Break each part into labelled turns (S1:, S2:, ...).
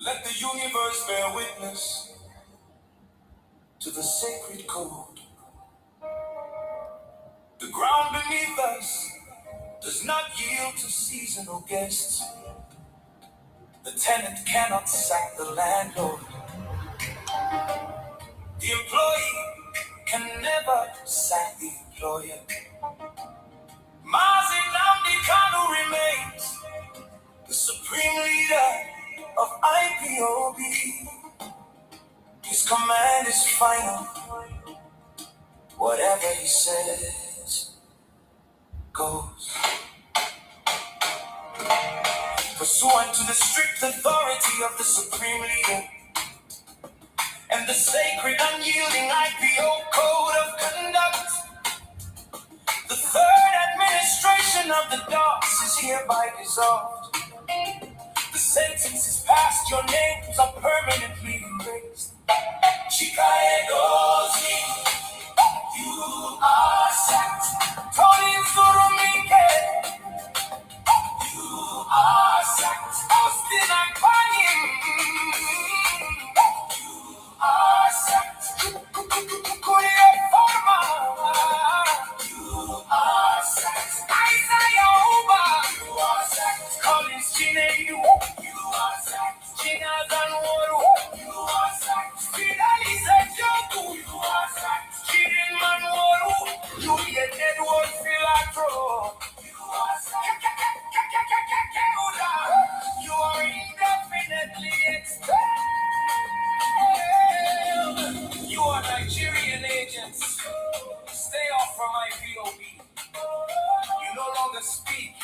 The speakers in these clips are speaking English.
S1: Let the universe bear witness to the sacred code. The ground beneath us does not yield to seasonal guests. The tenant cannot sack the landlord. The employee can never sack the employer. Mazinamdi Kanu remains the supreme leader of IPOB. His command is final. Whatever he says goes. Pursuant to the strict authority of the supreme leader and the sacred unyielding IPO code of conduct, the third administration of the docks is hereby dissolved. The sentence is passed, your names are permanently erased. Chikaegozi, you are sacked. Tony Surumike, you are sacked. Austin Akpanim, you are sacked. Kuria Farma, you are sacked. Isaiah Uba, you are sacked. Collins Chinedu, you are sacked. China Zanworu, you are sacked. Fidelisa Joku, you are sacked. Chirin Manworu, Juliet Edward Filatro, you are sacked. You are indefinitely expelled. You are Nigerian agents. Stay off from my VOB. You no longer speak.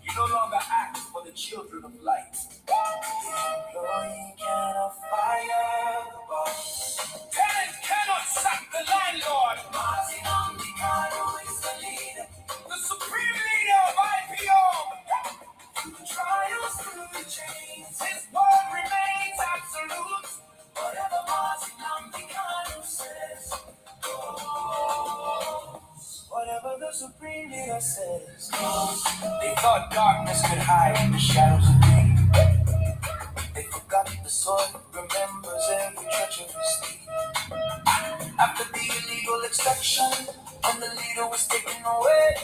S1: You no longer act for the children of light. The employee cannot fire the boss. Tenant cannot sack the landlord. Martin Omnicano is the leader. The supreme leader of IPO. Through the trials, through the chains, his word remains absolute. Whatever Martin Omnicano says goes. Whatever the supreme leader says goes. They thought darkness could hide in the shadows of day. They forgot the soil remembers every treacherous deed. After the illegal extraction, when the leader was taken away,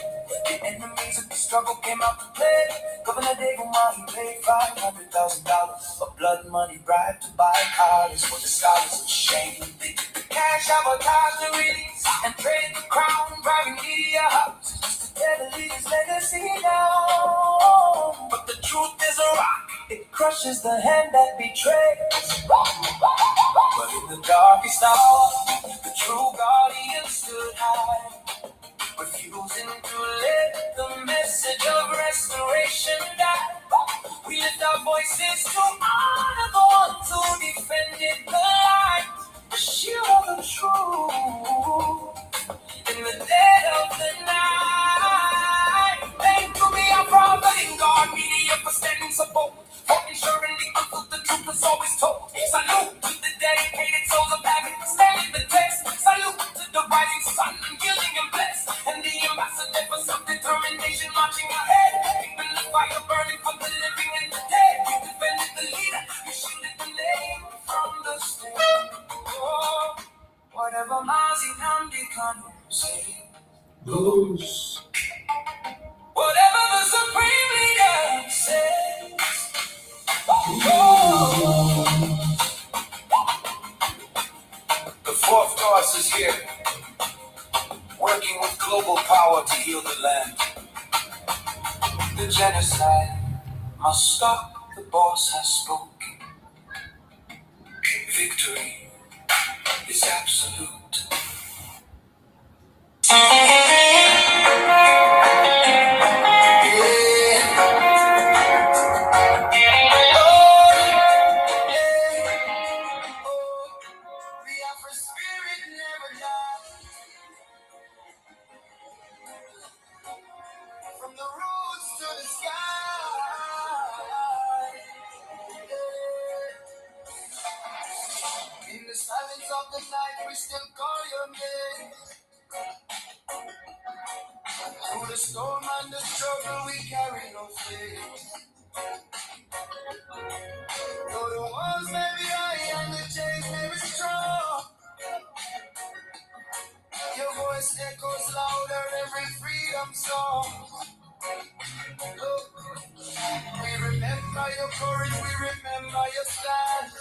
S1: the enemies of the struggle came out to play. Governor Deguma, he paid $500,000 of blood money bribe to buy college for the scholars of shame. They took the cash, advertised the release, and traded the crown, bribing media houses just to tear the leader's legacy down. But the truth is a rock. It crushes the hand that betrays. But in the darkest hour, the true guardian stood high, refusing to let the message of restoration die. We lift our voices to honor the ones who defended the light, the shield of the truth in the dead of the night. Thank you, BIAFRA, letting God media for standing support, for ensuring the truth is always told. Salute to the dedicated souls of heaven, standing the test. Salute to the rising sun, unyielding and blessed, and the ambassador for self-determination marching ahead, keeping the fire burning for the living and the dead. You defended the leader, goes. Whatever the supreme leader says. Oh. The fourth cause is here, working with global power to heal the land. The genocide must stop. The boss has spoken. Victory is absolute. From the roots to the sky, in the silence of the night, we still call your name. Through the storm and the struggle, we carry no flame. Though the walls may be high and the chains may be strong, your voice echoes louder every freedom song. Look, we remember your courage, we remember your stand.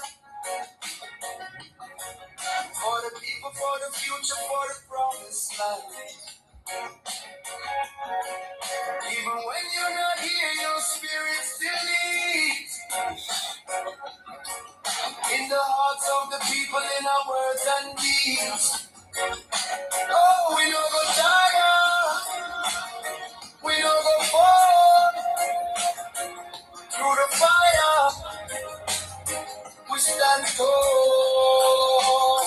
S1: For the people, for the future, for the promised land. Even when you're not here, your spirit still leads. In the hearts of the people, in our words and deeds. Oh, we know go tired, we know go fall. Through the fire, we stand tall.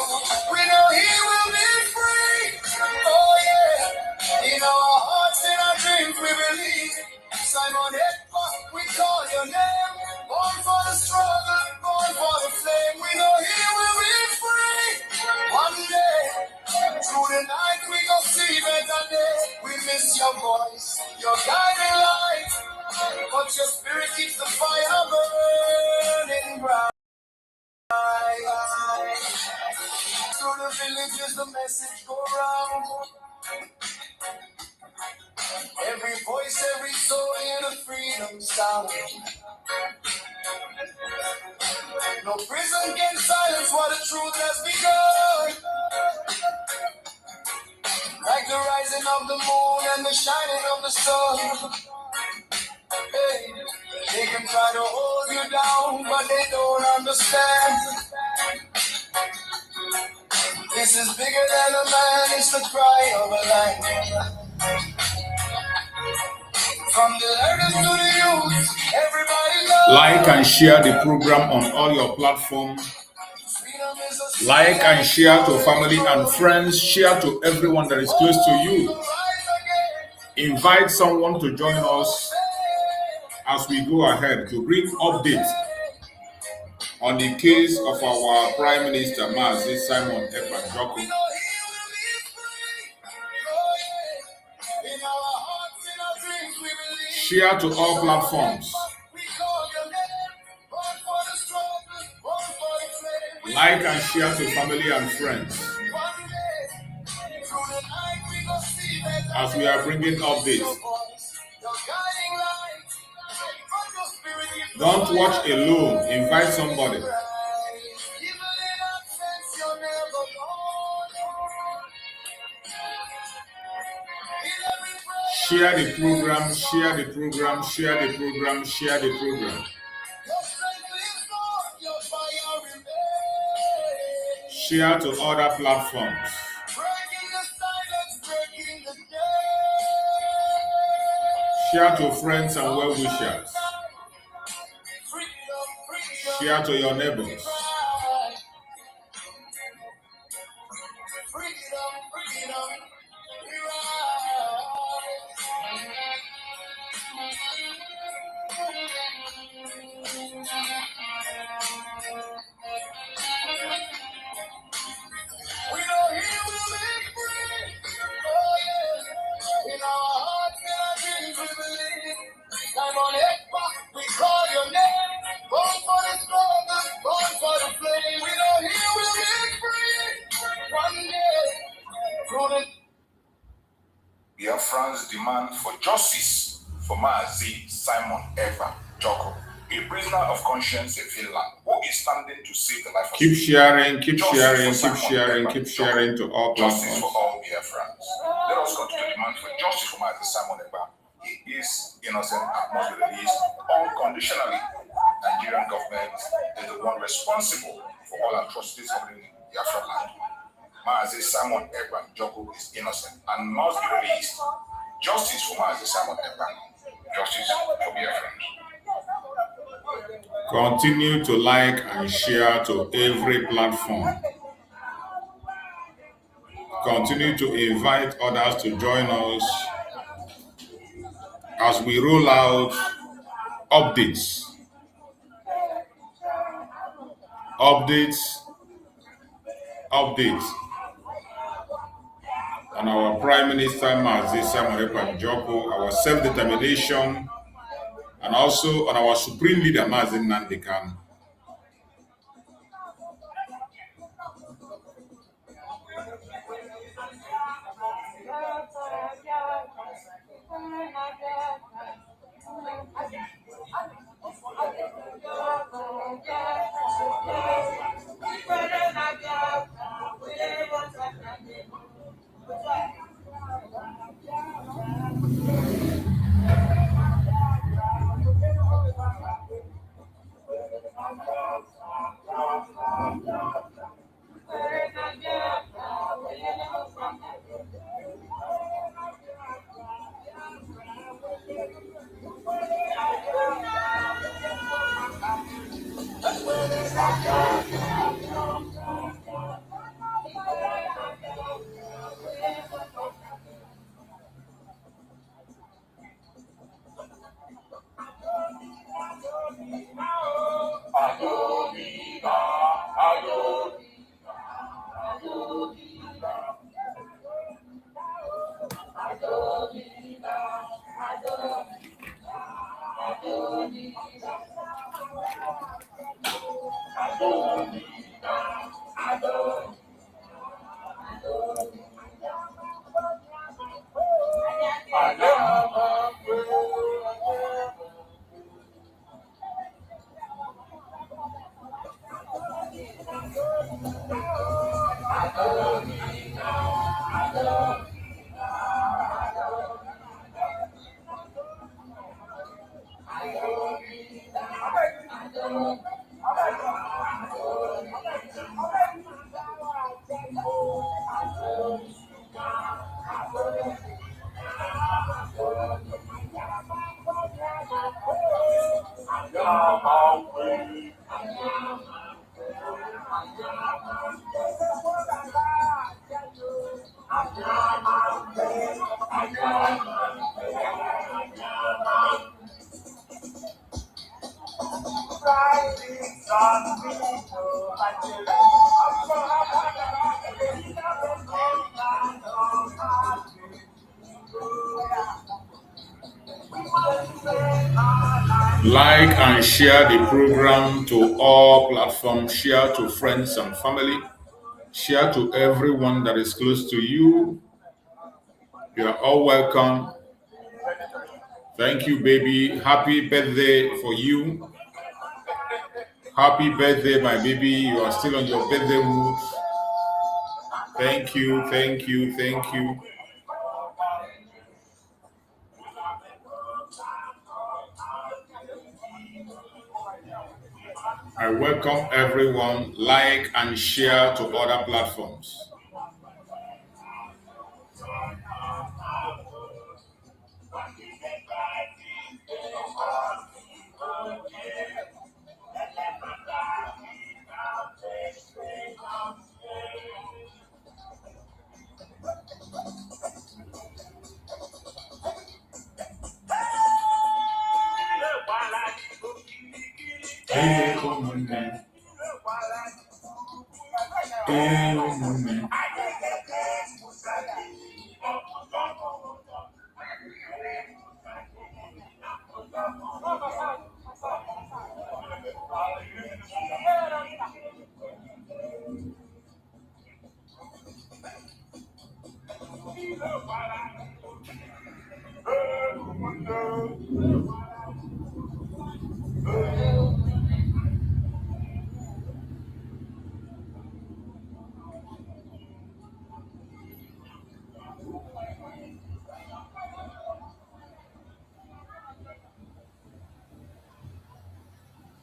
S1: We know he will be free. Oh yeah, in our hearts, in our dreams, we believe. Simon Ekpa, we call your name. Born for the struggle, born for the flame. We know he will be free. One day, through the night, we go see better day. We miss your voice, your guiding light. But your spirit keeps the fire burning bright. Through the villages, the message go round. Every voice, every soul in a freedom sound. No prison can silence what the truth has begun. Like the rising of the moon and the shining of the sun. Hey, they can try to hold you down, but they don't understand. This is bigger than a man, it's the cry of a lion. From the elders to the youth, everybody loves. Like and share the program on all your platforms. Like and share to family and friends. Share to everyone that is close to you. Invite someone to join us as we go ahead to bring updates on the case of our Prime Minister, Mazi Simon Ekpa. Share to all platforms. Like and share to family and friends as we are bringing updates. Don't watch alone. Invite somebody. Share the program, share the program, share the program, share the program. Share to other platforms. Share to friends and well-wishers. Share to your neighbors. BIAFRANS demand for justice for Maazi Simon Ekpa Joko, a prisoner of conscience in Finland, who is standing to save the life of
S2: Keep sharing, keep
S1: Justice
S2: sharing,
S1: for
S2: keep
S1: Simon
S2: sharing,
S1: Ekpa
S2: keep
S1: Joko.
S2: sharing to all
S1: Justice for
S2: platforms.
S1: all BIAFRANS. Let us continue to demand for justice for Maazi Simon Ekpa. He is innocent and must be released unconditionally. Nigerian government is the one responsible for all atrocities happening in Biafra land. Maazi Simon Ekpa Joko is innocent and must be released. Justice for Maazi Simon Ekpa. Justice for BIAFRANS.
S2: Continue to like and share to every platform. Continue to invite others to join us as we roll out updates, updates, updates on our Prime Minister Maazi Simon Ekpa Joko, our self-determination, and also on our Supreme Leader Maazi Nnamdi Kanu. Like and share the program to all platforms. Share to friends and family. Share to everyone that is close to you. You are all welcome. Thank you, baby. Happy birthday for you. Happy birthday, my baby. You are still on your birthday mood. Thank you, thank you, thank you. I welcome everyone. Like and share to other platforms.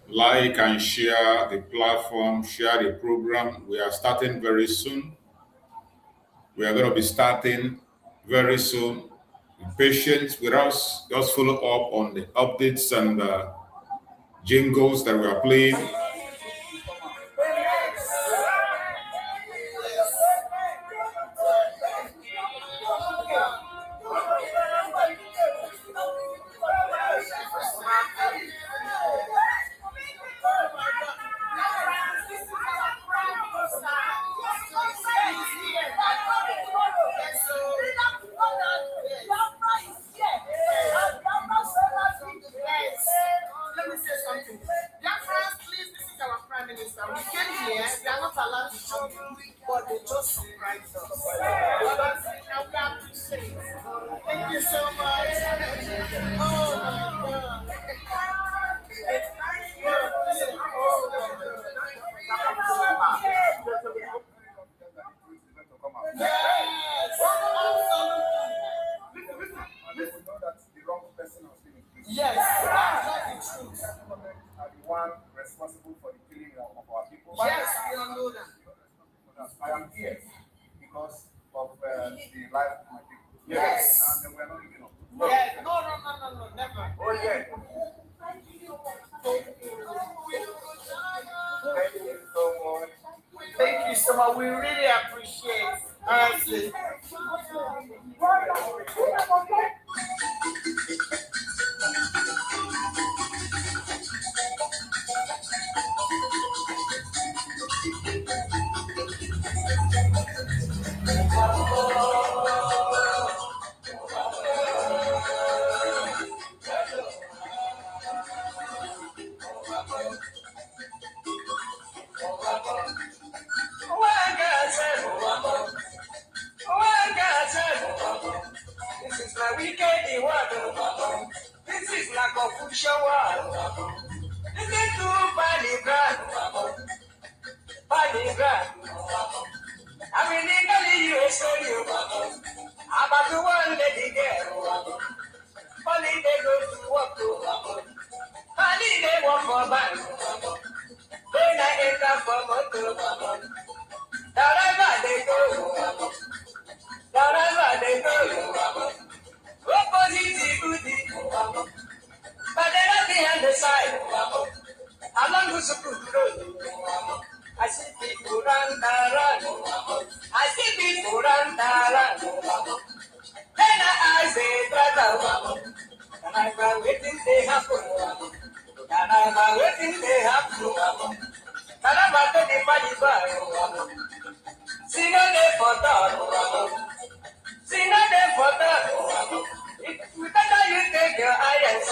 S2: Like and share the platform, share the program. We are starting very soon. We are going to be starting very soon. Be patient with us. Just follow up on the updates and jingles that we are playing.
S1: Let me say something. BIAFRANS, please, this is our Prime Minister. We came here, we are not allowed to talk, but they just surprised us. And we appreciate it. Thank you so much. Oh my God. Yes, yes, that's not the truth.
S3: Are the one responsible for the killing of our people.
S1: Yes, we all know that.
S3: I am here because of the life of my people.
S1: Yes.
S3: And we're not giving up.
S1: Yes, no, never.
S3: Oh, yeah.
S1: Thank you
S3: So much.
S1: Thank you so much. We really appreciate, honestly. This is my weekend word. This is like a food shower. This is too Bali grand. I mean, legally you a story about the one lady girl. Bali they go to work to. Bali they work for bank. When I enter for motor, wherever they go, wherever they go. Opposite goodie, but they're not behind the side. Along with the good road, I see people run, run. I see people run, run. Then I say, brother, and I'm waiting they happen. And I'm waiting they happen. And I'm at the party. Sing a day for that. Sing a day for that. If you take your eyes,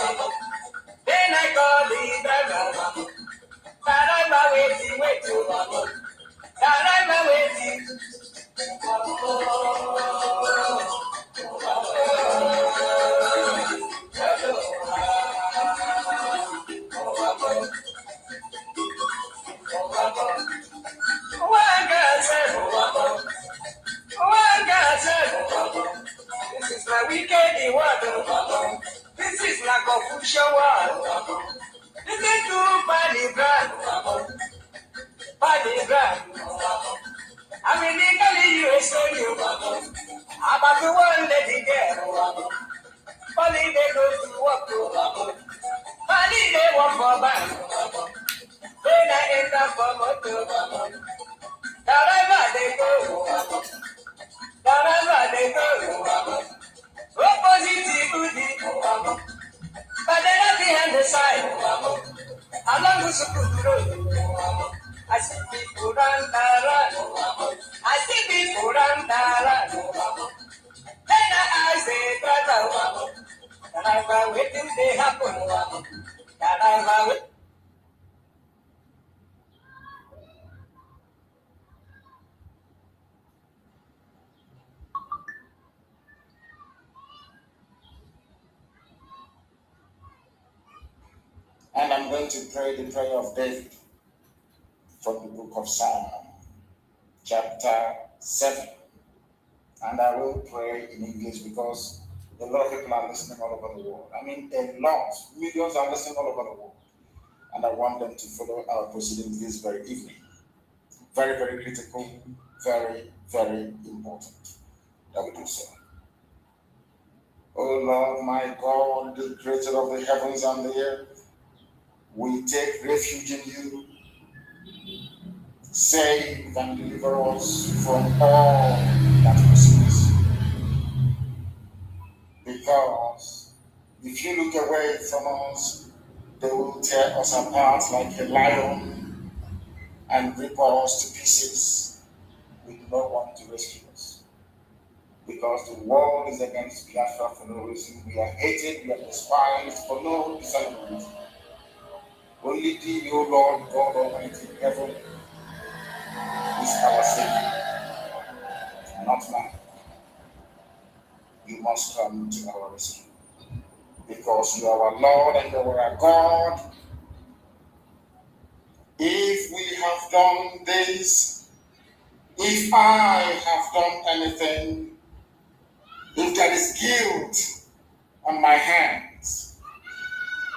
S1: then I call the driver. Tarama waiting. Tarama waiting. One girl said, this is my weekend word. This is like a food shower. This is too Bali grand. I mean, legally you a story about the one lady girl. Bali they go to work to. Bali they work for bank. When I enter for motor, wherever they go, wherever they go. Opposite goodie, but they're not behind the side. Along with the road, I see people run, run. I see people run, run. Then I say, brother, and I'm waiting they happen. And I'm waiting.
S3: going to pray the prayer of David from the book of Psalm, chapter 7. And I will pray in English because a lot of people are listening all over the world. I mean, a lot, millions are listening all over the world. And I want them to follow our proceedings this very evening. Very, very critical, very, very important that we do so. Oh Lord, my God, the creator of the heavens and the earth, we take refuge in you. Save and deliver us from all that pursues. Because if you look away from us, they will tear us apart like a lion and rip us to pieces. We do not want to rescue us. Because the world is against Biafra for no reason. We are hated, we are despised for no discernible reason. Only thee, O Lord God Almighty in heaven, is our Savior, not man. You must come to our rescue. Because you are our Lord and you are our God. If we have done this, if I have done anything, if there is guilt on my hands,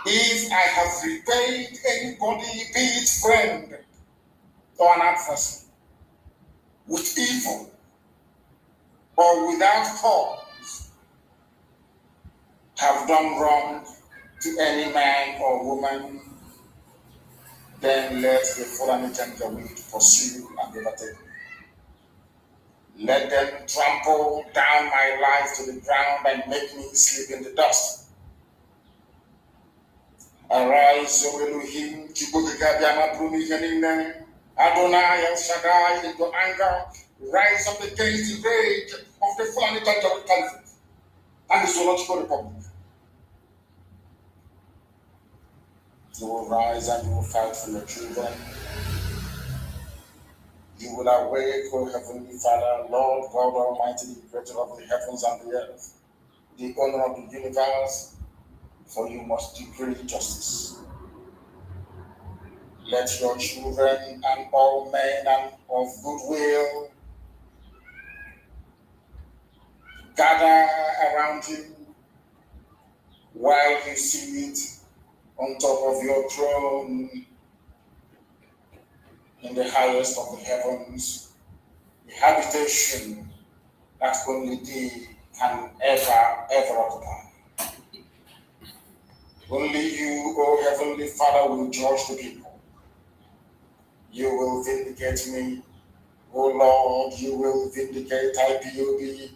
S3: if I have repaid anybody, be it friend or an adversary, with evil or without cause, have done wrong to any man or woman, then let the Fulani Janjaweed pursue and overtake me. Let them trample down my life to the ground and make me sleep in the dust. Arise, O Elohim, Adonai El Shaddai, in your anger, rise up against the rage of the Fulani Janjaweed Caliphate and the Zoological Republic. You will rise and you will fight for your children. You will awake, O Heavenly Father, Lord God Almighty, the creator of the heavens and the earth, the owner of the universe, for you must decree justice. Let your children and all men and of goodwill gather around you while you sit on top of your throne in the highest of the heavens, the habitation that only thee can ever occupy. Only you, O Heavenly Father, will judge the people. You will vindicate me, O Lord, you will vindicate IPOB,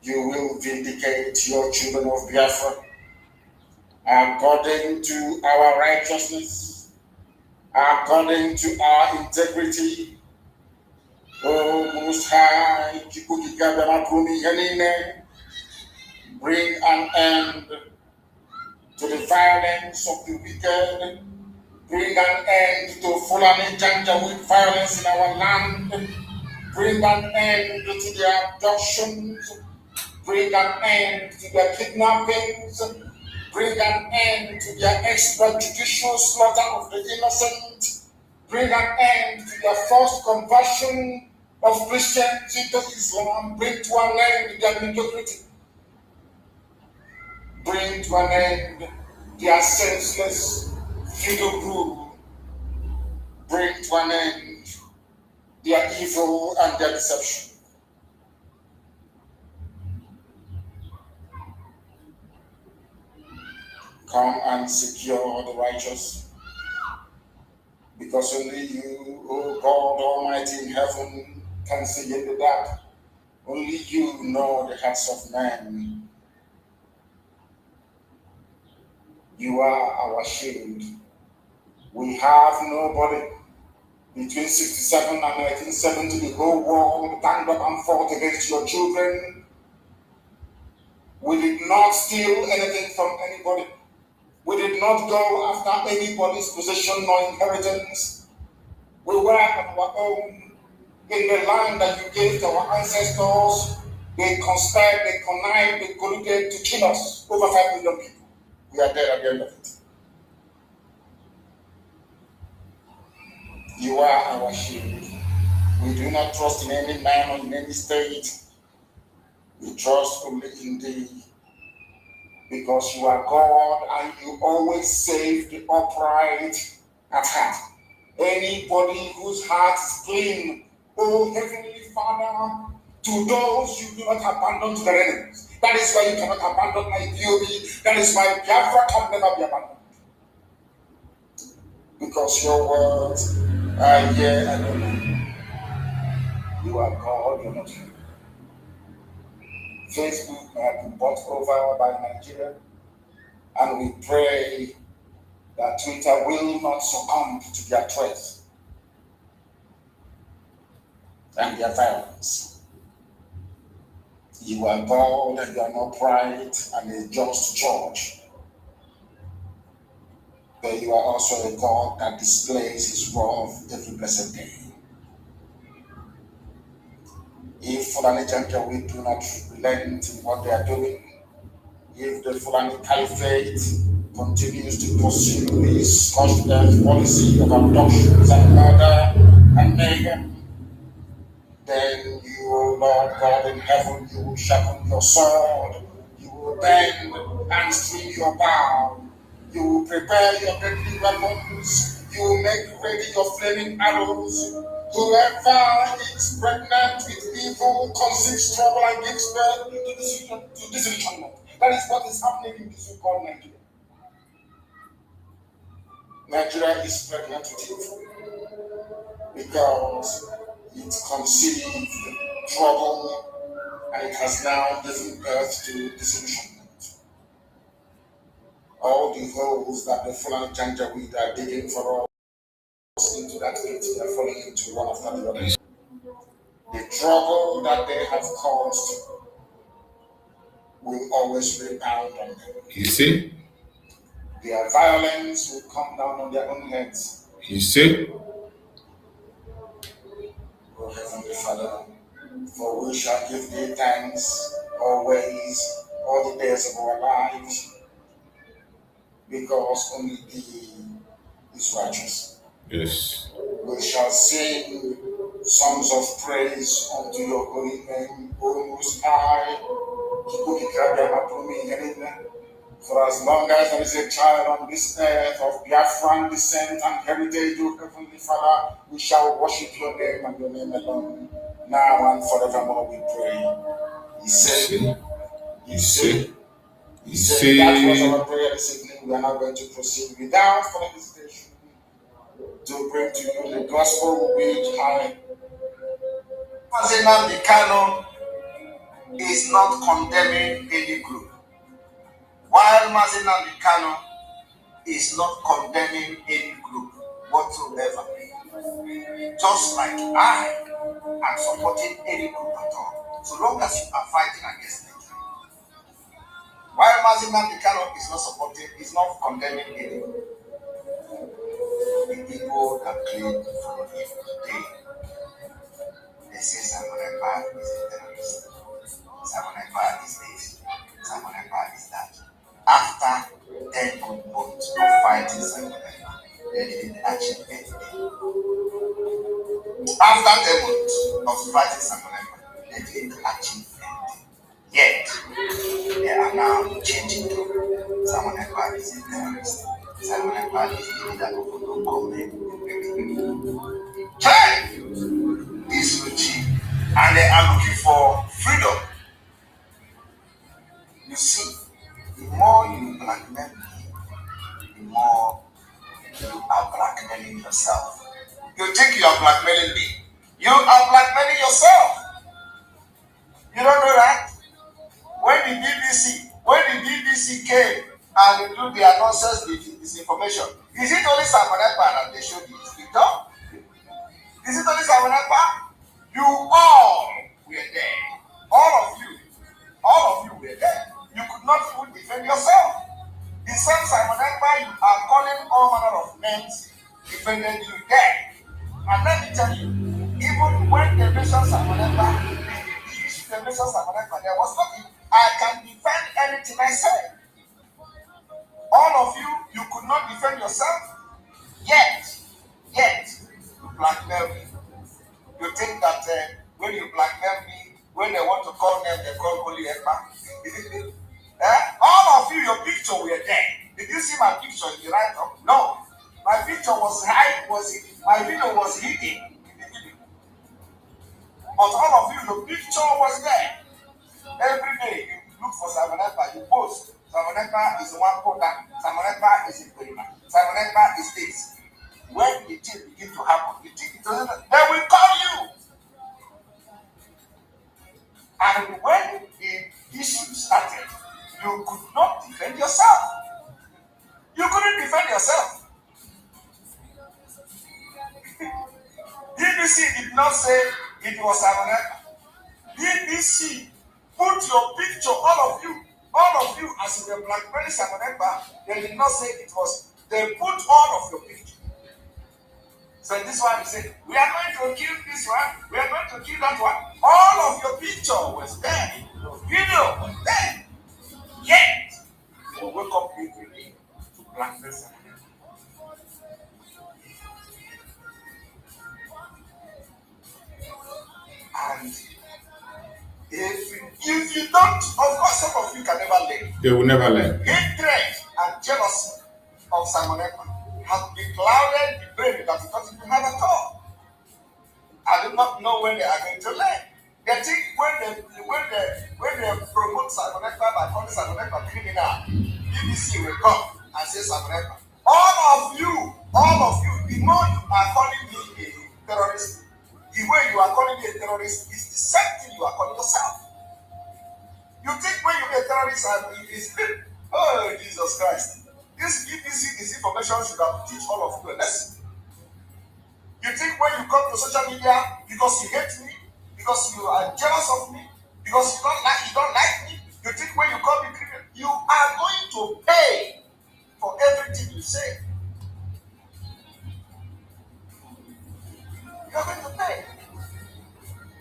S3: you will vindicate your children of Biafra, according to our righteousness, according to our integrity. O Most High, bring an end to the violence of the wicked, bring an end to Fulani Janjaweed violence in our land, bring an end to their abductions, bring an end to their kidnappings, bring an end to their extrajudicial slaughter of the innocent, bring an end to their forced conversion of Christians into Islam, bring to an end their mediocrity, bring to an end their senseless feudal rule, bring to an end their evil and their deception. Come and secure the righteous, because only you, O God Almighty in heaven, can see in the dark. Only you know the hearts of men. You are our shield. We have nobody. Between 67 and 1970, the whole world ganged up and fought against your children. We did not steal anything from anybody. We did not go after anybody's possession nor inheritance. We were on our own in the land that you gave to our ancestors. They conspired, they connived, they colluded to kill us. Over 5 million people. We are dead at the end of it. You are our shield. We do not trust in any man or in any state. We trust only in thee, because you are God and you always save the upright at heart. Anybody whose heart is clean, oh Heavenly Father, to those you do not abandon to their enemies. That is why you cannot abandon my POB. That is why Biafra can never be abandoned. Because your words are yea and amen. You are God, you're not human. Facebook may have been bought over by Nigeria, and we pray that Twitter will not succumb to their threats and their violence. You are God and you are not upright and a just judge. But you are also a God that displays his wrath every blessed day. If Fulani Janjaweed do not relent in what they are doing, if the Fulani Caliphate continues to pursue this scorched earth policy of abductions and murder and mayhem, then you, O Lord God in heaven, you will sharpen your sword, you will bend and string your bow, you will prepare your deadly weapons, you will make ready your flaming arrows. Whoever is pregnant with evil conceives trouble and gives birth to disillusionment. That is what is happening in this so-called Nigeria. Nigeria is pregnant with evil because it conceived trouble and it has now given birth to disillusionment. All the holes that the Fulani Janjaweed are digging for us into that pit, they are falling into one after the other. The trouble that they have caused will always rebound on them.
S2: You see?
S3: Their violence will come down on their own heads.
S2: You see?
S3: O Heavenly Father, for we shall give thee thanks always, all the days of our lives, because only thee is righteous.
S2: Yes.
S3: We shall sing songs of praise unto your holy name, O Most High. For as long as there is a child on this earth of Biafran descent and heritage, O Heavenly Father, we shall worship your name and your name alone. Now and forevermore we pray. He said, that was our prayer this evening. We are now going to proceed without further hesitation to bring to you the gospel which I.
S1: President Bikano is not condemning any group, while Mazina Bikano is not condemning any group whatsoever. Just like I am supporting any group at all, so long as you are fighting against it. While Mazina Bikano is not supporting, is not condemning any group. The people that claim from him today, they say Simon Ekpa is a terrorist. Simon Ekpa is this. Simon Ekpa is that. After 10 good months of fighting Simon Ekpa, they didn't achieve anything. After 10 months of fighting Simon Ekpa, they didn't achieve anything. Yet, they are now changing to Simon Ekpa is a terrorist. Simon Ekpa is the leader of the government. Hey! This regime, and they are looking for freedom. You see, the more you blackmail me, the more you are blackmailing yourself. You think you are blackmailing me? You are blackmailing yourself. You don't know that? When the BBC came and they do their nonsense with this information, is it only Simon Ekpa that they showed this picture? Is it only Simon Ekpa? You all were there. All of you were there. You could not even defend yourself. The same Simon Ekpa you are calling all manner of names defended you there. And let me tell you, even when they mentioned Simon Ekpa, the issue they mentioned Simon Ekpa, there was nothing. I can defend anything I say. All of you, you could not defend yourself. Yet, you
S3: blackmail me. You think that when you blackmail me, when they want to call them, they call only Ekpa. All of you, your picture were there. Did you see my picture in the right up? No. My picture was high, my video was hidden in the video. But all of you, your picture was there. Every day you look for Simon Ekpa, you post. Simon Ekpa is one quarter, Simon Ekpa is in Perima, Simon Ekpa is this. When the thing begin to happen, you think it doesn't, they will call you. And when the issue started, you could not defend yourself. You couldn't defend yourself. BBC did not say it was Simon Ekpa. BBC put your picture, all of you as you were blackmailing Simon Ekpa, they did not say it was, they put all of your picture. So this one you say, we are going to kill this one, we are going to kill that one. All of your picture was there, your video was there. Yet, you wake up every day to blackmail Simon Ekpa. And if you don't, of course, some of you can never learn.
S2: They will never learn.
S3: Hatred and jealousy of Simon Ekpa has beclouded the brain that it doesn't even have at all. I do not know when they are going to learn. They think when they promote Simon Ekpa by calling Simon Ekpa criminal, BBC will come and say Simon Ekpa. All of you, the more you are calling me a terrorist, the way you are calling me a terrorist is the same thing you are calling yourself. You think when you be a terrorist, it is oh Jesus Christ. This BBC disinformation should have teach all of you a lesson. You think when you come to social media because you hate me, because you are jealous of me, because you don't like me, you think when you call me criminal, you are going to pay for everything you say. You are going to pay.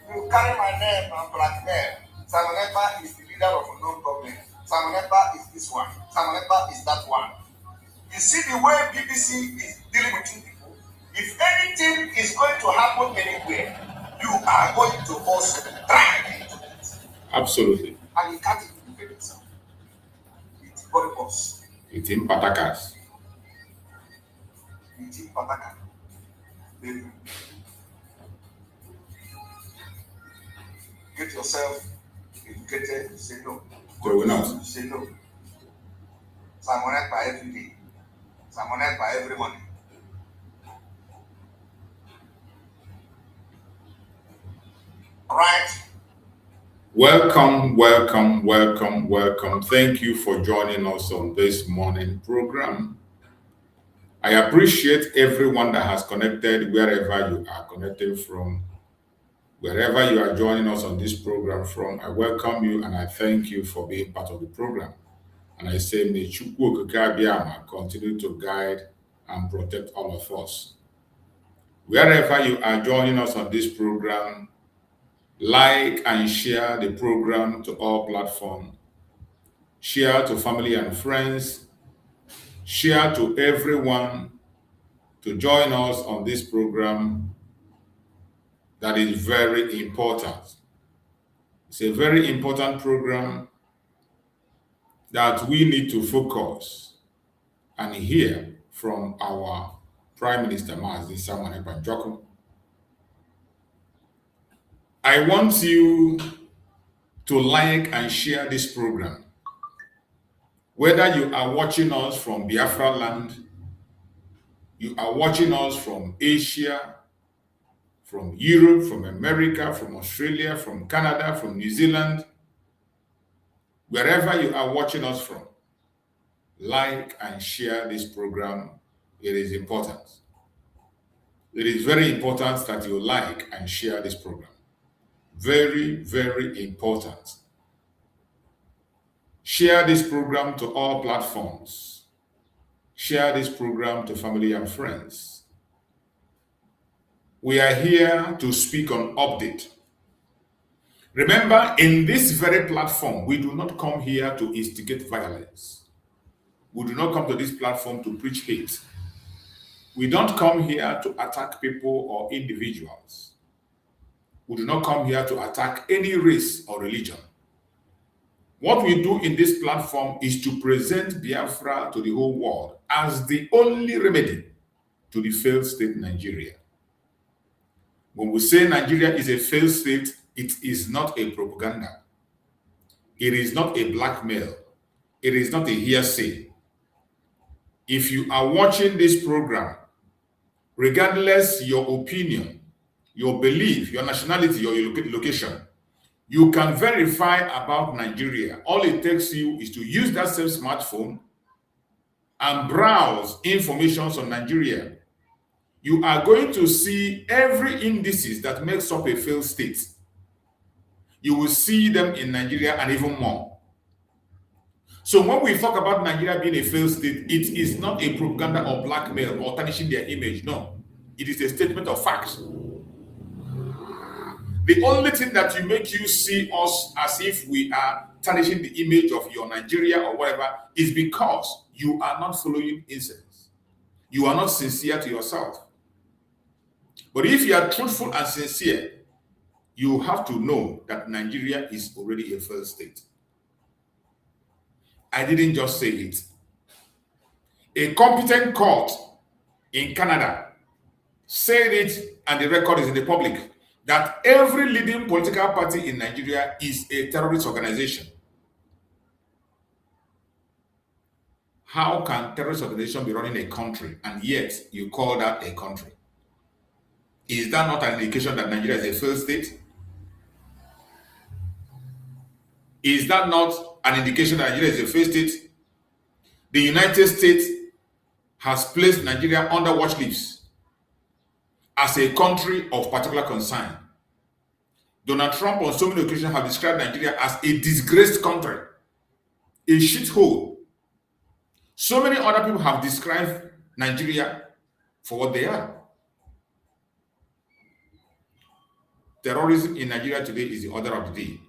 S3: You carry my name and blackmail. Simon Ekpa is the leader of a non-government. Simon Ekpa is this one. Simon Ekpa is that one. You see the way BBC is dealing with you people. If anything is going to happen anywhere, you are going to also drag into it.
S2: Absolutely.
S3: And you can't even defend yourself. It's very boss.
S2: It's IMPARTIAL.
S3: It's IMPARTIAL. Get yourself educated, you say no.
S2: They will not.
S3: You say no. Simon Ekpa every day. Simon Ekpa every morning. Right.
S2: Welcome, welcome, welcome, welcome. Thank you for joining us on this morning program. I appreciate everyone that has connected wherever you are connecting from. Wherever you are joining us on this program from, I welcome you and I thank you for being part of the program. And I say, may Chukwu Okike Abiyama continue to guide and protect all of us. Wherever you are joining us on this program, like and share the program to all platforms. Share to family and friends. Share to everyone to join us on this program that is very important. It's a very important program that we need to focus and hear from our Prime Minister, Mazi Simon Ekpa Njoku. I want you to like and share this program. Whether you are watching us from Biafra land, you are watching us from Asia, from Europe, from America, from Australia, from Canada, from New Zealand, wherever you are watching us from, like and share this program. It is important. It is very important that you like and share this program. Very, very important. Share this program to all platforms. Share this program to family and friends. We are here to speak on update. Remember, in this very platform, we do not come here to instigate violence. We do not come to this platform to preach hate. We don't come here to attack people or individuals. We do not come here to attack any race or religion. What we do in this platform is to present Biafra to the whole world as the only remedy to the failed state Nigeria. When we say Nigeria is a failed state, it is not a propaganda. It is not a blackmail. It is not a hearsay. If you are watching this program, regardless your opinion, your belief, your nationality, or your location, you can verify about Nigeria. All it takes you is to use that same smartphone and browse information on Nigeria. You are going to see every indices that makes up a failed state. You will see them in Nigeria and even more. So when we talk about Nigeria being a failed state, it is not a propaganda or blackmail or tarnishing their image. No, it is a statement of facts. The only thing that will make you see us as if we are tarnishing the image of your Nigeria or whatever is because you are not following incidents. You are not sincere to yourself. But if you are truthful and sincere, you have to know that Nigeria is already a failed state. I didn't just say it. A competent court in Canada said it, and the record is in the public, that every leading political party in Nigeria is a terrorist organization. How can terrorist organization be running a country and yet you call that a country? Is that not an indication that Nigeria is a failed state? Is that not an indication that Nigeria is a failed state? The United States has placed Nigeria under watch lists as a country of particular concern. Donald Trump on so many occasions have described Nigeria as a disgraced country, a shithole. So many other people have described Nigeria for what they are. Terrorism in Nigeria today is the order of the day.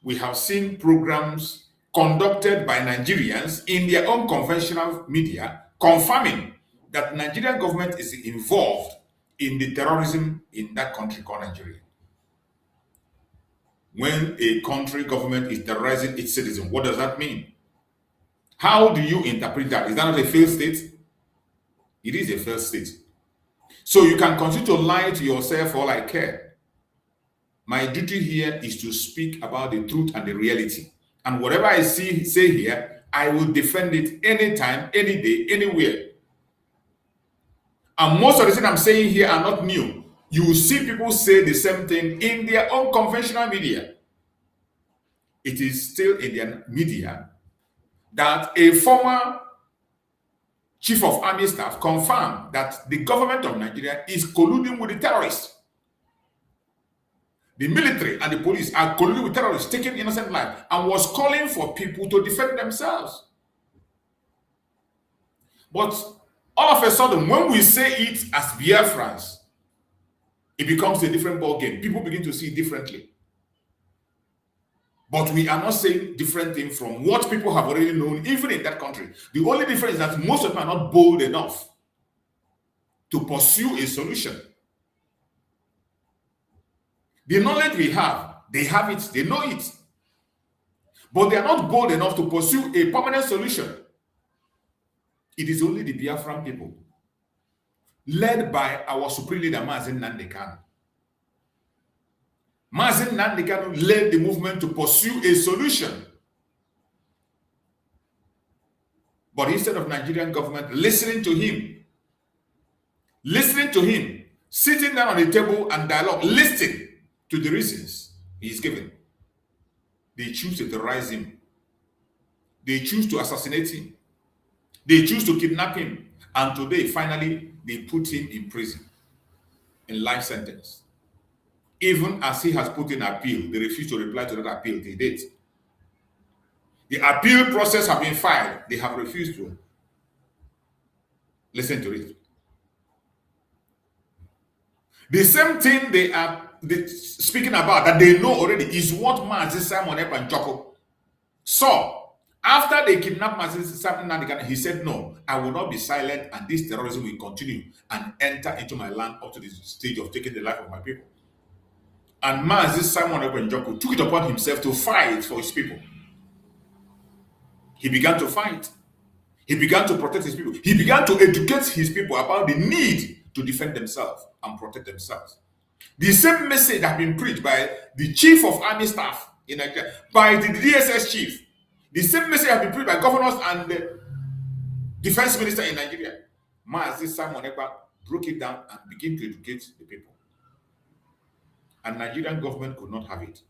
S2: We have seen programs conducted by Nigerians in their own conventional media confirming that Nigerian government is involved in the terrorism in that country called Nigeria. When a country government is terrorizing its citizens, what does that mean? How do you interpret that? Is that not a failed state? It is a failed state. So you can continue to lie to yourself all I care. My duty here is to speak about the truth and the reality. And whatever I say here, I will defend it anytime, any day, anywhere. And most of the things I'm saying here are not new. You will see people say the same thing in their own conventional media. It is still in their media that a former chief of army staff confirmed that the government of Nigeria is colluding with the terrorists. The military and the police are colluding with terrorists, taking innocent lives, and was calling for people to defend themselves. But all of a sudden, when we say it as Biafrans, it becomes a different ballgame. People begin to see it differently. But we are not saying different things from what people have already known, even in that country. The only difference is that most of them are not bold enough to pursue a solution. The knowledge we have, they have it, they know it. But they are not bold enough to pursue a permanent solution. It is only the Biafran people, led by our supreme leader, Mazen Nnamdi Kanu. Mazen Nnamdi Kanu led the movement to pursue a solution. But instead of Nigerian government listening to him, sitting down on the table and dialogue, listening to the reasons he is given, they choose to terrorize him. They choose to assassinate him. They choose to kidnap him. And today, finally, they put him in prison, in life sentence. Even as he has put in appeal, they refuse to reply to that appeal till date. The appeal process has been filed. They have refused to listen to it. The same thing they are speaking about that they know already is what Mazi Simon Ekpa and Joko saw After they kidnapped Mazi Nandekano, he said, no, I will not be silent, and this terrorism will continue and enter into my land up to the stage of taking the life of my people. And Mazi Simon Ekpa took it upon himself to fight for his people. He began to fight. He began to protect his people. He began to educate his people about the need to defend themselves and protect themselves. The same message had been preached by the chief of army staff in Nigeria, by the DSS chief. The same message had been preached by governors and the defense minister in Nigeria. Mazi Simon Ekpa broke it down and began to educate the people. And Nigerian government could not have it.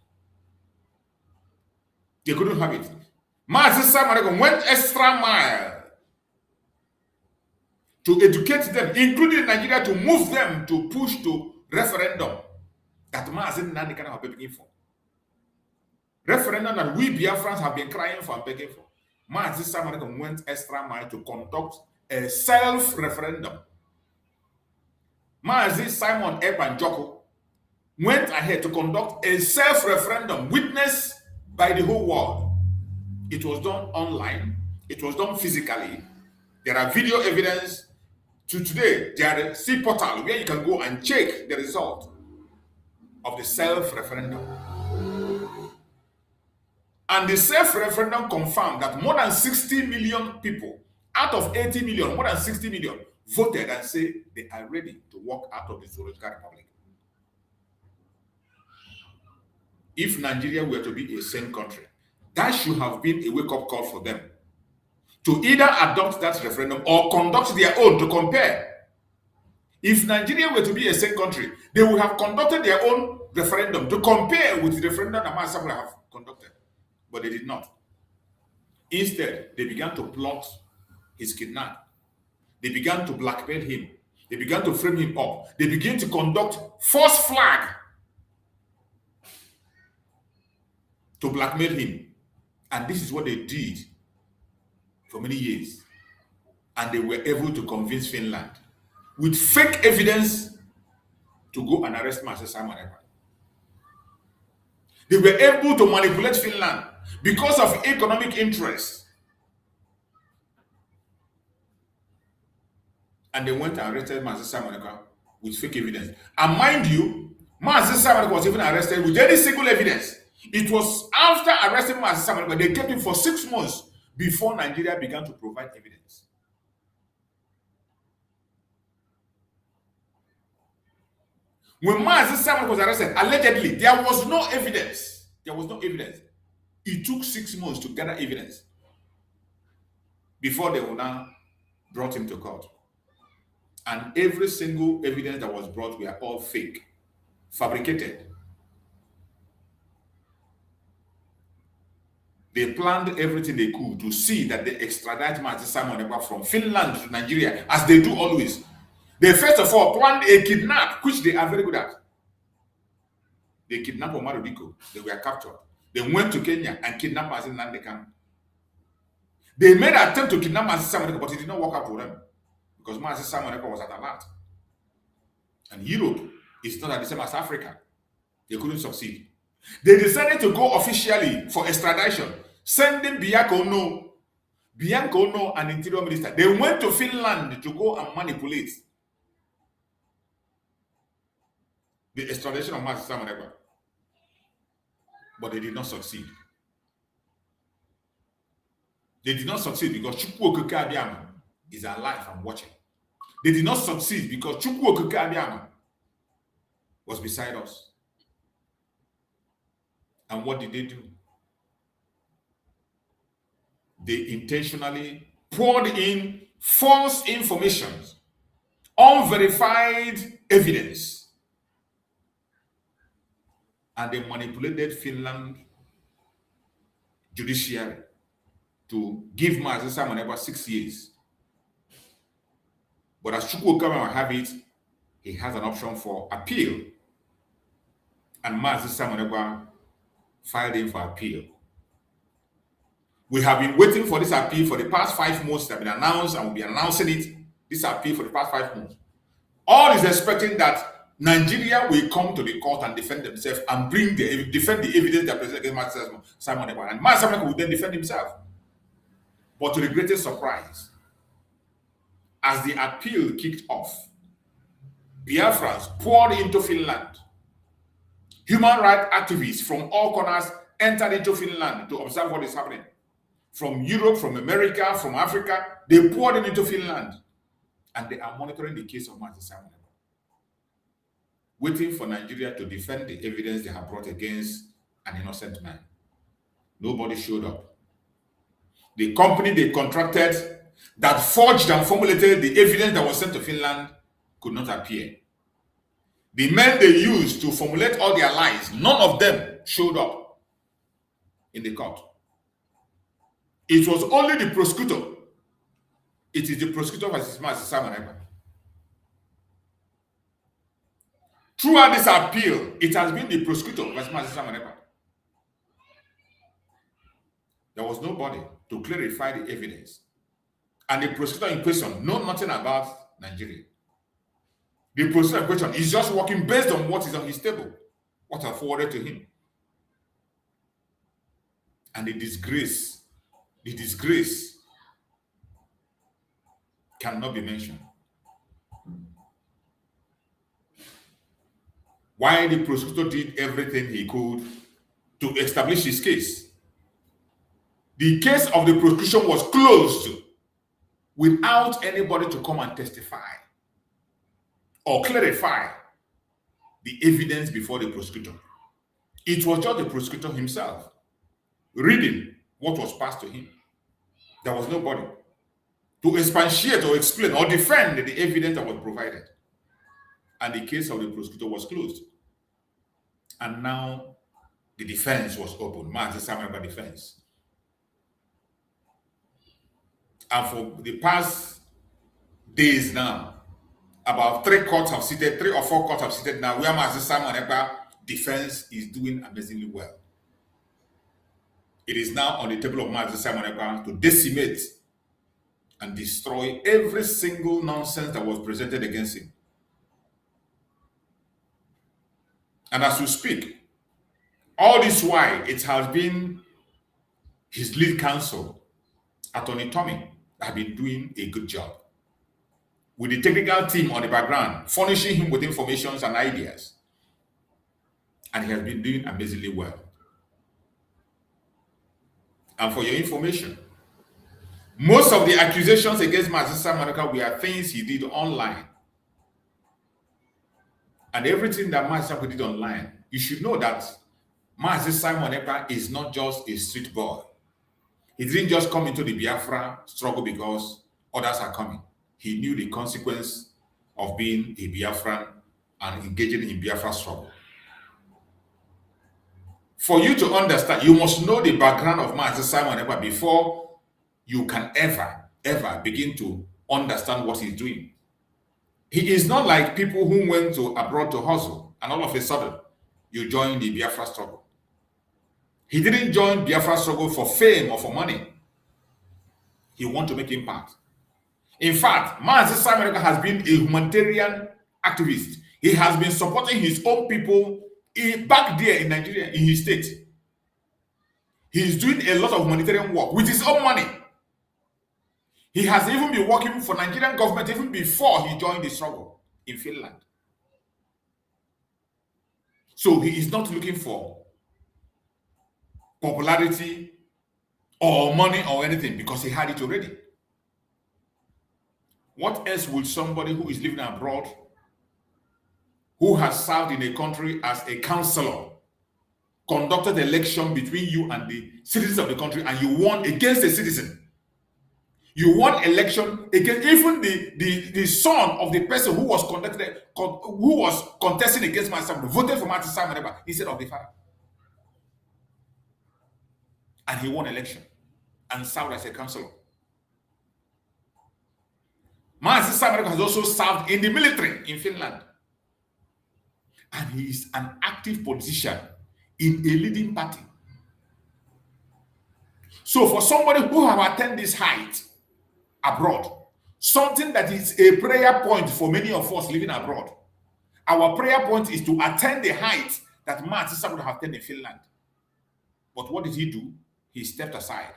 S2: They couldn't have it. Mazi Simon Ekpa went extra mile to educate them, including Nigeria, to move them to push to referendum that Mazi Nandekano have been begging for. Referendum that we Biafrans have been crying for and begging for. Mazi Simon Ekpa went extra mile to conduct a self-referendum. Mazi Simon Ekpa Njoko went ahead to conduct a self-referendum witnessed by the whole world. It was done online. It was done physically. There are video evidence. To today, there is a portal where you can go and check the result of the self-referendum. And the self-referendum confirmed that more than 60 million people, out of 80 million, more than 60 million, voted and say they are ready to walk out of the Zoological Republic. If Nigeria were to be a sane country, that should have been a wake-up call for them to either adopt that referendum or conduct their own to compare. If Nigeria were to be a sane country, they would have conducted their own referendum to compare with the referendum that Mazi Simon have conducted. But they did not. Instead, they began to plot his kidnap. They began to blackmail him. They began to frame him up. They began to conduct false flag to blackmail him. And this is what they did for many years. And they were able to convince Finland with fake evidence to go and arrest Mazi Simon Ekpa. They were able to manipulate Finland because of economic interest. And they went and arrested Mazi Simon Ekpa with fake evidence. And mind you, Mazi Simon Ekpa was even arrested with any single evidence. It was after arresting Mazi Simon Ekpa, they kept him for 6 months before Nigeria began to provide evidence. When Mazi Simon was arrested, allegedly, there was no evidence. There was no evidence. It took 6 months to gather evidence before they were now brought him to court. And every single evidence that was brought were all fake, fabricated. They planned everything they could to see that they extradite Mazi Simon Ekpa from Finland to Nigeria, as they do always. They first of all planned a kidnap, which they are very good at. They kidnapped Omar Diko. They were captured. They went to Kenya and kidnapped Mazi Nandekano. They made an attempt to kidnap Mazi Simon Ekpa, but it did not work out for them because Mazi Simon Ekpa was at alert. And Europe is not the same as Africa. They couldn't succeed. They decided to go officially for extradition, sending Bianca Ono, an interior minister. They went to Finland to go and manipulate the extradition of Mazi Simon Ekpa. But they did not succeed. They did not succeed because Chukwu Okike Abiyama is alive and watching. They did not succeed because Chukwu Okike Abiyama was beside us. And what did they do? They intentionally poured in false information, unverified evidence, and they manipulated Finland judiciary to give Mazi Simon Ekpa 6 years. But as Chukwu Okike have it, he has an option for appeal. And Mazi Simon Ekpa filed in for appeal. We have been waiting for this appeal for the past 5 months. That have been announced and will be announcing it. This appeal for the past 5 months. All is expecting that Nigeria will come to the court and defend themselves and defend the evidence that presented against Mazi Simon Ekpa. And Mazi Simon Ekpa will then defend himself. But to the greatest surprise, as the appeal kicked off, BIAFRANS poured into Finland. Human rights activists from all corners entered into Finland to observe what is happening. From Europe, from America, from Africa, they poured into Finland. And they are monitoring the case of Mazi Simon, waiting for Nigeria to defend the evidence they have brought against an innocent man. Nobody showed up. The company they contracted that forged and formulated the evidence that was sent to Finland could not appear. The men they used to formulate all their lies, none of them showed up in the court. It was only the prosecutor. It is the prosecutor versus Mazi Simon Ekpa. Throughout this appeal, it has been the prosecutor versus Mazi Simon Ekpa. There was nobody to clarify the evidence. And the prosecutor in question knows nothing about Nigeria. The prosecutor in question is just working based on what is on his table, what I forwarded to him. And the disgrace cannot be mentioned. Why the prosecutor did everything he could to establish his case. The case of the prosecution was closed without anybody to come and testify or clarify the evidence before the prosecutor. It was just the prosecutor himself reading what was passed to him. There was nobody to expatiate or explain or defend the evidence that was provided. And the case of the prosecutor was closed. And now the defense was open, Mazi Simon Ekpa defense. And for the past days now, about 3 or 4 courts have seated now where Mazi Simon Ekpa defense is doing amazingly well. It is now on the table of Mazi Simon Ekpa to decimate and destroy every single nonsense that was presented against him. And as we speak, all this while, it has been his lead counsel, Attorney Tommy, that have been doing a good job with the technical team on the background, furnishing him with information and ideas. And he has been doing amazingly well. And for your information, most of the accusations against Mazi Simon Ekpa were things he did online. And everything that Mazi Simon did online, you should know that Mazi Simon Ekpa is not just a street boy. He didn't just come into the Biafra struggle because others are coming. He knew the consequence of being a Biafran and engaging in Biafra struggle. For you to understand, you must know the background of Mazi Simon Ekpa before you can ever begin to understand what he's doing. He is not like people who went to abroad to hustle and all of a sudden you join the Biafra struggle. He didn't join Biafra struggle for fame or for money. He wanted to make impact. In fact, Mazi Simon Ekpa has been a humanitarian activist. He has been supporting his own people back there in Nigeria, in his state. He is doing a lot of humanitarian work with his own money. He has even been working for Nigerian government even before he joined the struggle in Finland. So he is not looking for popularity or money or anything because he had it already. What else would somebody who is living abroad, who has served in a country as a counselor, conducted election between you and the citizens of the country, and you won against a citizen? You won election against even the son of the person who was contesting against Mazi Simon, voted for Mazi Simon Ekpa instead of the father. And he won election and served as a counselor. Mazi Simon Ekpa has also served in the military in Finland. And he is an active politician in a leading party. So for somebody who have attained this height abroad, something that is a prayer point for many of us living abroad, our prayer point is to attain the height that Mazi Simon Ekpa have attained in Finland. But what did he do? He stepped aside.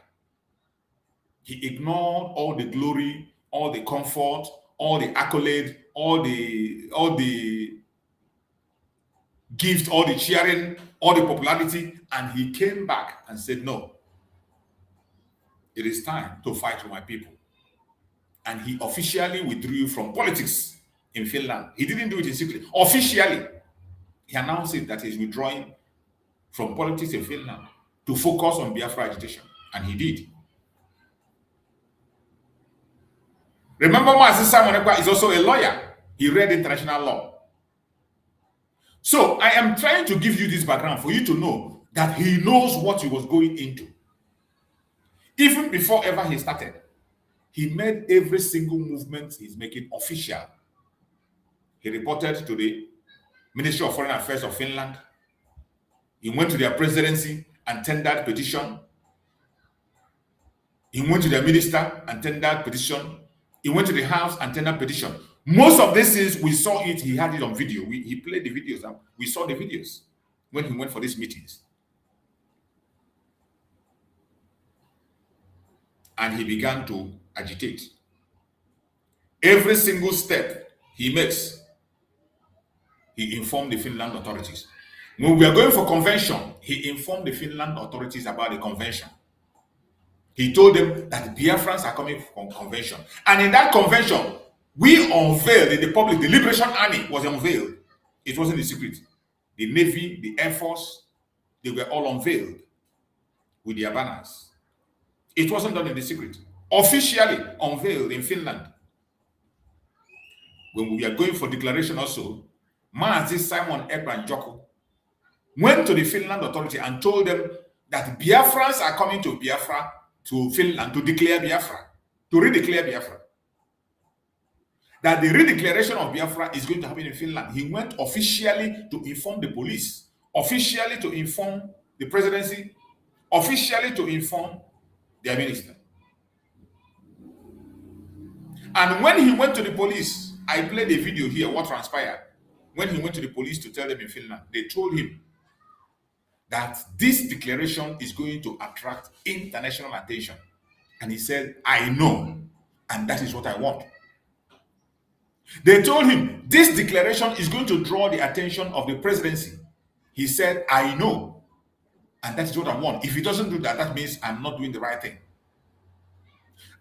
S2: He ignored all the glory, all the comfort, all the accolade, all the gift, all the cheering, all the popularity, and he came back and said, no, it is time to fight for my people. And he officially withdrew from politics in Finland. He didn't do it in secret. Officially, he announced it that he's withdrawing from politics in Finland to focus on Biafra agitation. And he did. Remember, Mazi Simon Ekpa is also a lawyer. He read international law. So I am trying to give you this background for you to know that he knows what he was going into. Even before ever he started, he made every single movement he's making official. He reported to the Ministry of Foreign Affairs of Finland. He went to their presidency and tendered petition. He went to their minister and tendered petition. He went to the house and tendered petition. Most of these things, we saw it, he had it on video. He played the videos. We saw the videos when he went for these meetings. And he began to agitate. Every single step he makes, he informed the Finland authorities. When we are going for convention, he informed the Finland authorities about the convention. He told them that the Biafrans are coming from convention. And in that convention, we unveiled in the public, the Liberation Army was unveiled. It wasn't a secret. The Navy, the Air Force, they were all unveiled with their banners. It wasn't done in the secret. Officially unveiled in Finland. When we are going for declaration also, Mazi Simon Ekpa Njoko went to the Finland authority and told them that Biafrans are coming to Biafra, to Finland, to declare Biafra, to redeclare Biafra. That the redeclaration of Biafra is going to happen in Finland. He went officially to inform the police, officially to inform the presidency, officially to inform their minister. And when he went to the police, I played a video here, what transpired. When he went to the police to tell them in Finland, they told him that this declaration is going to attract international attention. And he said, I know, and that is what I want. They told him, this declaration is going to draw the attention of the presidency. He said, I know, and that is what I want. If he doesn't do that, that means I'm not doing the right thing.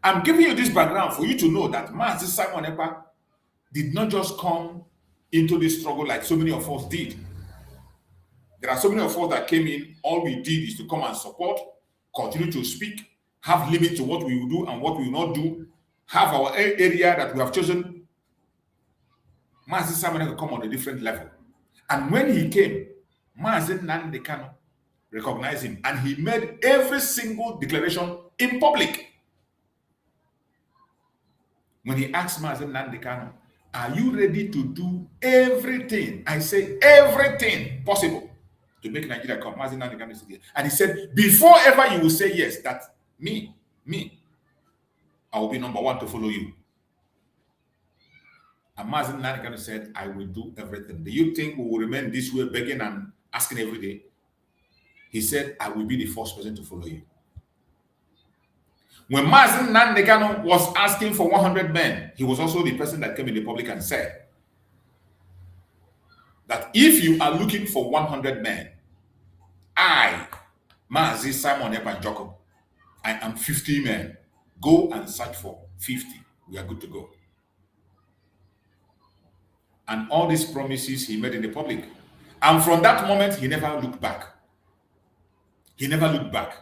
S2: I'm giving you this background for you to know that Mazi Simon Ekpa did not just come into this struggle like so many of us did. There are so many of us that came in, all we did is to come and support, continue to speak, have limits to what we will do and what we will not do, have our area that we have chosen. Mazi Simon Ekpa come on a different level. And when he came, Mazi Nnamdi Kanu recognized him and he made every single declaration in public. When he asked Mazi Nnamdi Kanu, are you ready to do everything? I say everything possible to make Nigeria come. Mazi Nnamdi Kanu said yes. And he said, before ever you will say yes, that me, I will be number one to follow you. And Mazi Nnamdi Kanu said, I will do everything. Do you think we will remain this way, begging and asking every day? He said, I will be the first person to follow you. When Mazi Nnamdi Kanu was asking for 100 men, he was also the person that came in the public and said that if you are looking for 100 men, I, Mazi Simon Ekpa Njoko, I am 50 men. Go and search for 50. We are good to go. And all these promises he made in the public. And from that moment, he never looked back. He never looked back.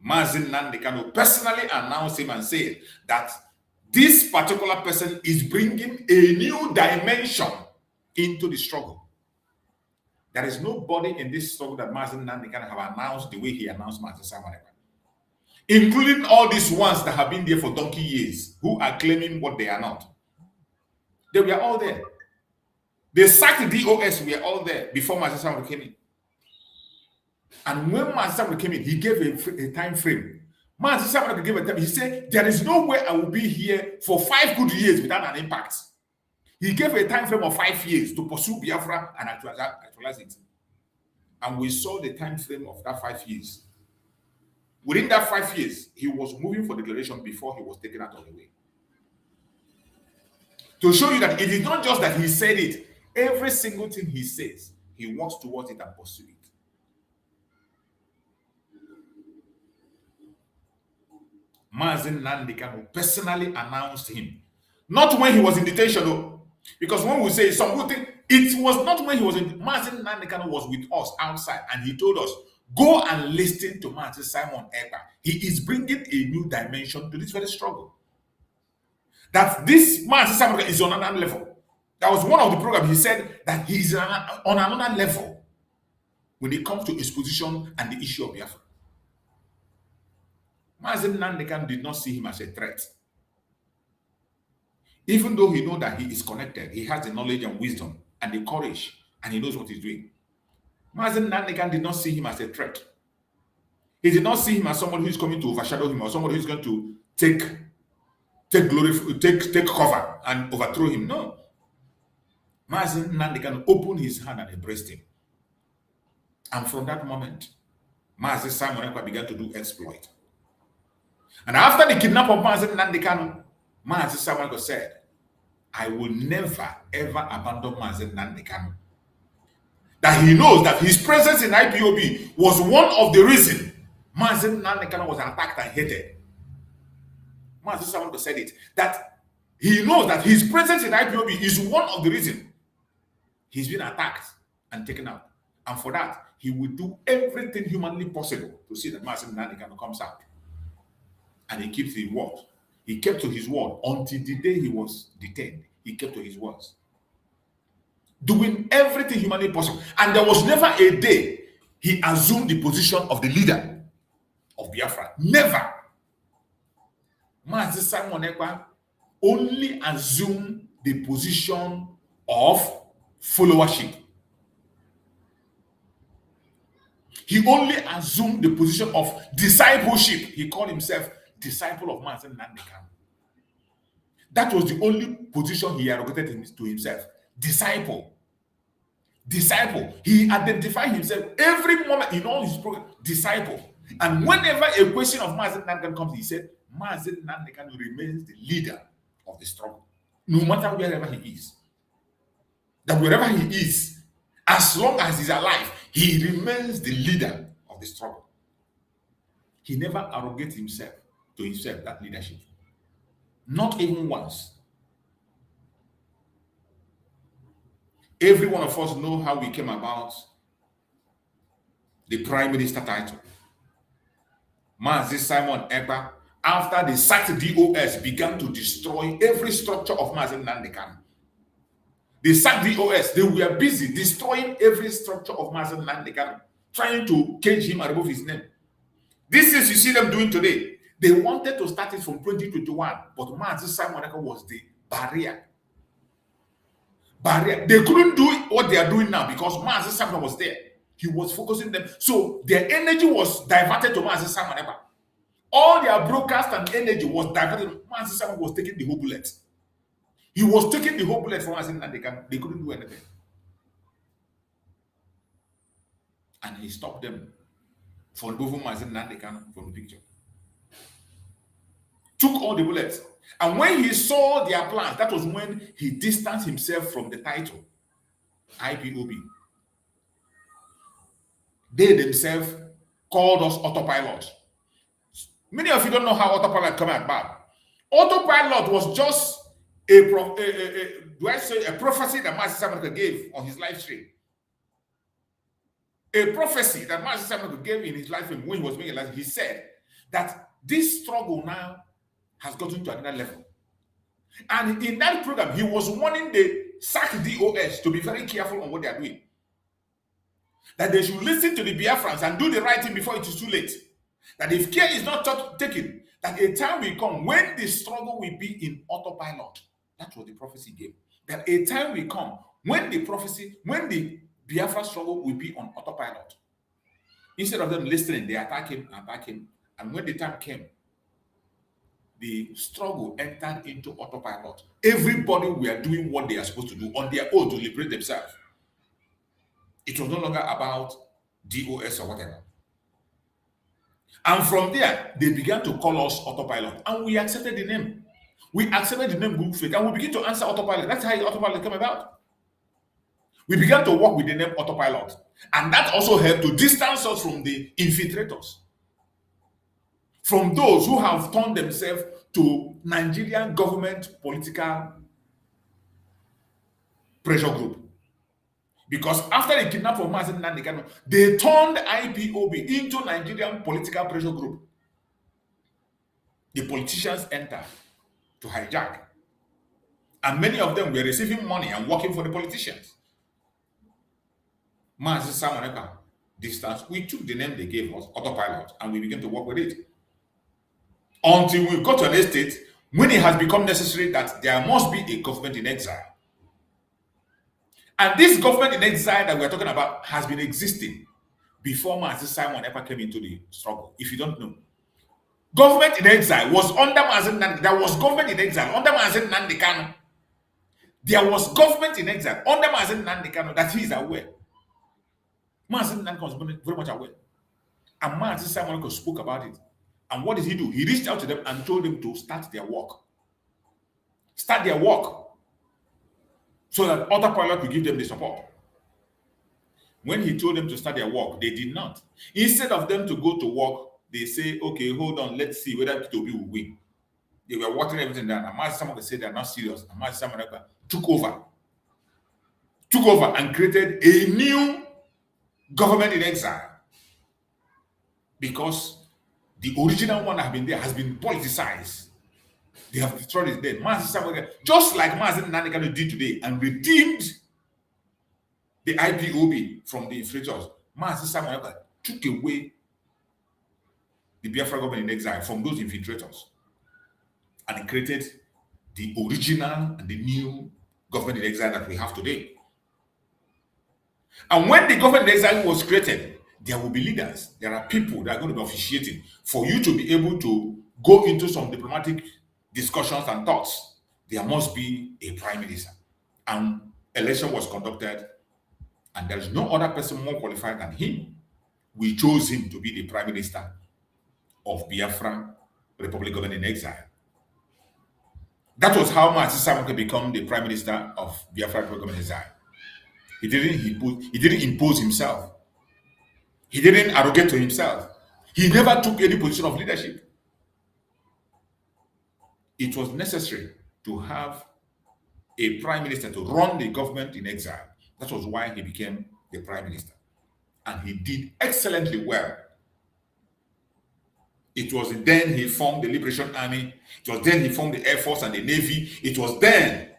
S2: Mazi Nnamdi Kanu personally announced him and said that this particular person is bringing a new dimension into the struggle. There is nobody in this struggle that Mazi Nnamdi Kanu have announced the way he announced Mazi Simon Ekpa, including all these ones that have been there for donkey years, who are claiming what they are not. They were all there. They sacked the DOS, we were all there before Mazi Simon came in. And when Mazi Simon came in, he gave a time frame. Mazi Simon gave a time. He said, there is no way I will be here for 5 good years without an impact. He gave a time frame of 5 years to pursue Biafra and actualize it. And we saw the time frame of that 5 years. Within that 5 years, he was moving for declaration before he was taken out of the way. To show you that it is not just that he said it, every single thing he says, he works towards it and pursues it. Mazen Nandekano personally announced him. Not when he was in detention, though. Because when we say some good thing, it was not when he was in. Mazen Nandekano was with us outside, and he told us, go and listen to Mazen Simon Ekpa. He is bringing a new dimension to this very struggle. That this Mazen Simon is on another level. That was one of the programs. He said that he is on another level when it comes to his position and the issue of Biafra. Mazen Nandekano did not see him as a threat. Even though he knows that he is connected, he has the knowledge and wisdom and the courage, and he knows what he's doing. Mazen Nandekano did not see him as a threat. He did not see him as someone who is coming to overshadow him or someone who is going to take cover and overthrow him. No. Mazen Nandekano opened his hand and embraced him. And from that moment, Mazen Simon Ekpa began to do exploit. And after the kidnap of Mazen Nandekano, Mazen Simon Ekpa said, I will never ever abandon Mazen Nandekano. That he knows that his presence in IPOB was one of the reasons Mazen Nandekano was attacked and hated. Mazen Simon Ekpa said it, that he knows that his presence in IPOB is one of the reasons he's been attacked and taken out. And for that, he will do everything humanly possible to see that Mazen Nandekano comes out. And he keeps his word. He kept to his word until the day he was detained. He kept to his words. Doing everything humanly possible. And there was never a day he assumed the position of the leader of Biafra. Never. Mazen Simon Ekpa only assumed the position of followership. He only assumed the position of discipleship. He called himself disciple of Mazen Nandekano. That was the only position he arrogated to himself. Disciple. Disciple. He identified himself every moment in all his programs. Disciple. And whenever a question of Mazen Nandekano comes, he said, Mazen Nandekano remains the leader of the struggle, no matter wherever he is. That wherever he is, as long as he's alive, he remains the leader of the struggle. He never arrogates himself to himself that leadership. Not even once. Every one of us know how we came about the prime minister title. Mazen Simon Ekpa, after the sacked DOS, began to destroy every structure of Mazen Nandekano. The sacked DOS, they were busy destroying every structure of Mazen Nandekano, trying to cage him and remove his name. This is you see them doing today. They wanted to start it from 2021, but Mazen Simon Ekpa was the barrier. They couldn't do what they are doing now because Mazen Simon was there. He was focusing them. So their energy was diverted to Mazen Simon Ekpa. All their broadcast and energy was diverted. Mazen Simon was taking the whole bullet. He was taking the whole bullet from Mazen Nandekano. They couldn't do anything. And he stopped them from removing Mazen Nandekano from the picture. Took all the bullets. And when he saw their plans, that was when he distanced himself from the title, IPOB. They themselves called us autopilot. Many of you don't know how autopilot came about. Autopilot was just a prophecy that Mazen Simon gave on his live stream. A prophecy that Mazen Simon gave in his live stream when he was making a live stream. He said that this struggle now has gotten to another level. And in that program, he was warning the sacked DOS to be very careful on what they are doing. That they should listen to the BIAFRANS and do the right thing before it is too late. That if care is not taken, that a time will come when the struggle will be in autopilot. That's what the prophecy gave. That a time will come when the Biafra struggle will be on autopilot. Instead of them listening, they attack him. And when the time came, the struggle entered into autopilot. Everybody were doing what they are supposed to do on their own to liberate themselves. It was no longer about DOS or whatever. And from there, they began to call us autopilot. And we accepted the name. We accepted the name Google Faith, and we began to answer autopilot. That's how autopilot came about. We began to work with the name autopilot. And that also helped to distance us from the infiltrators, from those who have turned themselves to Nigerian government political pressure group. Because after the kidnapping of Mazen Nandekano, they turned IPOB into Nigerian political pressure group. The politicians entered to hijack. And many of them were receiving money and working for the politicians. Mazen Samoneka distance, we took the name they gave us, autopilot, and we began to work with it. Until we got to an estate when it has become necessary that there must be a government in exile. And this government in exile that we're talking about has been existing before Mazi Simon Ekpa came into the struggle. If you don't know, government in exile was under Mazi Nandi. There was government in exile under Mazi Nandekano. There was government in exile under Mazi Nandekano that he is aware. Mazi Nandekano was very much aware. And Mazi Simon Ekpa spoke about it. And what did he do? He reached out to them and told them to start their work. Start their work. So that autopilot will give them the support. When he told them to start their work, they did not. Instead of them to go to work, they say, okay, hold on, let's see whether P2B will win. They were watering everything down. And Mazi Simon said they're not serious. And Mazi Simon took over and created a new government in exile. Because the original one that has been there has been politicized. They have destroyed it then. Mazi Simon, just like Mazi Nandekano did today and redeemed the IPOB from the infiltrators, Mazi Simon took away the Biafra government in exile from those infiltrators and created the original and the new government in exile that we have today. And when the government in exile was created, there will be leaders. There are people that are going to be officiating for you to be able to go into some diplomatic discussions and thoughts. There must be a prime minister. And election was conducted, and there is no other person more qualified than him. We chose him to be the prime minister of Biafra Republic government in exile. That was how Mazi Simon became the prime minister of Biafra Republic government in exile. He didn't impose himself. He didn't arrogate to himself. He never took any position of leadership. It was necessary to have a prime minister to run the government in exile. That was why he became the prime minister. And he did excellently well. It was then he formed the Liberation Army. It was then he formed the Air Force and the Navy. It was then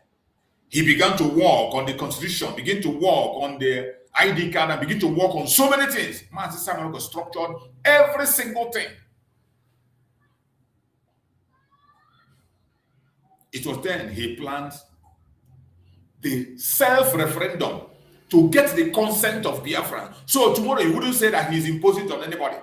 S2: he began to work on the Constitution, began to work on the ID card, and began to work on so many things. Mazi Simon structured every single thing. It was then he planned the self-referendum to get the consent of Biafra. So tomorrow he wouldn't say that he's imposing it on anybody.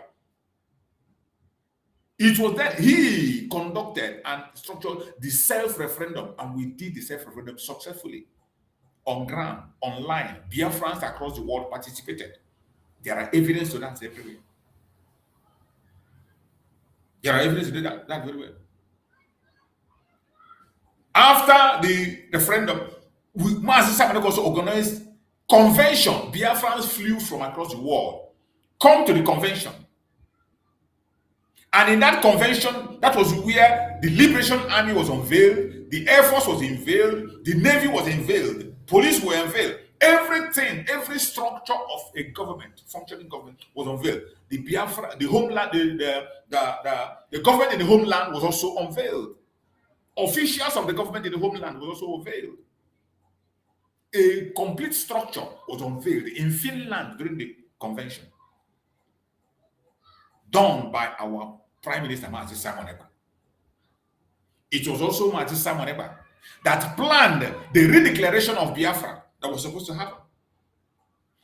S2: It was then he conducted and structured the self-referendum, and we did the self-referendum successfully. On ground, online, Biafrans across the world participated. There are evidence to that everywhere. There are evidence to that very well. After the referendum, Mazi Simon also organized convention. Biafrans flew from across the world, come to the convention. And in that convention, that was where the Liberation Army was unveiled, the Air Force was unveiled, the Navy was unveiled, police were unveiled. Everything, every structure of a government, functioning government, was unveiled. The Biafra, the homeland, the government in the homeland was also unveiled. Officials of the government in the homeland was also unveiled. A complete structure was unveiled in Finland during the convention, done by our Prime Minister Mazi Simon Ekpa. It was also Mazi Simon Ekpa that planned the redeclaration of Biafra that was supposed to happen.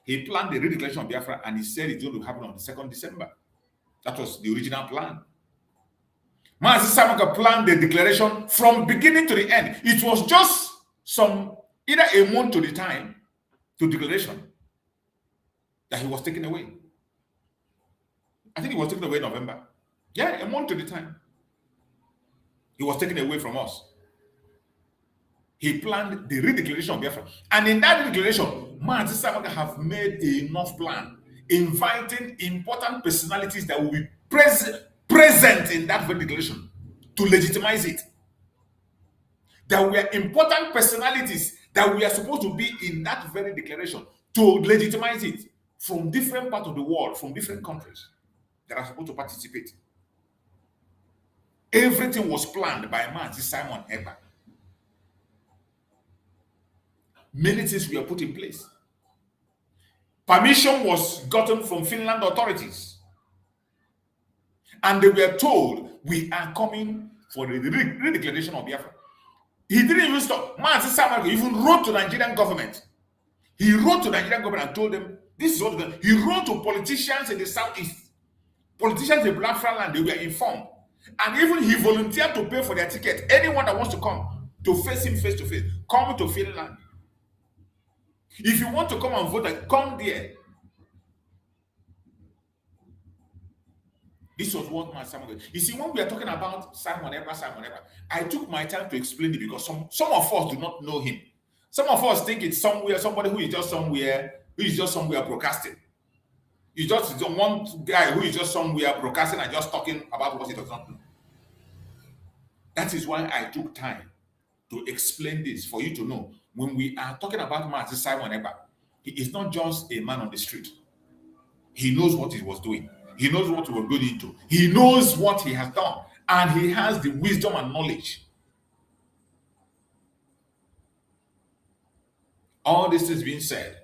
S2: He planned the redeclaration of Biafra, and he said it's going to happen on the 2nd December. That was the original plan. Mazi Simon Ekpa planned the declaration from beginning to the end. It was just either a month to the time to declaration that he was taken away. I think he was taken away in November. Yeah, a month to the time. He was taken away from us. He planned the redeclaration of Biafra. And in that redeclaration, Mazi Simon have made enough plan, inviting important personalities that will be present in that redeclaration to legitimize it. There were important personalities that we are supposed to be in that very declaration to legitimize it from different parts of the world, from different countries that are supposed to participate. Everything was planned by Mazi Simon Ekpa. Many things were put in place. Permission was gotten from Finland authorities. And they were told, we are coming for the redeclaration of Biafra. He didn't even stop. Mazi Simon even wrote to the Nigerian government. He wrote to the Nigerian government and told them, this is what we're doing. He wrote to politicians in the southeast, politicians in BIAFRANS, they were informed. And even he volunteered to pay for their ticket. Anyone that wants to come to face him face to face, come to Finland. If you want to come and vote, come there. This was what my Simon. You see, when we are talking about Simon Ekpa, I took my time to explain it because some of us do not know him. Some of us think it's somebody who is just somewhere broadcasting. You just don't want guy who is just somewhere broadcasting and just talking about what he does not know. That is why I took time to explain this for you to know. When we are talking about Mazi Simon Ekpa, he is not just a man on the street. He knows what he was doing. He knows what he was going into. He knows what he has done. And he has the wisdom and knowledge. All this is being said.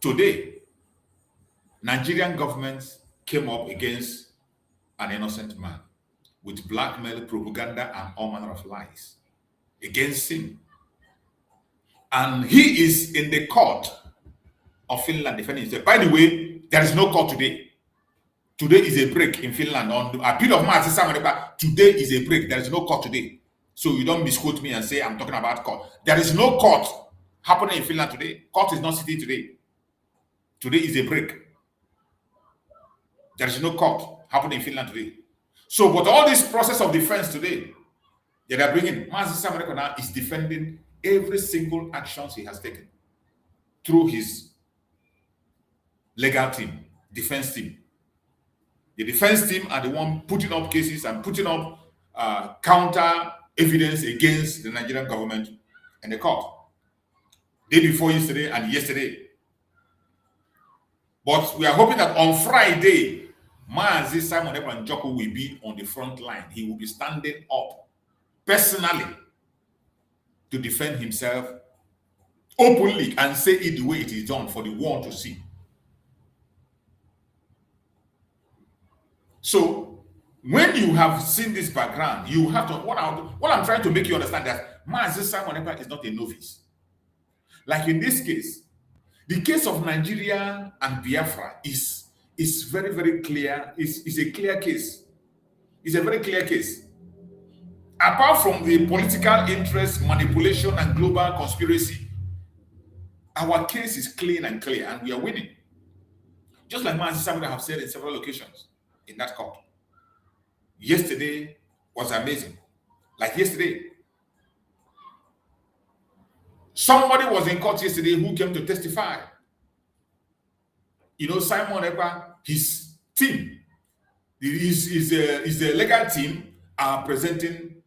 S2: Today, Nigerian government came up against an innocent man with blackmail, propaganda, and all manner of lies against him. And he is in the court of Finland defending himself. By the way, there is no court today. Today is a break in Finland. On the appeal of Mazi Simon Ekpa, today is a break. There is no court today. So you don't misquote me and say I'm talking about court. There is no court happening in Finland today. Court is not sitting today. Today is a break. There is no court happening in Finland today. So, but all this process of defense today, that are bringing, Mazi Simon Ekpa now is defending every single actions he has taken through his legal team, defense team. The defense team are the one putting up cases and putting up counter evidence against the Nigerian government and the court. Day before yesterday and yesterday. But we are hoping that on Friday, Mazi Simon Ekpa Njoku will be on the front line. He will be standing up personally to defend himself openly and say it the way it is done for the world to see. So, when you have seen this background, you have to, what I'm trying to make you understand that Mazi Simon Ekpa is not a novice. Like in this case, the case of Nigeria and Biafra is very, very clear. It's a clear case. It's a very clear case. Apart from the political interest, manipulation, and global conspiracy, our case is clean and clear, and we are winning. Just like Mazi Simon have said in several occasions in that court. Yesterday was amazing. Like yesterday, somebody was in court yesterday who came to testify. You know, Simon Ekpa, his team, his legal team are presenting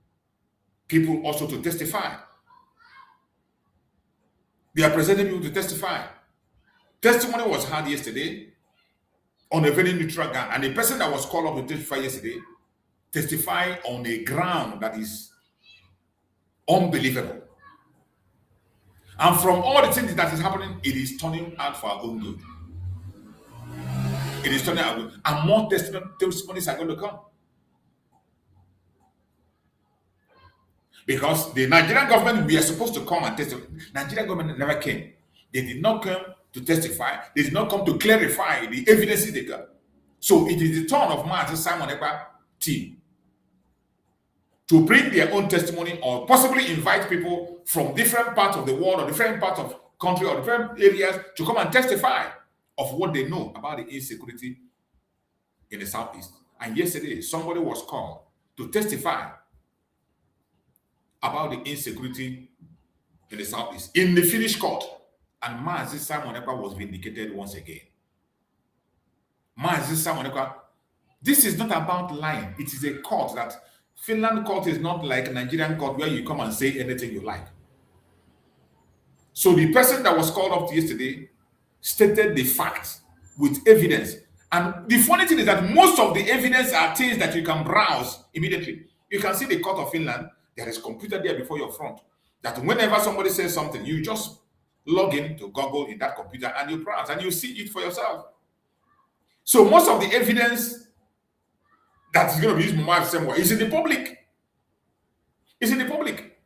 S2: people also to testify. They are presenting people to testify. Testimony was heard yesterday on a very neutral ground, and the person that was called up to testify yesterday testified on a ground that is unbelievable. And from all the things that is happening, it is turning out for our own good. It is turning out good. And more testimonies are going to come. Because the Nigerian government, we are supposed to come and testify. Nigerian government never came. They did not come to testify. They did not come to clarify the evidences they got. So it is the turn of Mazi Simon Ekpa team to bring their own testimony or possibly invite people from different parts of the world or different parts of country or different areas to come and testify of what they know about the insecurity in the southeast. And yesterday, somebody was called to testify about the insecurity in the southeast in the Finnish court. And Mazi Simon Ekpa was vindicated once again. Mazi Simon Ekpa, this is not about lying. It is a court that Finland court is not like Nigerian court where you come and say anything you like. So the person that was called up yesterday stated the facts with evidence. And the funny thing is that most of the evidence are things that you can browse immediately. You can see the court of Finland. There is a computer there before your front. That whenever somebody says something, you just log in to Google in that computer and you browse and you see it for yourself. So most of the evidence that is going to be used the same way is in the public. It's in the public.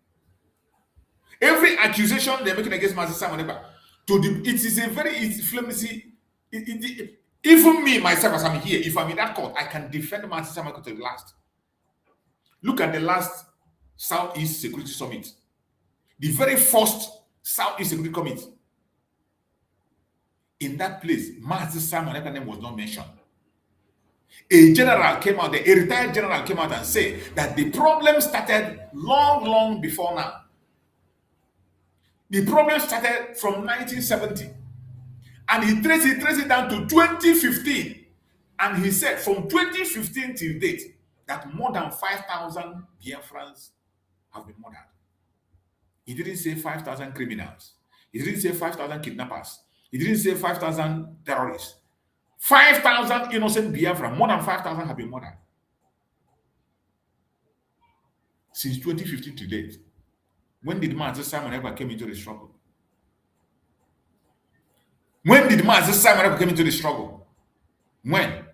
S2: Every accusation they're making against Mazi Simon Ekpa, it is a very flimsy. Even me, myself, as I'm here, if I'm in that court, I can defend Mazi Simon Ekpa to the last. Look at the last Southeast Security Summit. The very first Southeast Security Summit. In that place, Mazi Simon Ekpa's name was not mentioned. A general came out, a retired general came out and said that the problem started long before now. The problem started from 1970. And he traced it down to 2015. And he said from 2015 till date that more than 5,000 BIAFRANS have been murdered. He didn't say 5,000 criminals. He didn't say 5,000 kidnappers. He didn't say 5,000 terrorists. 5,000 innocent Biafra, more than 5,000 have been murdered. Since 2015 to date. When did Mazi Simon Ekpa came into the struggle? When did Mazi Simon Ekpa came into the struggle? When?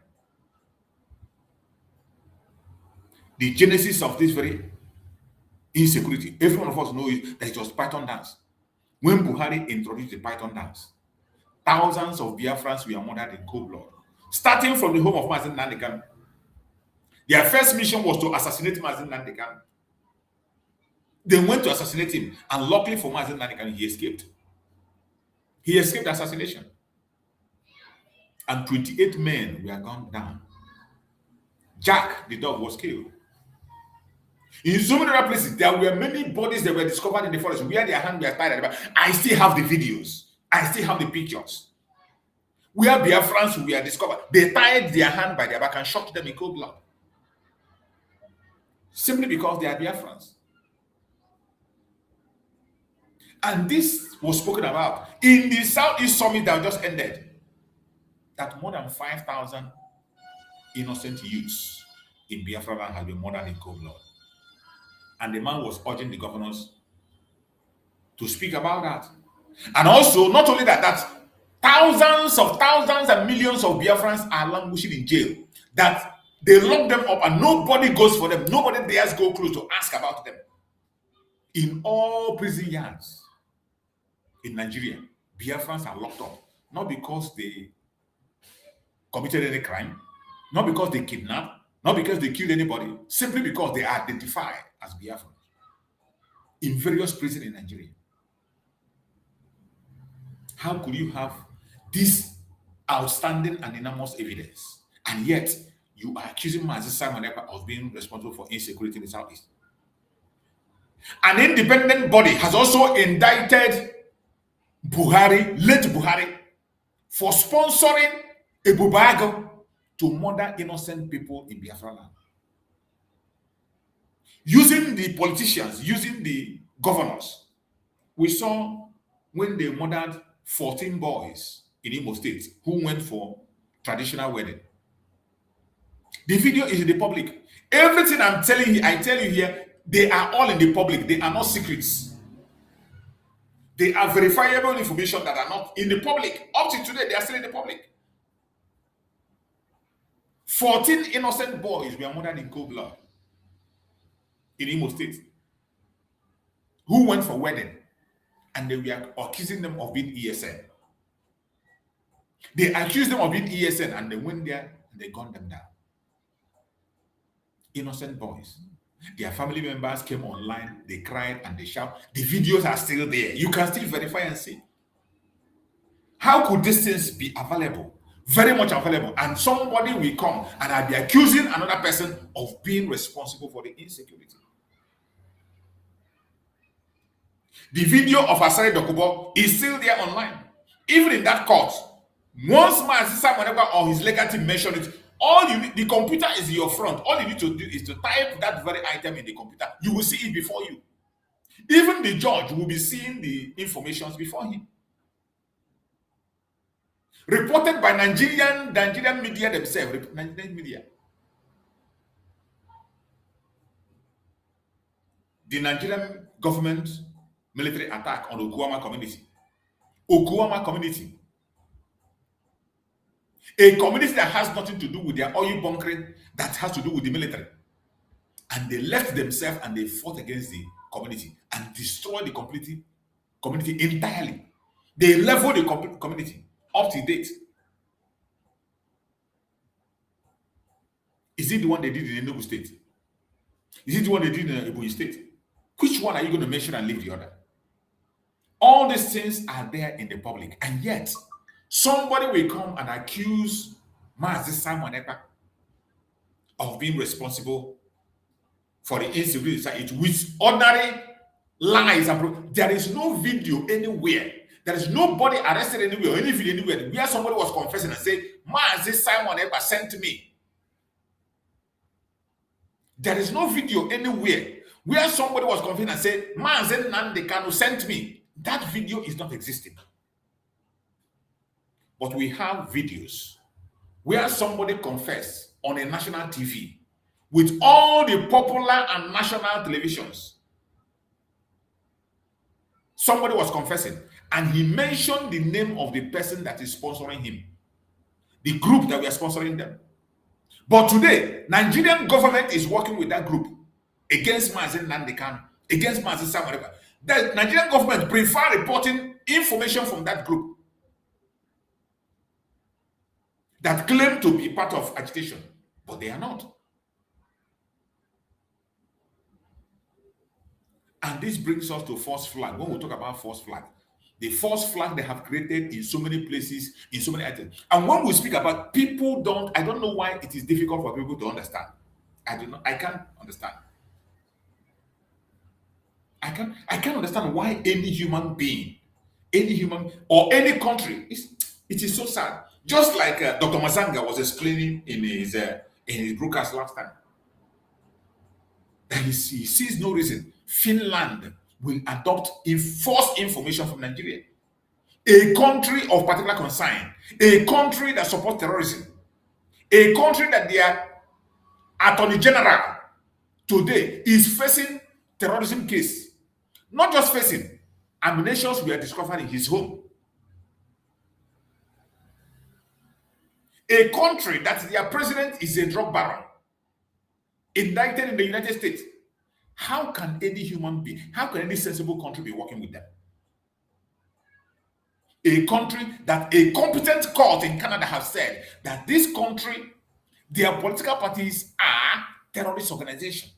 S2: The genesis of this very insecurity, every one of us knows that it was Python dance. When Buhari introduced the Python dance, thousands of Biafrans were murdered in cold blood, starting from the home of Mazi Nnamdi Kanu. Their first mission was to assassinate Mazi Nnamdi Kanu. They went to assassinate him, and luckily for Mazi Nnamdi Kanu, he escaped. He escaped assassination. And 28 men were gunned down. Jack, the dog, was killed. In so many other places, there were many bodies that were discovered in the forest where their hands were tied at the back. I still have the videos. I still have the pictures. Where Biafrans were discovered, they tied their hand by their back and shot them in cold blood. Simply because they are Biafrans. And this was spoken about in the Southeast Summit that just ended. That more than 5,000 innocent youths in Biafra land have been murdered in cold blood. And the man was urging the governors to speak about that. And also, not only that, that thousands and millions of Biafrans are languishing in jail. That they lock them up and nobody goes for them. Nobody dares go close to ask about them. In all prison yards in Nigeria, Biafrans are locked up. Not because they committed any crime, not because they kidnapped, not because they killed anybody, simply because they are identified as Biafrans in various prisons in Nigeria. How could you have this outstanding and enormous evidence, and yet you are accusing Mazi Simon Ekpa of being responsible for insecurity in the Southeast? An independent body has also indicted Buhari, late Buhari, for sponsoring a bubago to murder innocent people in Biafra land. Using the politicians, using the governors. We saw when they murdered 14 boys in Imo State who went for traditional wedding. The video is in the public. Everything I'm telling you, I tell you here, they are all in the public. They are not secrets. They are verifiable information that are not in the public. Up to today, they are still in the public. 14 innocent boys were murdered in cold blood in Imo State who went for wedding, and they were accusing them of being ESN. They accused them of being ESN, and they went there and they gunned them down. Innocent boys. Their family members came online, they cried and they shouted. The videos are still there. You can still verify and see. How could these things be available? Very much available. And somebody will come and I'll be accusing another person of being responsible for the insecurity. The video of Asare Dokubo is still there online. Even in that court, once Simon or his legal team mentioned it, all you need, the computer is in your front. All you need to do is to type that very item in the computer. You will see it before you. Even the judge will be seeing the information before him. Reported by Nigerian media themselves, Nigerian media. The Nigerian government military attack on Okuama community. Okuama community. A community that has nothing to do with their oil bunkering, that has to do with the military. And they left themselves and they fought against the community and destroyed the community entirely. They leveled the community up to date. Is it the one they did in Enugu State? Is it the one they did in Ebonyi State? Which one are you going to mention and leave the other? All these things are there in the public, and yet somebody will come and accuse Mazi Simon Ekpa of being responsible for the insecurity with ordinary lies. There is no video anywhere. There is nobody arrested anywhere or any video anywhere where somebody was confessing and saying, Mazi Simon Ekpa sent me. There is no video anywhere where somebody was confessing and said, Mazi Nnamdi Kanu sent me. That video is not existing. But we have videos where somebody confessed on a national TV with all the popular and national televisions. Somebody was confessing and he mentioned the name of the person that is sponsoring him, the group that we are sponsoring them. But today, Nigerian government is working with that group against Mazi Nnamdi Kanu, against Mazi Simon Ekpa. The Nigerian government prefer reporting information from that group that claim to be part of agitation, but they are not. And this brings us to false flag. When we talk about false flag, the false flag they have created in so many places, in so many items. And when we speak about people I don't know why it is difficult for people to understand. I can't understand. I can't understand why any human being, or any country, it is so sad. Just like Dr. Mazanga was explaining in his broadcast last time, that he sees no reason Finland will adopt false information from Nigeria, a country of particular concern, a country that supports terrorism, a country that their Attorney General today is facing terrorism case. Not just facing, ammunitions were discovered in his home. A country that their president is a drug baron, indicted in the United States. How can any human being, how can any sensible country be working with them? A country that a competent court in Canada has said that this country, their political parties are terrorist organizations.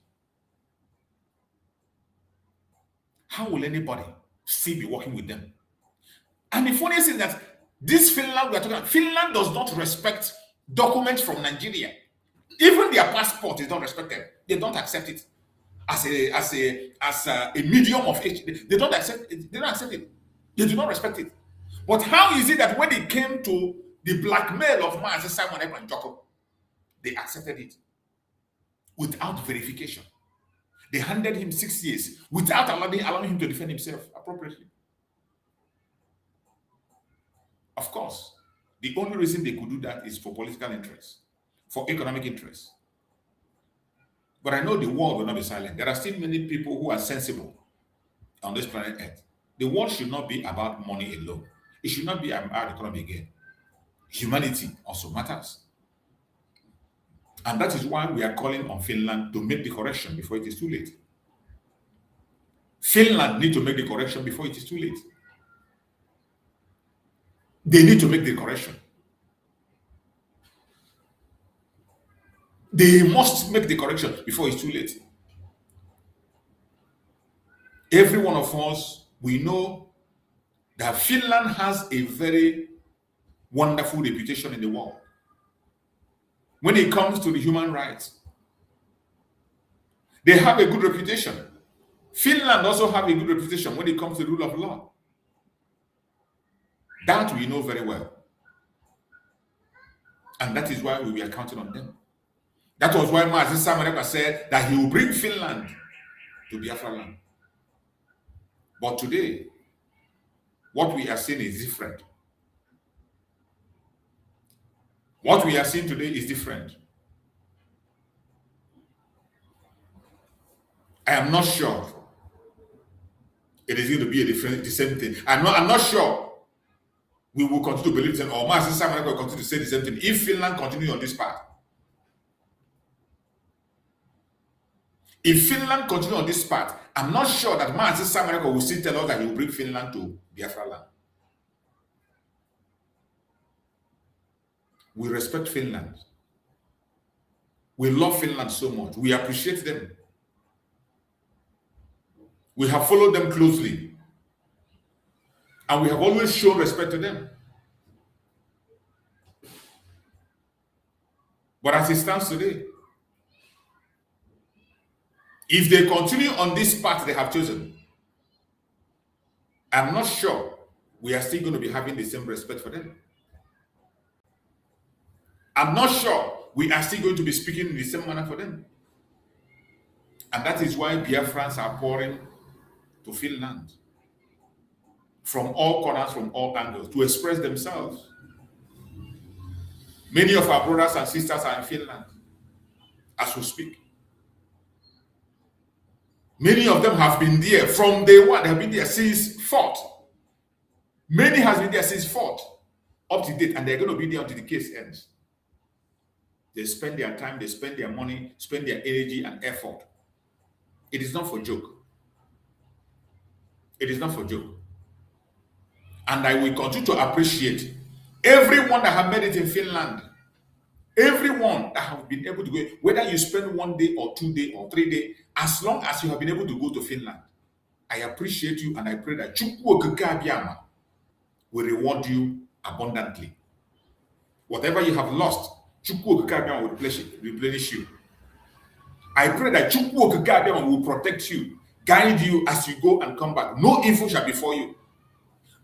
S2: How will anybody still be working with them? And the funniest thing is that this Finland we are talking about, Finland does not respect documents from Nigeria. Even their passport is not respected. They don't accept it as a medium of age. They don't accept it. They don't accept it. They do not respect it. But how is it that when it came to the blackmail of Mazi Simon Ekpa and Joko, they accepted it without verification? They handed him 6 years without allowing him to defend himself appropriately. Of course, the only reason they could do that is for political interest, for economic interest. But I know the world will not be silent. There are still many people who are sensible on this planet Earth. The world should not be about money alone. It should not be about economy again. Humanity also matters. And that is why we are calling on Finland to make the correction before it is too late. Finland need to make the correction before it is too late. They need to make the correction. They must make the correction before it's too late. Every one of us, we know that Finland has a very wonderful reputation in the world. When it comes to the human rights, they have a good reputation. Finland also have a good reputation when it comes to the rule of law. That we know very well. And that is why we were counting on them. That was why Mazi Samareba said that he will bring Finland to Biafra land. But today, what we are seeing is different. What we are seeing today is different. I am not sure it is going to be the same thing. I'm not sure we will continue to believe the same, or Mazi Samareba will continue to say the same thing if Finland continues on this path. If Finland continues on this path, I'm not sure that Mazi Samareba will still tell us that he will bring Finland to Biafra land. We respect Finland. We love Finland so much. We appreciate them. We have followed them closely. And we have always shown respect to them. But as it stands today, if they continue on this path they have chosen, I'm not sure we are still going to be having the same respect for them. I'm not sure we are still going to be speaking in the same manner for them. And that is why BIAFRANS are pouring to Finland from all corners, from all angles, to express themselves. Many of our brothers and sisters are in Finland as we speak. Many of them have been there from day one. They have been there since 4th. Many has been there since 4th up to date, and they're going to be there until the case ends. They spend their time, they spend their money, spend their energy and effort. It is not for joke. It is not for joke. And I will continue to appreciate everyone that have made it in Finland. Everyone that have been able to go, whether you spend 1 day or 2 days or 3 days, as long as you have been able to go to Finland, I appreciate you, and I pray that Chukwu Okike Abiyama will reward you abundantly. Whatever you have lost, Chukwu Okike Abiyama will replenish you. I pray that Chukwu Okike Abiyama will protect you, guide you as you go and come back. No evil shall befall you.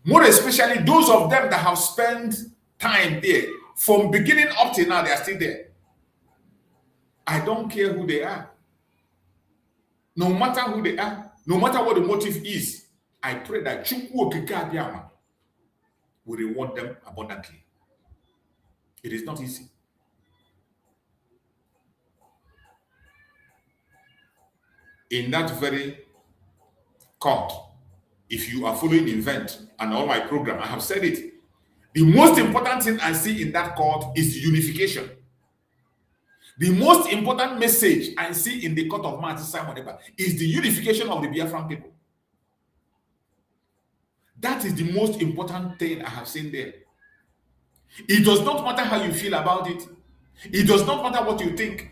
S2: More especially those of them that have spent time there. From beginning up till now, they are still there. I don't care who they are. No matter who they are, no matter what the motive is, I pray that Chukwu Okike Abiyama will reward them abundantly. It is not easy. In that very court, if you are following the event and all my program, I have said it. The most important thing I see in that court is unification. The most important message I see in the court of Mazi Simon Ekpa is the unification of the Biafran people. That is the most important thing I have seen there. It does not matter how you feel about it. It does not matter what you think.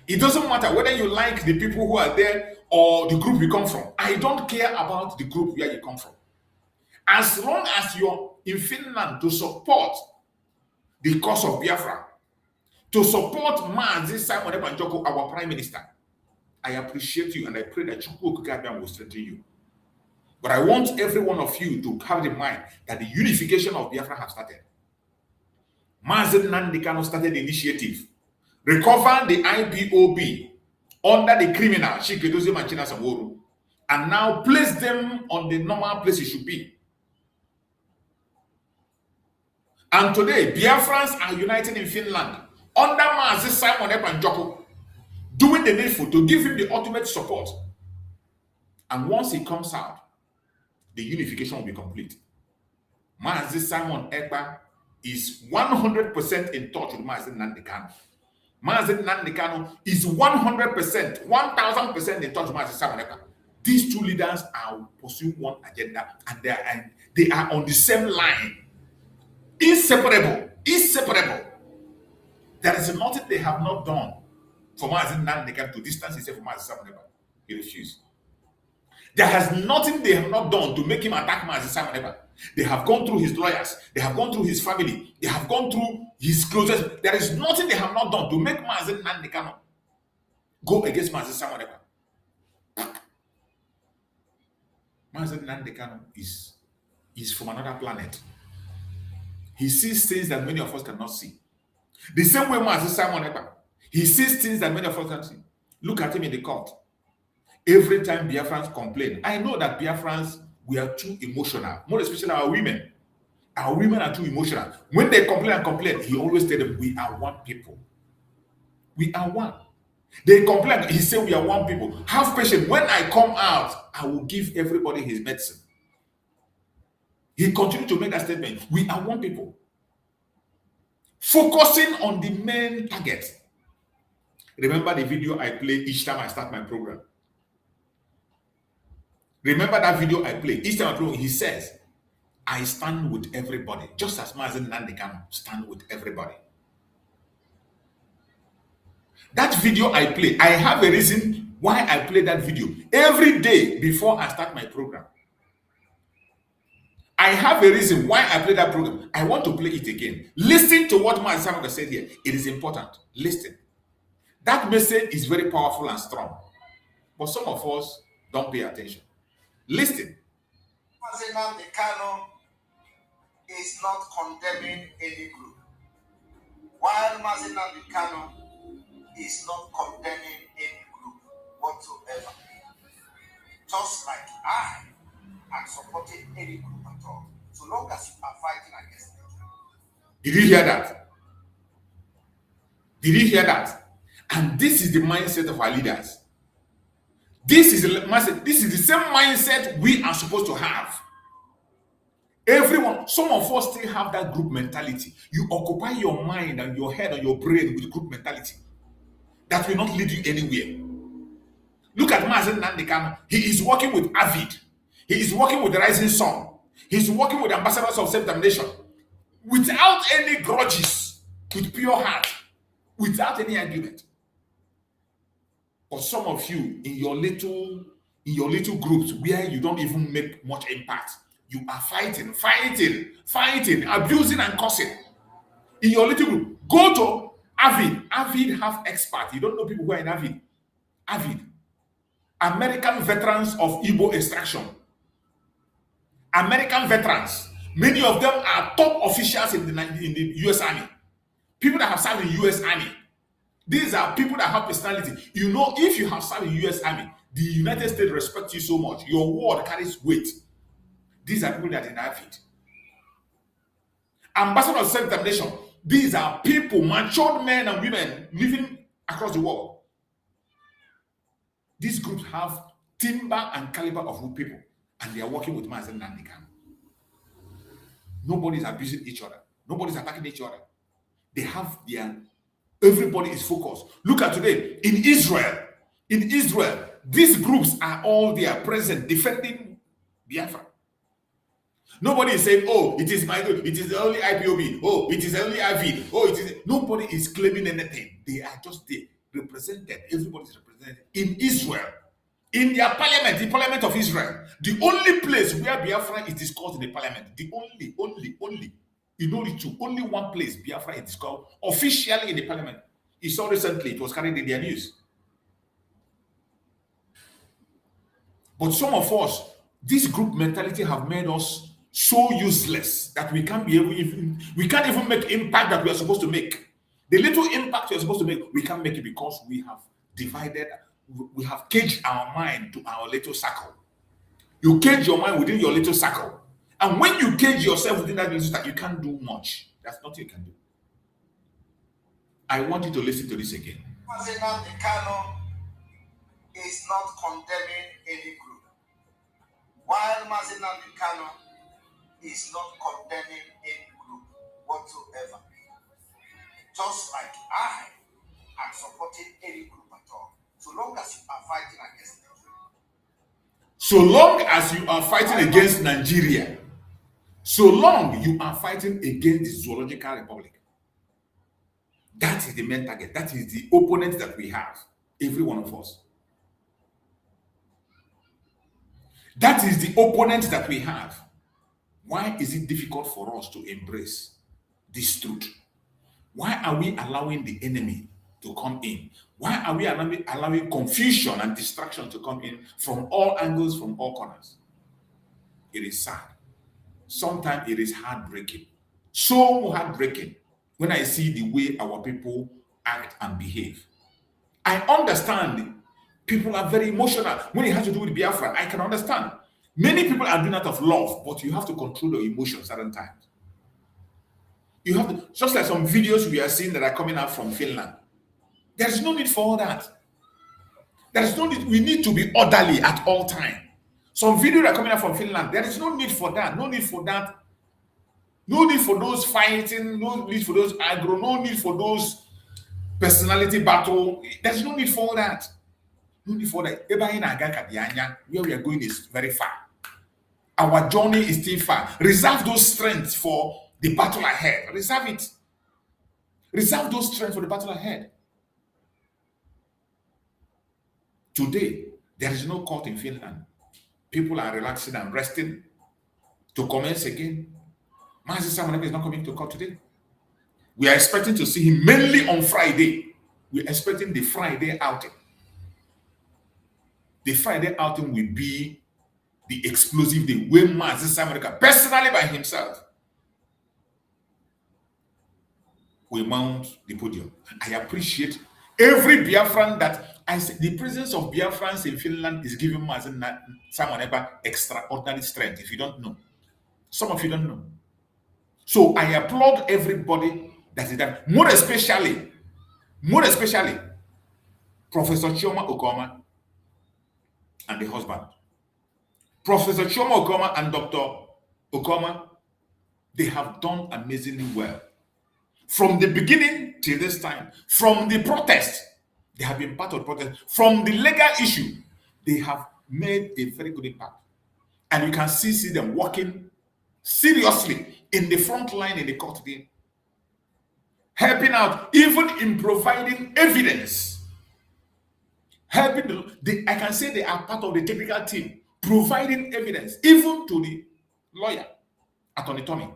S2: It doesn't matter whether you like the people who are there or the group you come from. I don't care about the group where you come from. As long as you're in Finland to support the cause of Biafra, to support Mazi Simon Ekpa, our Prime Minister, I appreciate you, and I pray that Chukwu Okike Abiyama will strengthen you. But I want every one of you to have in mind that the unification of Biafra has started. Mazi Nnamdi Kanu started the initiative, recover the IPOB under the criminal Chikedozie Machina Samoru, and now place them on the normal place it should be. And today, Biafrans are united in Finland under Mazi Simon Ekpa, doing the needful to give him the ultimate support. And once he comes out, the unification will be complete. Mazi Simon Ekpa is 100% in touch with Mazi Nnamdi Kanu. Mazi Nnamdi Kanu is 100%, 1000% in touch with Mazi Simon Ekpa. These two leaders are pursuing one agenda, and they are on the same line. Inseparable. There is nothing they have not done for Mazi Nnamdi Kanu to distance himself from Mazi Simon Ekpa. He refused. There has nothing they have not done to make him attack Mazi Simon Ekpa. They have gone through his lawyers. They have gone through his family. They have gone through his closest. There is nothing they have not done to make Mazi Nnamdi Kanu go against Mazi Simon Ekpa. Mazi Nnamdi Kanu is from another planet. He sees things that many of us cannot see. The same way Mazi Simon Ekpa, he sees things that many of us cannot see. Look at him in the court. Every time Biafrans complain, I know that Biafrans, we are too emotional, more especially our women. Our women are too emotional. When they complain, he always tell them, we are one people. We are one. They complain, he said, we are one people. Have patience. When I come out, I will give everybody his medicine. He continued to make that statement. We are one people. Focusing on the main target. Remember the video I play each time I start my program. Remember that video I play each time I play. He says, I stand with everybody, just as Mazi Nnamdi Kanu stand with everybody. That video I play, I have a reason why I play that video every day before I start my program. I have a reason why I play that program. I want to play it again. Listen to what Mazi Simon said here. It is important. Listen. That message is very powerful and strong. But some of us don't pay attention. Listen.
S3: Mazi Nnamdi Kanu is not condemning any group. While Mazi Nnamdi Kanu is not condemning any group whatsoever. Just like I am supporting any group at all, so long as you are fighting against it.
S2: Did you hear that? Did you hear that? And this is the mindset of our leaders. This is the same mindset we are supposed to have. Everyone, some of us still have that group mentality. You occupy your mind and your head and your brain with group mentality. That will not lead you anywhere. Look at Mazi Nnamdi Kanu. He is working with Avid. He is working with the Rising Sun. He's working with ambassadors of self-determination. Without any grudges, with pure heart, without any argument. But some of you in your little groups where you don't even make much impact, you are fighting, abusing and cursing. In your little group, go to Avid. Avid have experts. You don't know people who are in Avid. Avid. American veterans of Igbo extraction. American veterans. Many of them are top officials in the U.S. Army. People that have served in the U.S. Army. These are people that have personality. You know, if you have served in the U.S. Army, the United States respects you so much. Your word carries weight. These are people that are in Avid. Ambassadors of self-determination. These are people, matured men and women living across the world. These groups have timber and caliber of good people, and they are working with Mazi Nnamdi Kanu. Nobody is abusing each other. Nobody is attacking each other. They have everybody is focused. Look at today in Israel. In Israel, these groups are all there present defending Biafra. Nobody is saying, oh, it is my group, it is only IPOB, oh, it is only IV, oh, it is. Nobody is claiming anything. They are just there, represented. Everybody is represented in Israel, in their parliament, the parliament of Israel. The only place where Biafra is discussed in the parliament, the only, you know the two, only one place Biafra is discussed officially in the parliament. You saw recently, it was carried in their news. But some of us, this group mentality have made us so useless that we can't even make impact that we are supposed to make. The little impact we are supposed to make, we can't make it because we have divided, we have caged our mind to our little circle. You cage your mind within your little circle. And when you cage yourself within that little circle, you can't do much. That's nothing you can do. I want you to listen to this again.
S3: Mazi Nnamdi Kanu is not condemning any group. While Mazi Nnamdi Kanu is not condemning any group whatsoever. Just like I am supporting any group at all, so long as you are fighting against Nigeria.
S2: So long as you are fighting against Nigeria, so long you are fighting against the Zoological Republic. That is the main target. That is the opponent that we have, every one of us. That is the opponent that we have. Why is it difficult for us to embrace this truth? Why are we allowing the enemy to come in? Why are we allowing confusion and distraction to come in from all angles, from all corners? It is sad. Sometimes it is heartbreaking. So heartbreaking when I see the way our people act and behave. I understand people are very emotional. When it has to do with Biafra, I can understand. Many people are doing out of love, but you have to control your emotions certain times. You have to, just like some videos we are seeing that are coming out from Finland. There is no need for all that. There is no need. We need to be orderly at all times. Some videos that are coming out from Finland, there is no need for that. No need for that. No need for those fighting. No need for those aggro. No need for those personality battle. There's no need for that. No need for that. Where we are going is very far. Our journey is still far. Reserve those strengths for the battle ahead. Reserve it. Reserve those strengths for the battle ahead. Today, there is no court in Finland. People are relaxing and resting to commence again. Mazi Samanebe is not coming to court today. We are expecting to see him mainly on Friday. We are expecting the Friday outing. The Friday outing will be the explosive day where Mazi Samanebe personally by himself will mount the podium. I appreciate every Biafran that I say the presence of Biafrans in Finland is giving Mazi Samanebe extraordinary strength. If you don't know, some of you don't know. So I applaud everybody that is that. More especially, Professor Chioma Okoma and the husband. Professor Chioma Okoma and Dr. Okoma, they have done amazingly well. From the beginning till this time, from the protest, they have been part of the protest. From the legal issue, they have made a very good impact. And you can see them working seriously in the front line in the court there, helping out, even in providing evidence. Helping I can say they are part of the technical team, providing evidence, even to the lawyer, Attorney Tommy,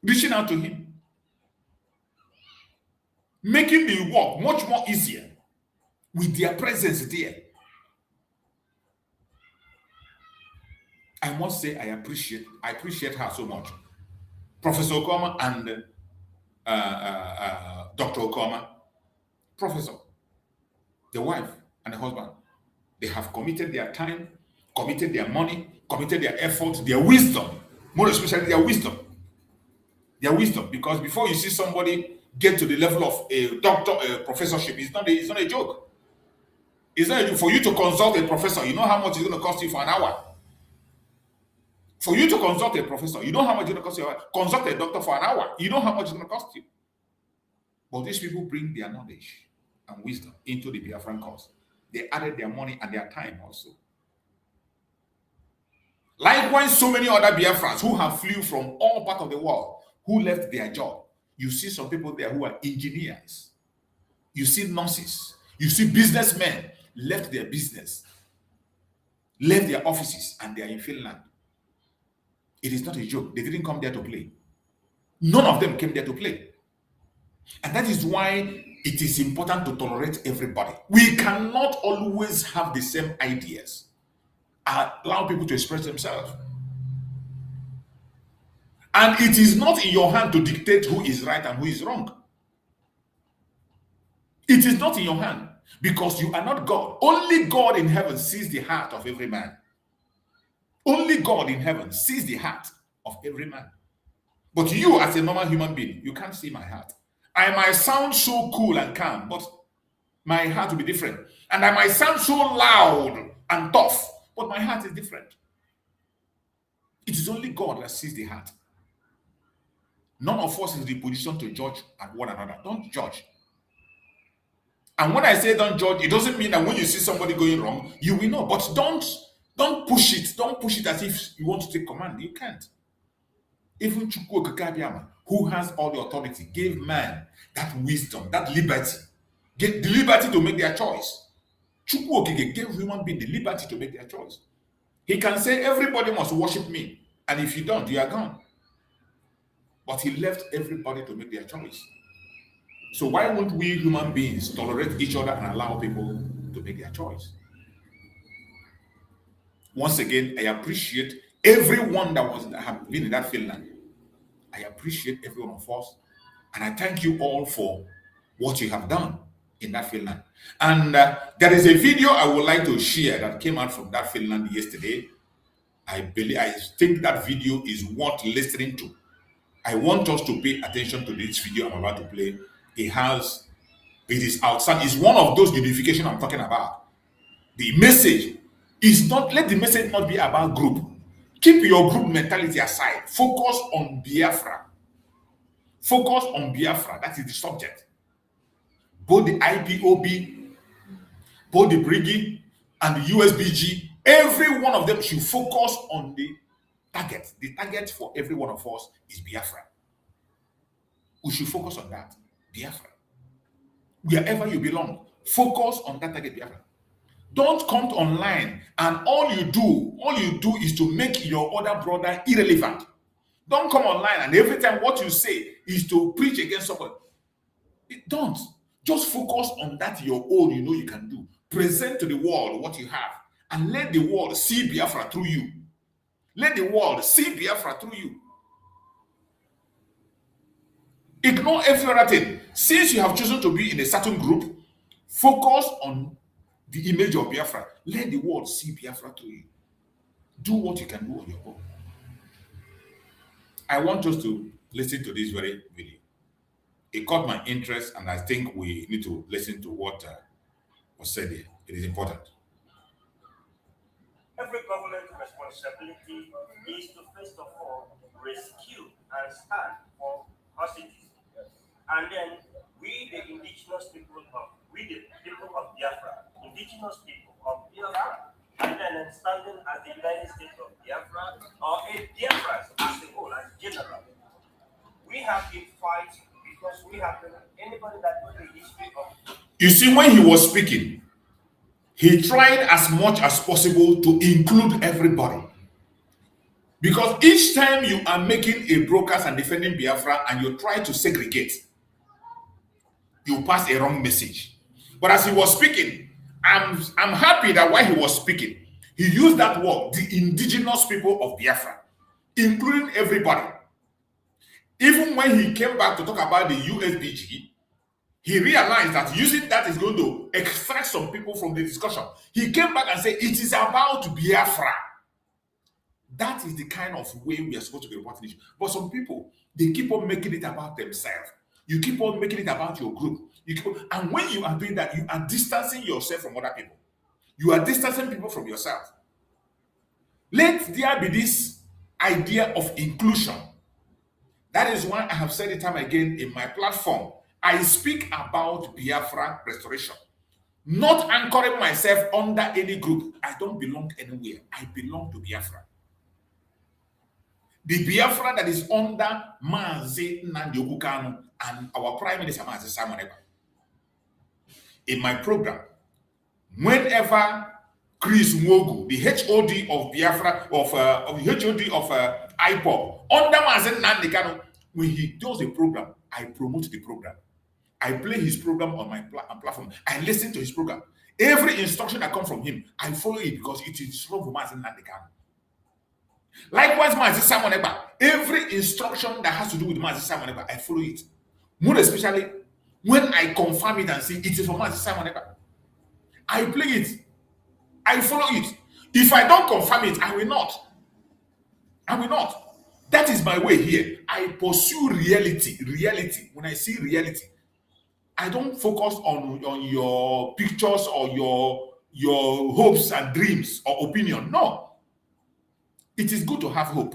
S2: reaching out to him, making the work much more easier with their presence there. I must say I appreciate her so much. Professor Okoma and Dr. Okoma, Professor, the wife and the husband, they have committed their time, committed their money, committed their effort, their wisdom, more especially their wisdom. Their wisdom, because before you see somebody get to the level of a doctor, a professorship, it's not a joke. It's not a joke. For you to consult a professor, you know how much it's going to cost you for an hour. For you to consult a professor, you know how much it's going to cost you. Consult a doctor for an hour, you know how much it's going to cost you. But these people bring their knowledge and wisdom into the Biafran cause. They added their money and their time also. Likewise, so many other Biafrans who have flew from all parts of the world, who left their job. You see some people there who are engineers. You see nurses. You see businessmen left their business, left their offices, and they are in Finland. It is not a joke. They didn't come there to play. None of them came there to play. And that is why it is important to tolerate everybody. We cannot always have the same ideas. Allow people to express themselves. And it is not in your hand to dictate who is right and who is wrong. It is not in your hand because you are not God. Only God in heaven sees the heart of every man. Only God in heaven sees the heart of every man. But you, as a normal human being, you can't see my heart. I might sound so cool and calm, but my heart will be different. And I might sound so loud and tough, but my heart is different. It is only God that sees the heart. None of us is in the position to judge one another. Don't judge. And when I say don't judge, it doesn't mean that when you see somebody going wrong, you will know. But don't push it. Don't push it as if you want to take command. You can't. Even Chukwu Okike, who has all the authority, gave man that wisdom, that liberty. Get the liberty to make their choice. Chukwu Okike gave human being the liberty to make their choice. He can say everybody must worship me, and if you don't, you are gone. But he left everybody to make their choice. So why won't we human beings tolerate each other and allow people to make their choice? Once again, I appreciate everyone that have been in that Finland. I appreciate every one of us, and I thank you all for what you have done in that Finland. And there is a video I would like to share that came out from that Finland yesterday. I think that video is worth listening to. I want us to pay attention to this video I'm about to play. It is outside. It's one of those unification I'm talking about. The message is not, let the message not be about group. Keep your group mentality aside. Focus on Biafra. Focus on Biafra. That is the subject. Both the IPOB, both the Briggy and the USBG, every one of them should focus on the target. The target for every one of us is Biafra. We should focus on that. Biafra. Wherever you belong, focus on that target, Biafra. Don't come online and all you do is to make your other brother irrelevant. Don't come online and every time what you say is to preach against someone. Don't. Just focus on that your own you know you can do. Present to the world what you have and let the world see Biafra through you. Let the world see Biafra through you. Ignore every other thing. Since you have chosen to be in a certain group, focus on the image of Biafra. Let the world see Biafra through you. Do what you can do on your own. I want us to listen to this very video. It caught my interest, and I think we need to listen to what was said here. It is important.
S4: Every government responsibility is to first of all rescue and stand for our citizens. And then we, the people of Biafra, indigenous people of Biafra, and then standing as the United States of Biafra, or a Biafrans as a whole, as general, we have been fighting because we have been, anybody that knows the history of.
S2: You see, when he was speaking, he tried as much as possible to include everybody. Because each time you are making a broadcast and defending Biafra and you try to segregate, you pass a wrong message. But as he was speaking, I'm happy that while he was speaking, he used that word, the indigenous people of Biafra, including everybody. Even when he came back to talk about the USBG, he realized that using that is going to extract some people from the discussion. He came back and said, it is about Biafra. That is the kind of way we are supposed to be reporting it. But some people, they keep on making it about themselves. You keep on making it about your group. And when you are doing that, you are distancing yourself from other people. You are distancing people from yourself. Let there be this idea of inclusion. That is why I have said it time again in my platform. I speak about Biafra restoration. Not anchoring myself under any group. I don't belong anywhere. I belong to Biafra. The Biafra that is under Mazi Nnamdi Kanu and our Prime Minister Mazi Simon Ekpa. In my program, whenever Chris Nwogu, the HOD of Biafra, of the HOD of IPOB, under Mazi Nnamdi Kanu, when he does a program, I promote the program. I play his program on my platform. I listen to his program. Every instruction that comes from him, I follow it because it is from Mazi Nnamdi Kanu. Likewise, Mazi Simon Ekpa, every instruction that has to do with Mazi Simon Ekpa, I follow it. More especially when I confirm it and say it is from Mazi Simon Ekpa. I play it. I follow it. If I don't confirm it, I will not. I will not. That is my way here. I pursue reality. Reality. When I see reality, I don't focus on your pictures or your hopes and dreams or opinion. No. It is good to have hope.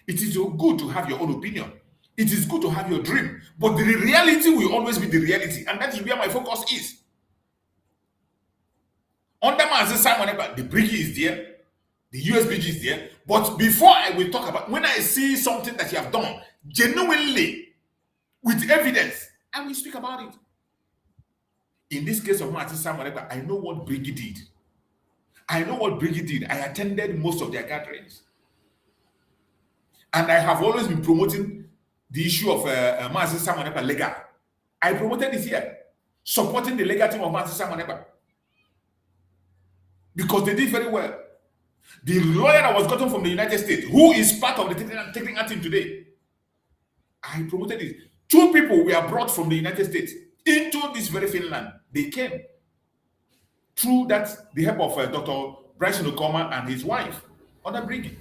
S2: It is good to have your own opinion. It is good to have your dream. But the reality will always be the reality. And that is where my focus is. Under Mazi Simon Ekpa, the Briggy is there. The USBG is there. But before I will talk about, when I see something that you have done, genuinely, with evidence, I will speak about it. In this case of Mazi Simon Ekpa, I know what Briggy did. I know what Bridget did. I attended most of their gatherings. And I have always been promoting the issue of Mazi Samonepa legal. I promoted it here, supporting the legal team of Mazi Samonepa. Because they did very well. The lawyer that was gotten from the United States, who is part of the technical team today, I promoted it. 2 people were brought from the United States into this very Finland. They came through the help of Dr. Bryson Okoma and his wife, Other Briggy.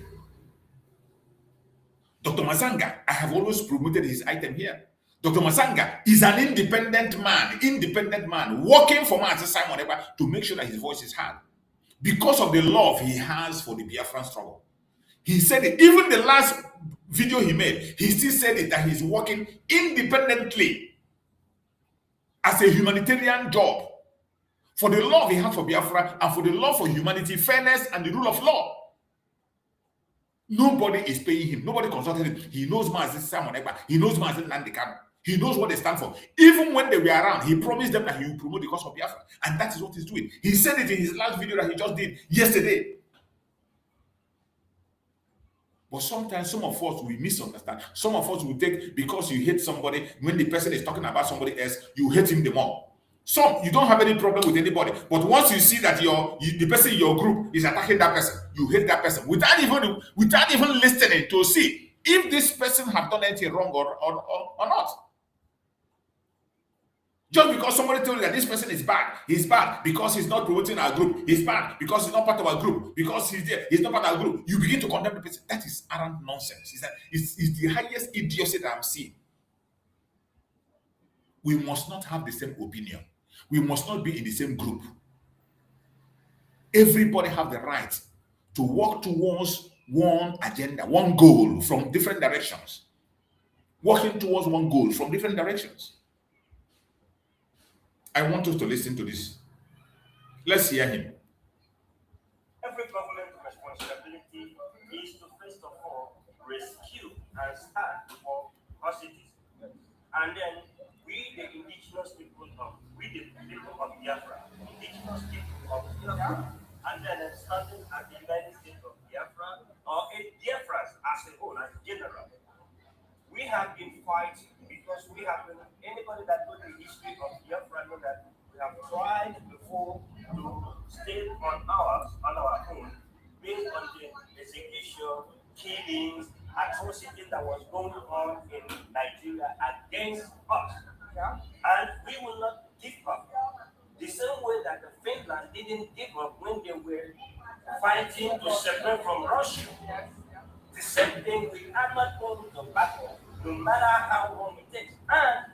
S2: Dr. Masanga, I have always promoted his item here. Dr. Masanga is an independent man working for Mazi Simon Ekpa to make sure that his voice is heard because of the love he has for the Biafran struggle. He said it, even the last video he made, he still said it, that he's working independently as a humanitarian job for the love he has for Biafra and for the love for humanity, fairness, and the rule of law. Nobody is paying him. Nobody consulted him. He knows Mazi Simon Ekpa. He knows Mazi Nandekano. He knows what they stand for. Even when they were around, he promised them that he will promote the cause of Biafra. And that is what he's doing. He said it in his last video that he just did yesterday. But sometimes some of us will misunderstand. Some of us will take, because you hate somebody, when the person is talking about somebody else, you hate him the more. Some, you don't have any problem with anybody, but once you see that the person in your group is attacking that person, you hate that person without even listening to see if this person have done anything wrong or not. Just because somebody told you that this person is bad, he's bad because he's not promoting our group, he's bad because he's not part of our group, because he's there, he's not part of our group, you begin to condemn the person. That is arrant nonsense. It's the highest idiocy that I'm seeing. We must not have the same opinion. We must not be in the same group. Everybody have the right to work towards one agenda, one goal from different directions. Working towards one goal from different directions. I want us to listen to this. Let's hear him.
S4: Every government responsibility is to first of all rescue and stand for our citizens. And then we, the indigenous people of Biafra, indigenous people of Biafra, and then standing at the United States of Biafra, or Biafrans as a whole, as general, we have been fighting because we have been, anybody that knows the history of Biafra know that we have tried before to stay on our own, based on the execution, killings, atrocities that was going on in Nigeria against us. And we will not give up. The same way that the Finland didn't give up when they were fighting to separate from Russia. The same thing, we are not going to back up, no matter how long it takes. And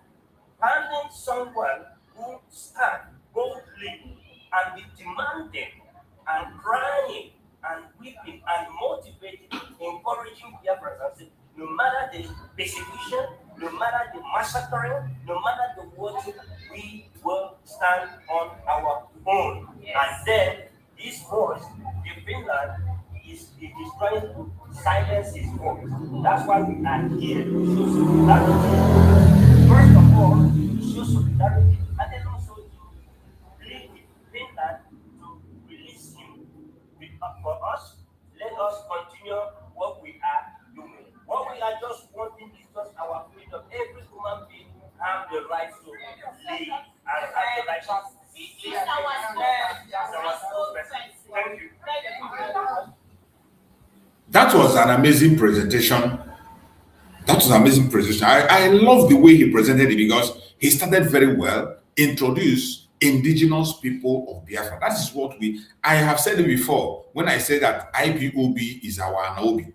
S4: finding someone who stand boldly and be demanding and crying and weeping and motivating, encouraging Biafrans and say, no matter the persecution, no matter the massacring, no matter the watching, we will stand on our own. Yes. And then this voice, the Finland, is trying to silence his voice. That's why we are here to show solidarity. First of all, to show solidarity, and then also to plead with Finland to release him. For us, let us continue what we are doing. What we are just wanting is just our freedom. Every human being have the right to live and have the right to see. Thank you.
S2: That was an amazing presentation. I love the way he presented it because he started very well, introduced indigenous people of Biafra. That is what I have said it before when I said that IPOB is our Anobi.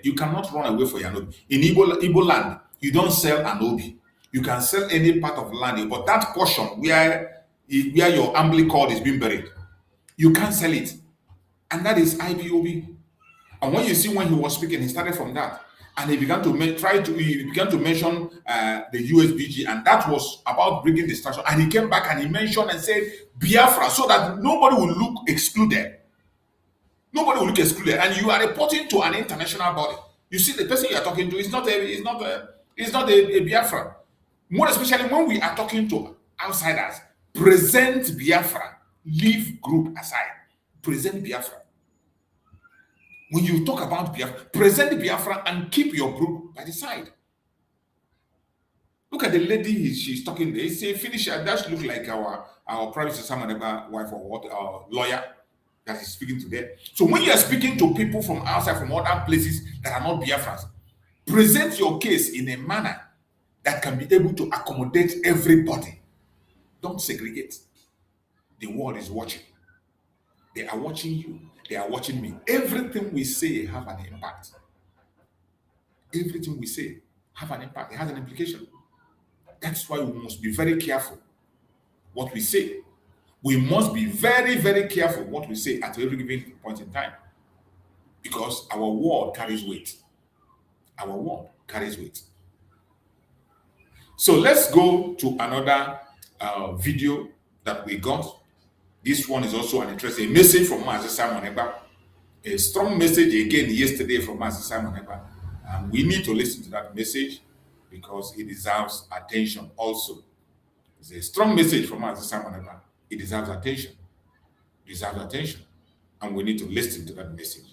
S2: You cannot run away from your Anobi. In Igbo land, you don't sell Anobi. You can sell any part of land, but that portion where your umbilical cord is being buried, you can't sell it. And that is IPOB. And when you see when he was speaking, he started from that. And he began to mention the USBG, and that was about bringing destruction. And he came back and he mentioned and said Biafra, so that nobody will look excluded. Nobody will look excluded. And you are reporting to an international body. You see, the person you are talking to is not a Biafra. More especially when we are talking to outsiders, present Biafra, leave group aside. present Biafra. When you talk about Biafra, present Biafra and keep your group by the side. Look at the lady she's talking there. Say, finish her. That look like our Prime Minister Samaneba wife or what, our lawyer that is speaking to them. So when you are speaking to people from outside, from other places that are not Biafrans, present your case in a manner that can be able to accommodate everybody. Don't segregate. The world is watching. They are watching you. They are watching me. Everything we say have an impact. Everything we say have an impact. It has an implication. That's why we must be very careful what we say. We must be very, very careful what we say at every given point in time. Because our word carries weight. Our word carries weight. So let's go to another video that we got. This one is also an interesting message from Master Simon Ekpa. A strong message again yesterday from Master Simon Ekpa. And we need to listen to that message because it deserves attention also. It's a strong message from Master Simon Ekpa. It deserves attention. It deserves attention. And we need to listen to that message.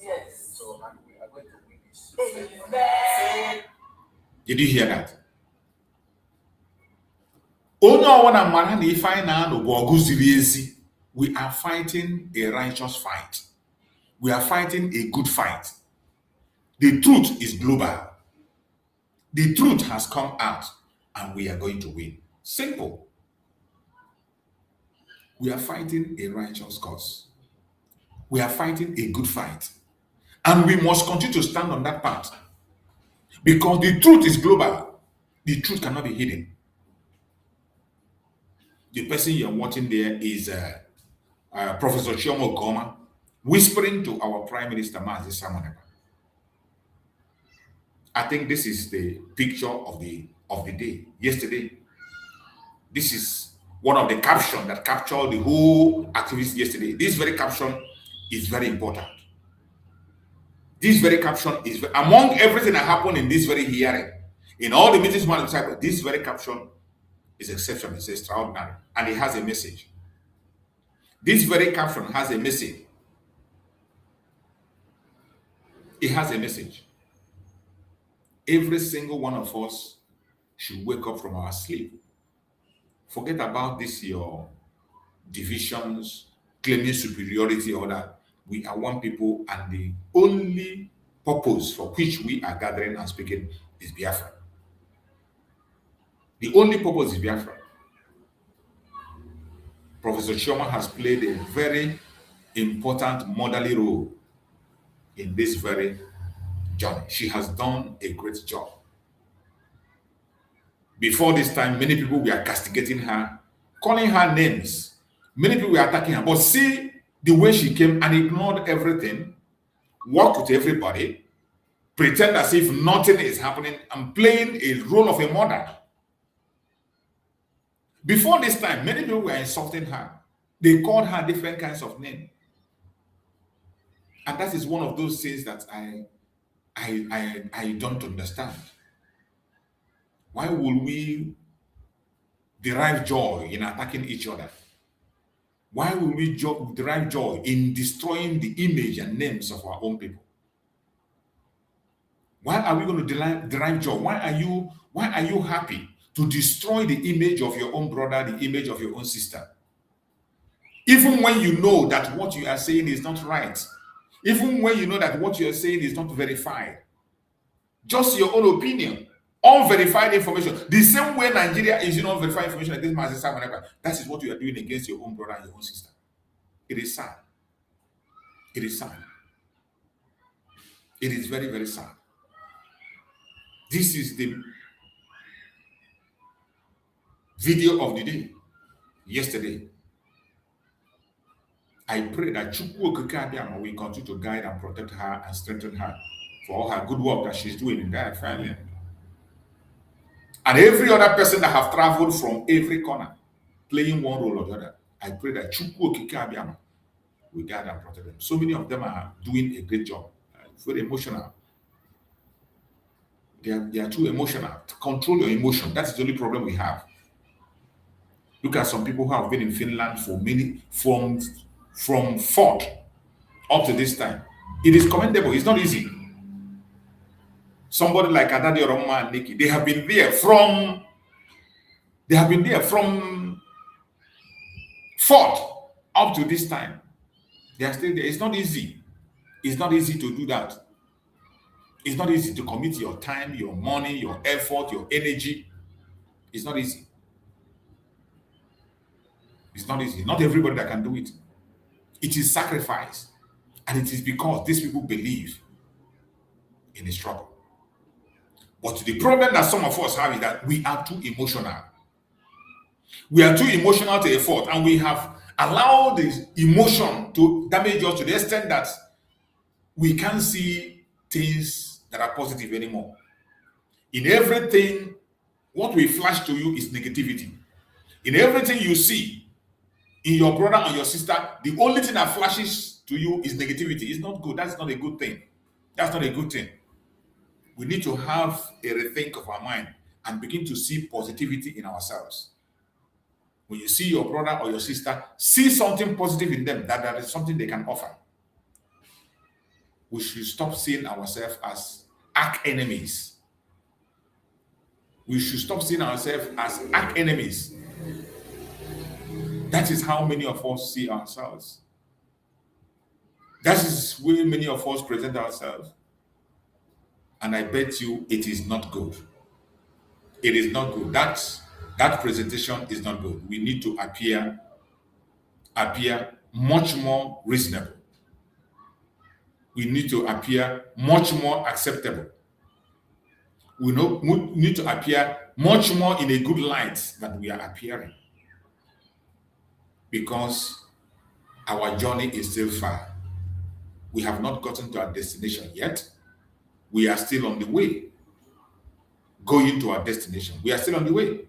S3: Yes. So, and we are going to win this.
S1: Amen.
S2: Did you hear that? Oh no, when I'm man, if I know we are fighting a righteous fight. We are fighting a good fight. The truth is global. The truth has come out and we are going to win. Simple. We are fighting a righteous cause. We are fighting a good fight. And we must continue to stand on that path. Because the truth is global. The truth cannot be hidden. The person you're watching there is Professor Chioma Goma whispering to our Prime Minister, Mazi Samoneba. I think this is the picture of the day, yesterday. This is one of the captions that captured the whole activities yesterday. This very caption is very important. This very caption is, among everything that happened in this very hearing, in all the meetings, this very caption is exceptional, it's extraordinary, and it has a message. This very caption has a message. It has a message. Every single one of us should wake up from our sleep. Forget about this, your divisions, claiming superiority, or that. We are one people, and the only purpose for which we are gathering and speaking is Biafra. The only purpose is Biafra. Professor Chioma has played a very important motherly role in this very journey. She has done a great job. Before this time, many people were castigating her, calling her names. Many people were attacking her. But see the way she came and ignored everything, worked with everybody, pretend as if nothing is happening, and playing a role of a mother. Before this time, many people were insulting her. They called her different kinds of names. And that is one of those things that I don't understand. Why will we derive joy in attacking each other? Why will we derive joy in destroying the image and names of our own people? Why are we going to derive joy? Why are you happy to destroy the image of your own brother, the image of your own sister? Even when you know that what you are saying is not right. Even when you know that what you are saying is not verified. Just your own opinion. Unverified information. The same way Nigeria is unverified information against my sister, that is what you are doing against your own brother and your own sister. It is sad. It is sad. It is very, very sad. This is the video of the day, yesterday. I pray that Chukwu Okike will continue to guide and protect her and strengthen her for all her good work that she's doing in that family. And every other person that have traveled from every corner, playing one role or the other, I pray that Chukwu Okike will guide and protect them. So many of them are doing a great job. It's very emotional. They are too emotional. Control your emotion. That's the only problem we have. Look at some people who have been in Finland for from fourth up to this time. It is commendable. It's not easy. Somebody like Adadi Oroma and Nikki, they have been there from fourth up to this time. They are still there. It's not easy. It's not easy to do that. It's not easy to commit your time, your money, your effort, your energy. It's not easy. It's not easy. Not everybody that can do it. It is sacrifice. And it is because these people believe in a struggle. But the problem that some of us have is that we are too emotional. We are too emotional to a fault, and we have allowed this emotion to damage us to the extent that we can't see things that are positive anymore. In everything, what will flash to you is negativity. In everything you see, in your brother and your sister, the only thing that flashes to you is negativity. It's not good. That's not a good thing. That's not a good thing. We need to have a rethink of our mind and begin to see positivity in ourselves. When you see your brother or your sister, see something positive in them, that there is something they can offer. We should stop seeing ourselves as arch enemies. We should stop seeing ourselves as arch enemies. That is how many of us see ourselves. That is where many of us present ourselves. And I bet you it is not good. It is not good. That presentation is not good. We need to appear much more reasonable. We need to appear much more acceptable. We need to appear much more in a good light than we are appearing. Because our journey is still far. We have not gotten to our destination yet. We are still on the way. Going to our destination. We are still on the way.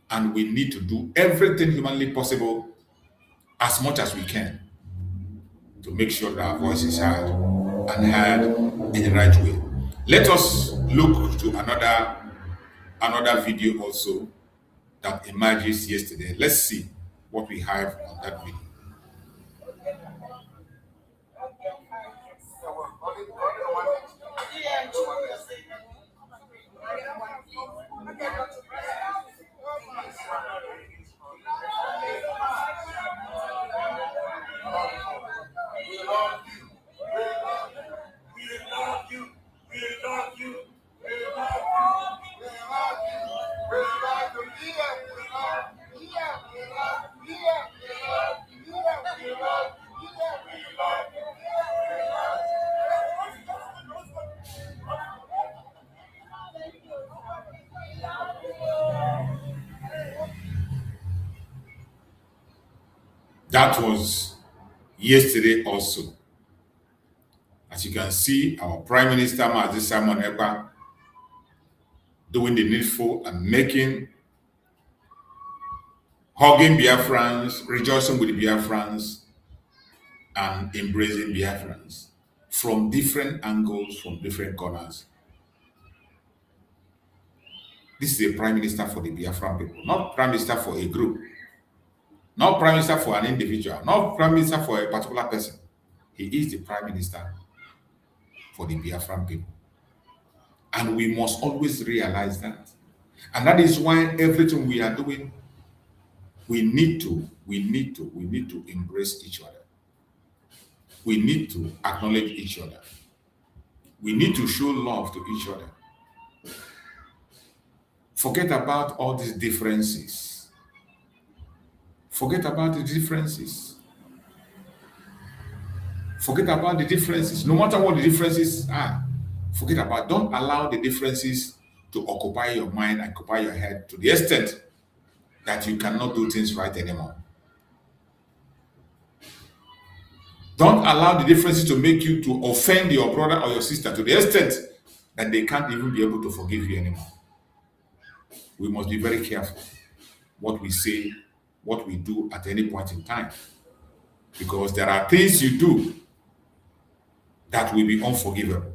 S2: And we need to do everything humanly possible as much as we can to make sure that our voice is heard and heard in the right way. Let us look to another video also that emerges yesterday. Let's see what we have on that video. That was yesterday also. As you can see, our Prime Minister, Simon Ekpa, doing the needful and hugging Biafrans, rejoicing with the Biafrans, and embracing Biafrans from different angles, from different corners. This is a Prime Minister for the Biafran people, not Prime Minister for a group, not Prime Minister for an individual, not Prime Minister for a particular person. He is the Prime Minister for the Biafran people. And we must always realize that. And that is why everything we are doing, we need to embrace each other. We need to acknowledge each other. We need to show love to each other. Forget about all these differences. Forget about the differences. Forget about the differences. No matter what the differences are, forget about. Don't allow the differences to occupy your mind, occupy your head to the extent that you cannot do things right anymore. Don't allow the differences to make you to offend your brother or your sister to the extent that they can't even be able to forgive you anymore. We must be very careful what we say, what we do at any point in time. Because there are things you do that will be unforgivable.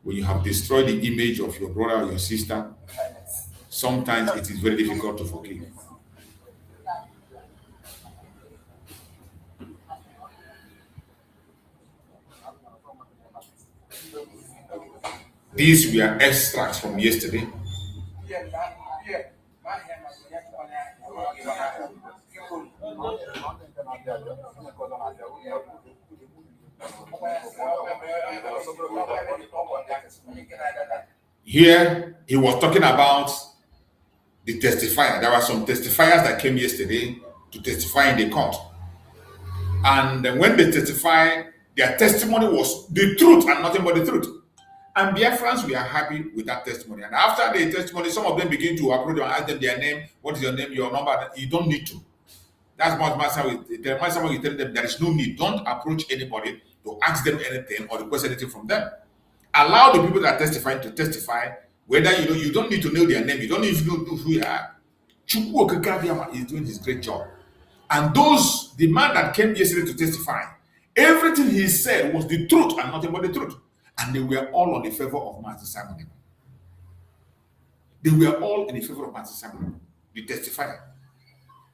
S2: when you have destroyed the image of your brother or your sister, sometimes it is very difficult to forgive. These were extracts from yesterday. Here, he was talking about the testifier. There were some testifiers that came yesterday to testify in the court. And when they testified, their testimony was the truth and nothing but the truth. And BIAFRANS, we are happy with that testimony. And after the testimony, some of them begin to approach them and ask them their name, what is your name, your number. You don't need to. That's what Master will tell them there is no need. Don't approach anybody to ask them anything or request anything from them. Allow the people that are testifying to testify. Whether you don't need to know their name, you don't need to know who you are. Chukwu Okekabiyama is doing his great job. And the man that came yesterday to testify, everything he said was the truth and nothing but the truth. And they were all on the favor of Master Simon. They were all in the favor of Master Simon, the testifier.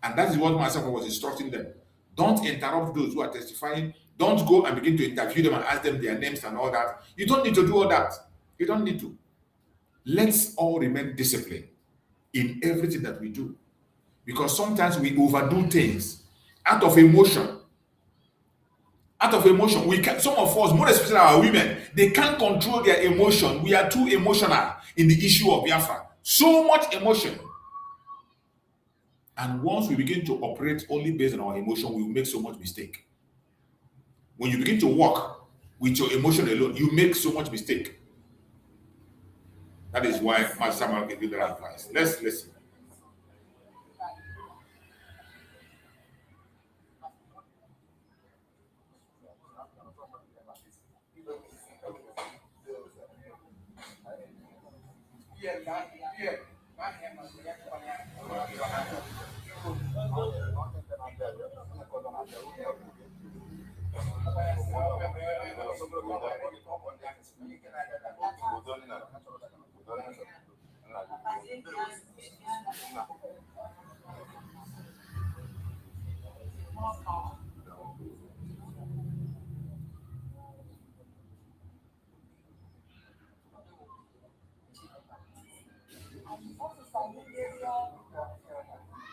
S2: And that is what Master was instructing them. Don't interrupt those who are testifying. Don't go and begin to interview them and ask them their names and all that. You don't need to do all that. You don't need to. Let's all remain disciplined in everything that we do. Because sometimes we overdo things out of emotion. Out of emotion, some of us, more especially our women, they can't control their emotion. We are too emotional in the issue of Biafra. So much emotion. And once we begin to operate only based on our emotion, we will make so much mistake. When you begin to work with your emotion alone, you make so much mistake. That is why Master Samuel gave you that advice. Let's listen.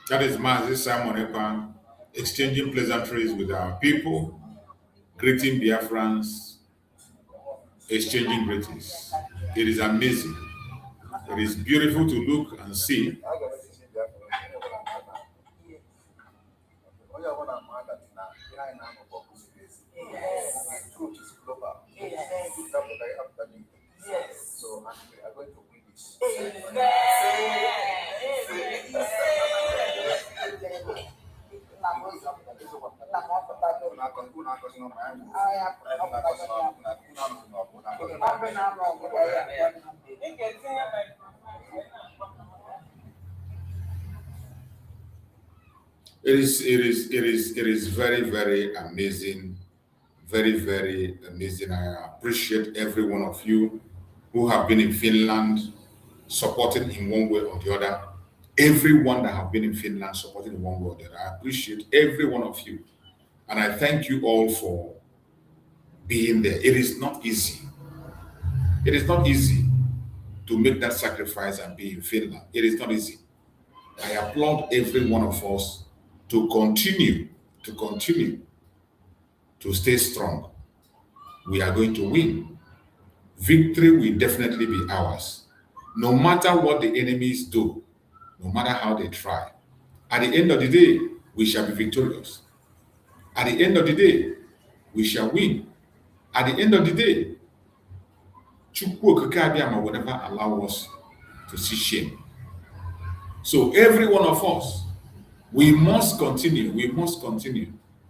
S2: That is Master Simon Ekpa exchanging pleasantries with our people, greeting Biafrans, exchanging greetings. It is amazing. It is beautiful to look and see.
S3: So we are going to win this.
S2: It is very, very amazing. Very, very amazing. I appreciate every one of you who have been in Finland supporting in one way or the other. Everyone that have been in Finland supporting in one way or the other. I appreciate every one of you. And I thank you all for being there. It is not easy. It is not easy to make that sacrifice and be in Finland. It is not easy. I applaud every one of us to continue to stay strong. We are going to win. Victory will definitely be ours. No matter what the enemies do, no matter how they try, at the end of the day, we shall be victorious. At the end of the day, we shall win. At the end of the day, Chukwu Okekabiyama will never allow us to see shame. So every one of us, we must continue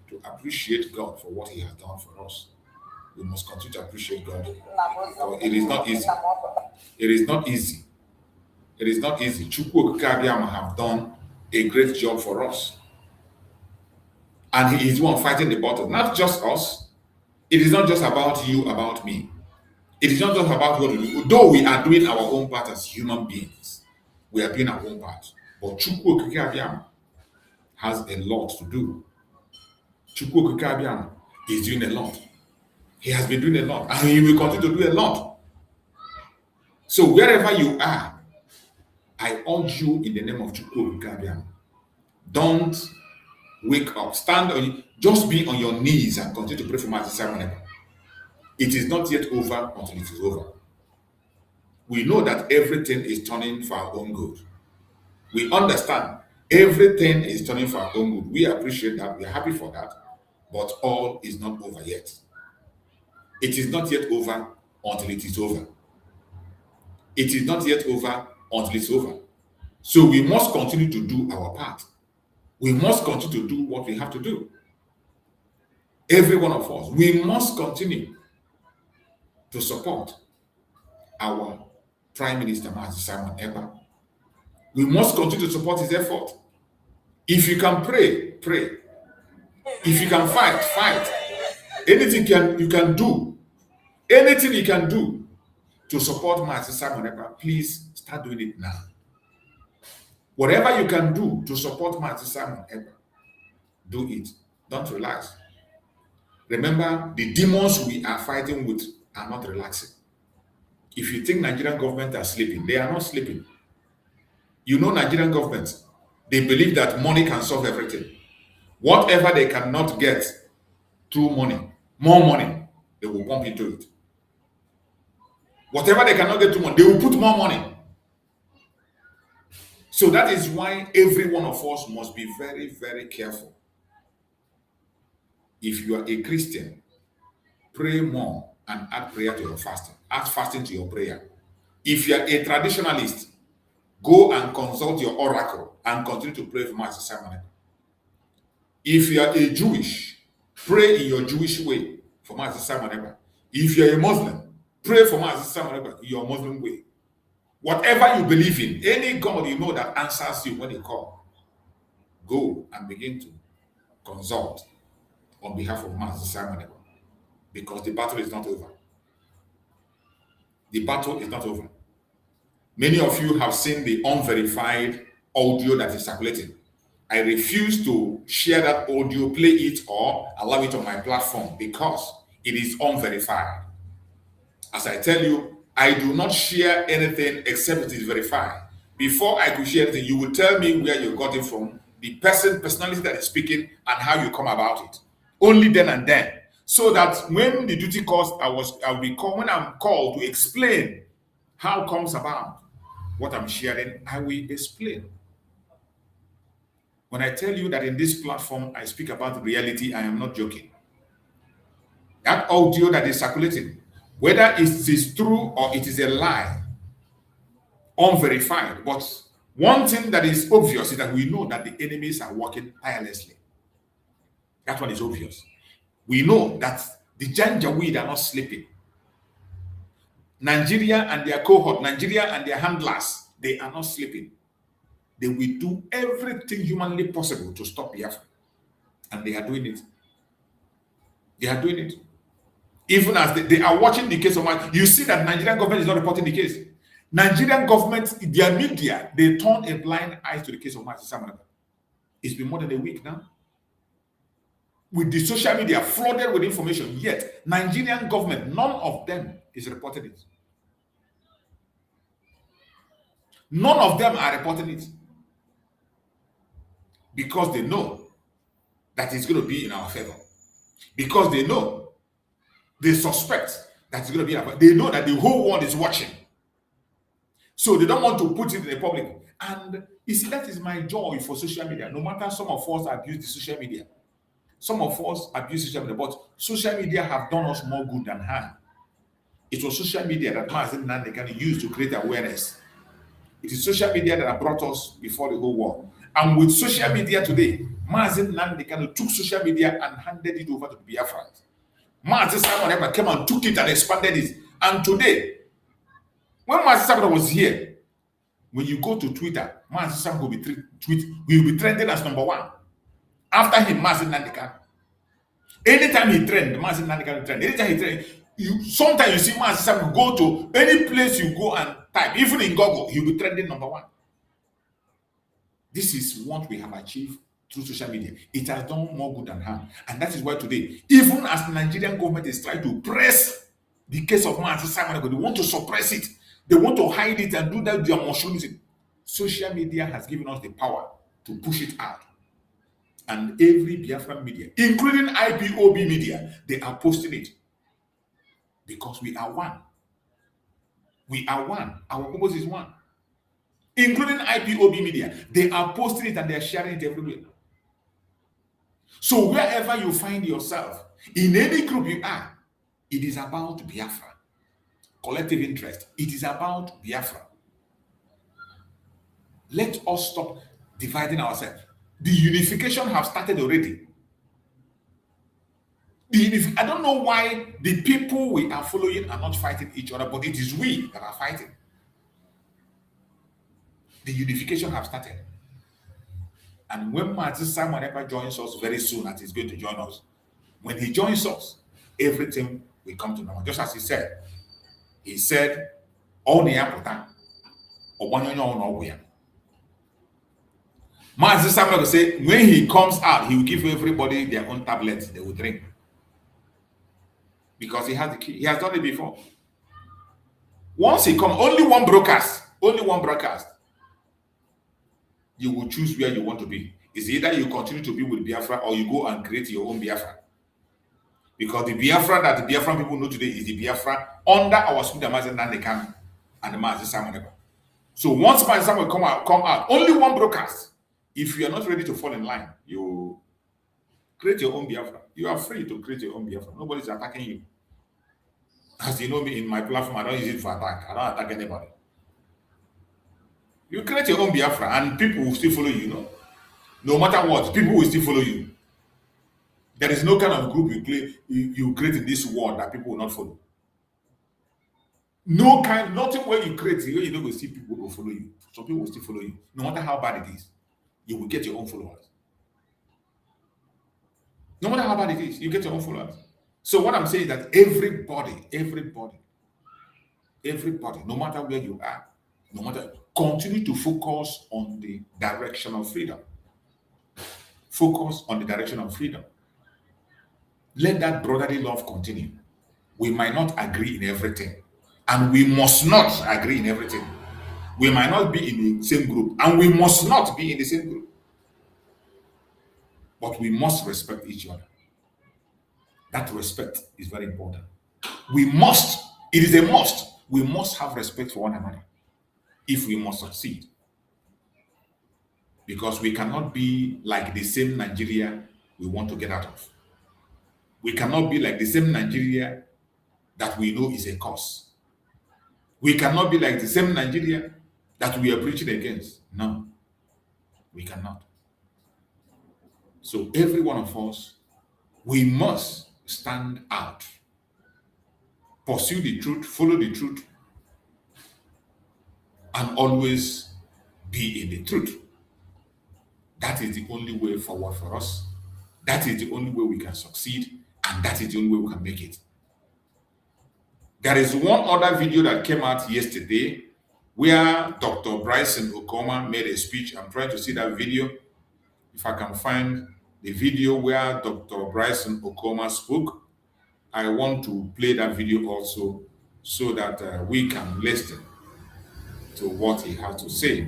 S2: to appreciate God for what He has done for us. We must continue to appreciate God. For it is not easy. It is not easy. It is not easy. Chukwu Okekabiyama have done a great job for us. And He is the one fighting the battle, not just us. It is not just about you, about me. It is not just about what we do. Though we are doing our own part as human beings, we are doing our own part. But Chukwu Okike Abiama has a lot to do. Chukwu Okike Abiama is doing a lot. He has been doing a lot, and he will continue to do a lot. So wherever you are, I urge you in the name of Chukwu Okike Abiama, don't wake up, stand on, just be on your knees and continue to pray for Master Simon Ekpa. It is not yet over until it is over. We know that everything is turning for our own good. We understand everything is turning for our own good. We appreciate that. We are happy for that. But all is not over yet. It is not yet over until it is over. It is not yet over until it's over. So we must continue to do our part. We must continue to do what we have to do. Every one of us, we must continue to support our Prime Minister, Master Simon Ekpa. We must continue to support his effort. If you can pray, pray. If you can fight, fight. Anything you can do, anything you can do to support Master Simon Ekpa, please start doing it now. Whatever you can do to support Master Simon Ekpa, do it. Don't relax. Remember, the demons we are fighting with are not relaxing. If you think Nigerian government are sleeping, they are not sleeping. You know, Nigerian government, they believe that money can solve everything. Whatever they cannot get through money, more money, they will pump into it. Whatever they cannot get through money, they will put more money. So that is why every one of us must be very, very careful. If you are a Christian, pray more and add prayer to your fasting. Add fasting to your prayer. If you are a traditionalist, go and consult your oracle and continue to pray for Master Simon Ekpa. If you are a Jewish, pray in your Jewish way for Master Simon Ekpa. If you are a Muslim, pray for Master Simon Ekpa in your Muslim way. Whatever you believe in, any God you know that answers you when you call, go and begin to consult on behalf of Master Simon Ekpa, because the battle is not over. The battle is not over. Many of you have seen the unverified audio that is circulating. I refuse to share that audio, play it, or allow it on my platform because it is unverified. As I tell you, I do not share anything except it is verified. Before I could share anything, you will tell me where you got it from, the personality that is speaking, and how you come about it. Only then and then. So that when the duty calls, when I'm called to explain how it comes about what I'm sharing, I will explain. When I tell you that in this platform I speak about reality, I am not joking. That audio that is circulating, whether it is true or it is a lie, unverified, but one thing that is obvious is that we know that the enemies are working tirelessly. That one is obvious. We know that the Janjaweed are not sleeping. Nigeria and their cohort, Nigeria and their handlers, they are not sleeping. They will do everything humanly possible to stop Biafra. And they are doing it. They are doing it. Even as they are watching the case of my, you see that Nigerian government is not reporting the case. Nigerian government, their media, they turn a blind eye to the case of Master Simon Ekpa. It's been more than a week now. With the social media flooded with information, yet Nigerian government, none of them is reporting it. None of them are reporting it. Because they know that it's going to be in our favor. Because they know, they suspect that it's going to be in our favor. They know that the whole world is watching. So they don't want to put it in the public. And you see, that is my joy for social media. No matter some of us abuse the social media. Some of us abuse social media, but social media have done us more good than harm. It was social media that Mazen Nande can use to create awareness. It is social media that have brought us before the whole world. And with social media today, Mazen Nande can took social media and handed it over to the BIAFRANS. Mazen Simon Ekpa came and took it and expanded it. And today, when Mazen Simon was here, when you go to Twitter, Mazen Simon will be trending as number one. After him, Mazen Nande can. Anytime he trend, Mazen Nande can trend. Anytime he trend, You sometimes you see Mazi Simon go to any place you go and type, even in Google, he'll be trending number one. This is what we have achieved through social media. It has done more good than harm. And that is why today, even as the Nigerian government is trying to press the case of Mazi Simon, they want to suppress it. They want to hide it and do that their mushrooming. Social media has given us the power to push it out. And every Biafran media, including IPOB media, they are posting it. Because we are one. We are one. Our purpose is one. Including IPOB media. They are posting it and they are sharing it everywhere. So wherever you find yourself, in any group you are, it is about Biafra. Collective interest. It is about Biafra. Let us stop dividing ourselves. The unification have started already. I don't know why the people we are following are not fighting each other, but it is we that are fighting. The unification have started. And when Mazi Simon Ekpa joins us very soon, as he's going to join us, when he joins us, everything will come to normal. Just as he said, all the Yaputa, or Mazi Simon will say, when he comes out, he will give everybody their own tablets they will drink. Because he has the key. He has done it before. Once he comes, only one broadcast, you will choose where you want to be. It's either you continue to be with Biafra or you go and create your own Biafra. Because the Biafra that the Biafran people know today is the Biafra under our Suda Mazen Nandekam and the Mazi Simon Ekpa. So once Mazi Simon come out, only one broadcast. If you are not ready to fall in line, you create your own Biafra. You are free to create your own Biafra. Nobody's attacking you. As you know me, in my platform, I don't use it for attack. I don't attack anybody. You create your own Biafra and people will still follow you, No matter what, people will still follow you. There is no kind of group you create in this world that people will not follow. Nothing where you create, you don't go see people will follow you. Some people will still follow you. No matter how bad it is, you will get your own followers. No matter how bad it is, you get your own followers. So what I'm saying is that everybody, no matter where you are, continue to focus on the direction of freedom. Focus on the direction of freedom. Let that brotherly love continue. We might not agree in everything, and we must not agree in everything. We might not be in the same group, and we must not be in the same group. But we must respect each other. That respect is very important. It is a must. We must have respect for one another if we must succeed. Because we cannot be like the same Nigeria we want to get out of. We cannot be like the same Nigeria that we know is a curse. We cannot be like the same Nigeria that we are preaching against. No, we cannot. So every one of us, we must stand out, pursue the truth, follow the truth, and always be in the truth. That is the only way forward for us. That is the only way we can succeed, and that is the only way we can make it. There is one other video that came out yesterday where Dr. Bryson Okoma made a speech. I'm trying to see that video. If I can find the video where Dr. Bryson Okoma spoke, I want to play that video also so that we can listen to what he has to say.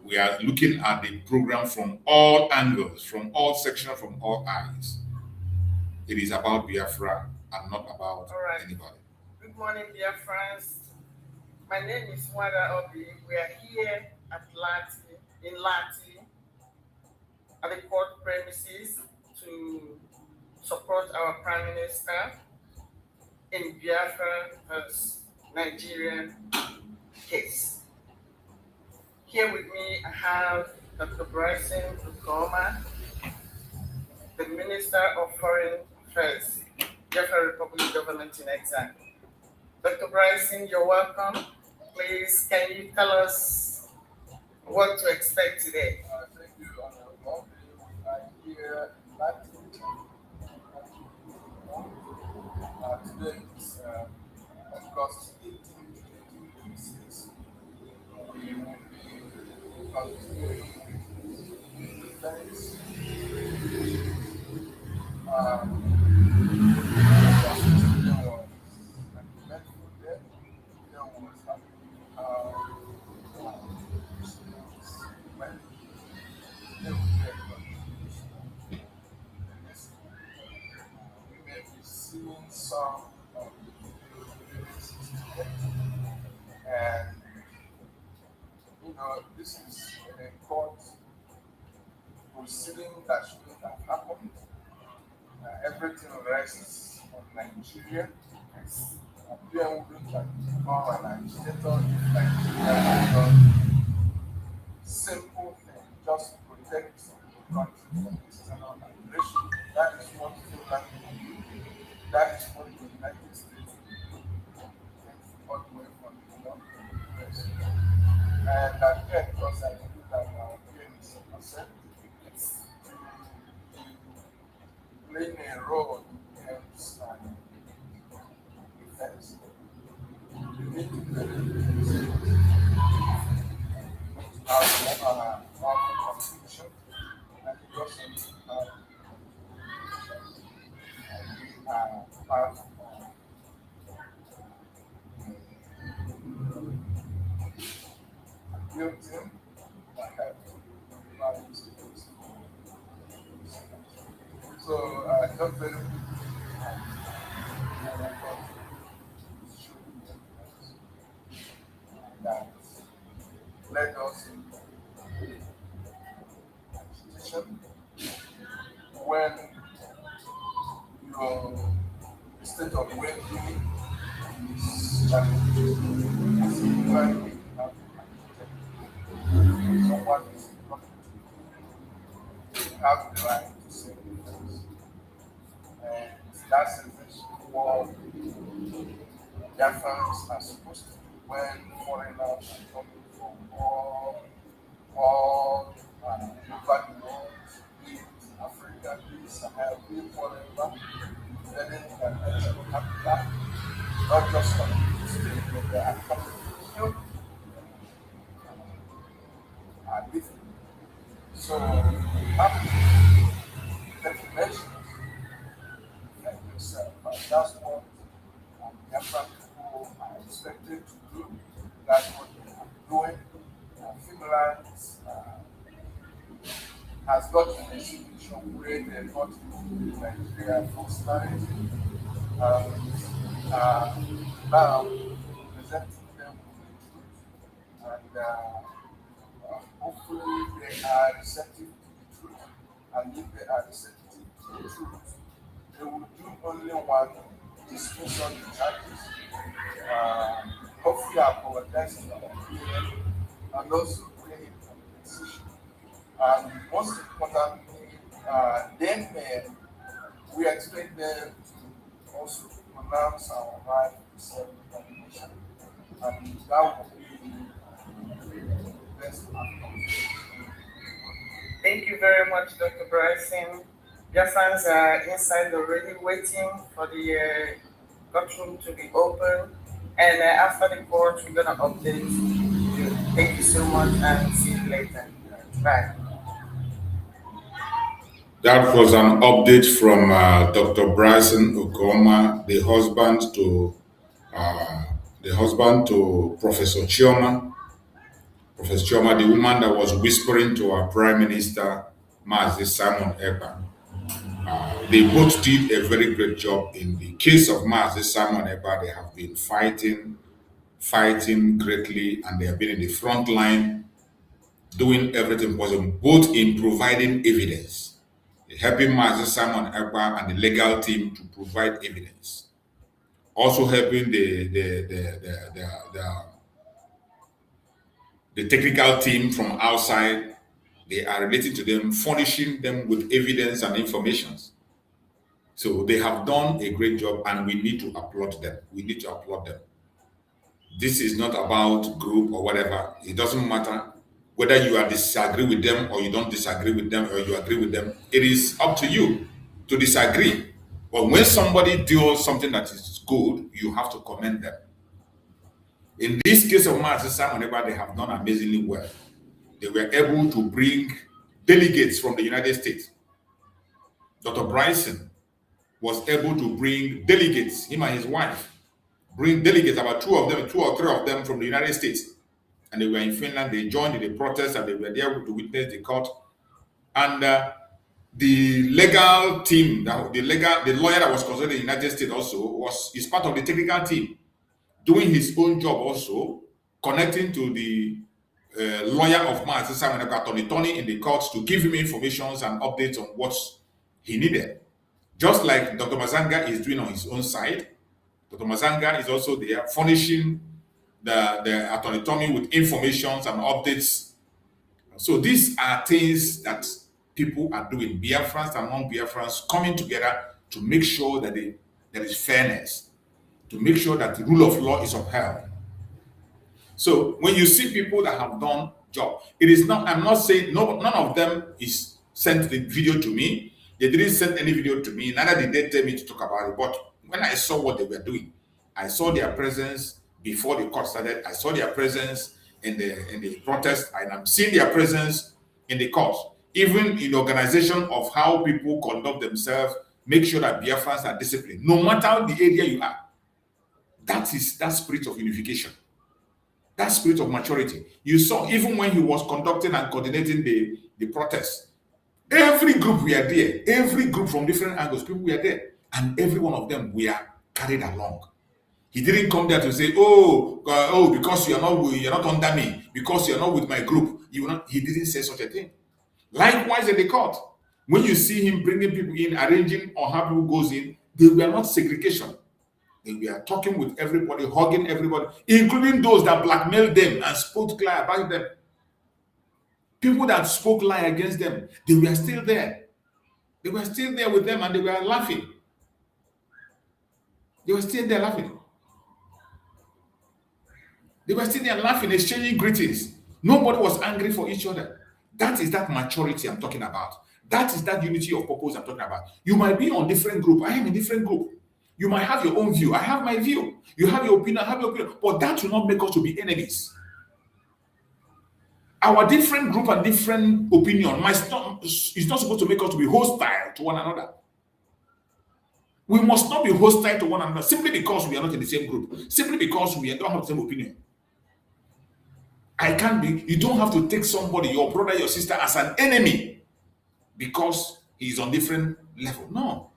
S2: We are looking at the program from all angles, from all sections, from all eyes. It is about Biafra and not about anybody.
S5: Good morning, dear friends. My name is Wada Obi. We are here at Lati, at the court premises to support our Prime Minister in Biafra's Nigerian case. Here with me, I have Dr. Bryson Ukoma, the Minister of Foreign Affairs, Biafra Republic Government in Exile. Dr. Bryson, you're welcome. Please, can you tell us what to expect today?
S6: Thank you, Honorable. I'm here
S3: Today is August 18, 2026. We will be continuing the defense. Yesterday was an eventful day. There was when they will be a contribution. We may be seeing some of the releases today. And, this is a court proceeding that shouldn't have happened. Everything rests on Nigeria. Appear wouldn't have become an agitator if Nigeria had done simple thing, just protect the country from external aggression. That is what Finland did. That is what the United States did. All the way from the north to the west. And again, because I believe that our game is concerned, playing a role in games and defense. You need to be very serious. Our constitution, and it doesn't we are part of a built team that have values. So, just very that led us into agitation when your state of well-being is challenged. As a human being, you have to agitate. Someone is coming to you, you have the right to say things. And that's essentially what BIAFRANS are supposed to do when foreigners are coming from all over the world, be it Africa, be it Sahel, be it whatever, letting their natural habitat, not just coming to stay, but they are coming to help are living. So you have to take measures like yourself. And that's what BIAFRA people are expected to do. That's what they are doing. Finland has got an institution where they're not in Nigeria for studies. Now presenting them with the truth. And hopefully they are receptive to the truth. And if they are receptive to the truth, they will do only one: dismiss all the charges. Hopefully apologize to our opinion and also bring in compensation. And most importantly, then we expect them to also pronounce our right to self-determination, and that will be the best outcome.
S5: Thank you very much, Dr. Bryson. BIAFRANS are inside already waiting for the courtroom to be open. And after the court, we're going to update you. Thank you so much and see you later. Bye.
S2: That was an update from Dr. Bryson Okoma, the husband to Professor Chioma. Professor Chioma, the woman that was whispering to our Prime Minister, Mazi Simon Ekpa. They both did a very great job. In the case of Mazi Simon Ekpa, they have been fighting greatly, and they have been in the front line doing everything possible, both in providing evidence, helping Mazi Simon Ekpa and the legal team to provide evidence, also helping the technical team from outside. They are related to them, furnishing them with evidence and information. So they have done a great job, and we need to applaud them. We need to applaud them. This is not about group or whatever. It doesn't matter whether you are disagree with them or you don't disagree with them or you agree with them. It is up to you to disagree. But when somebody does something that is good, you have to commend them. In this case of Mazi Simon Ekpa, they have done amazingly well. They were able to bring delegates from the United States. Dr. Bryson was able to bring delegates, him and his wife, bring delegates, about two or three of them from the United States. And they were in Finland. They joined in the protest and they were there to witness the court. And the legal team, the lawyer that was consulted in the United States also is part of the technical team, doing his own job also, connecting to the lawyer of Mazi Simon Ekpa, Tony, in the courts to give him information and updates on what he needed. Just like Dr. Mazanga is doing on his own side, Dr. Mazanga is also there furnishing the Attorney Tommy with informations and updates. So these are things that people are doing, Biafrans and non-Biafrans coming together to make sure that there is fairness, to make sure that the rule of law is upheld. So when you see people that have done job, it is not, I'm not saying none of them is sent the video to me. They didn't send any video to me, neither did they tell me to talk about it. But when I saw what they were doing, I saw their presence before the court started. I saw their presence in the protest, and I'm seeing their presence in the court, even in the organization of how people conduct themselves, make sure that Biafrans are disciplined, no matter the area you are. That is that spirit of unification, that spirit of maturity. You saw even when he was conducting and coordinating the protest, every group were there, every group from different angles, people were there, and every one of them were carried along. He didn't come there to say, because you're not under me, because you're not with my group, you will not. He didn't say such a thing. Likewise in the court, when you see him bringing people in, arranging on how people goes in, they were not segregation. They were talking with everybody, hugging everybody, including those that blackmailed them and spoke lie about them. People that spoke lie against them, they were still there. They were still there with them and they were laughing. They were still there laughing. They were still there laughing, exchanging greetings. Nobody was angry for each other. That is that maturity I'm talking about. That is that unity of purpose I'm talking about. You might be on different group. I am in different group. You might have your own view. I have my view. You have your opinion. I have your opinion. But that will not make us to be enemies. Our different group and different opinion is not supposed to make us to be hostile to one another. We must not be hostile to one another simply because we are not in the same group, simply because we don't have the same opinion. You don't have to take somebody, your brother, your sister, as an enemy because he is on different level. No.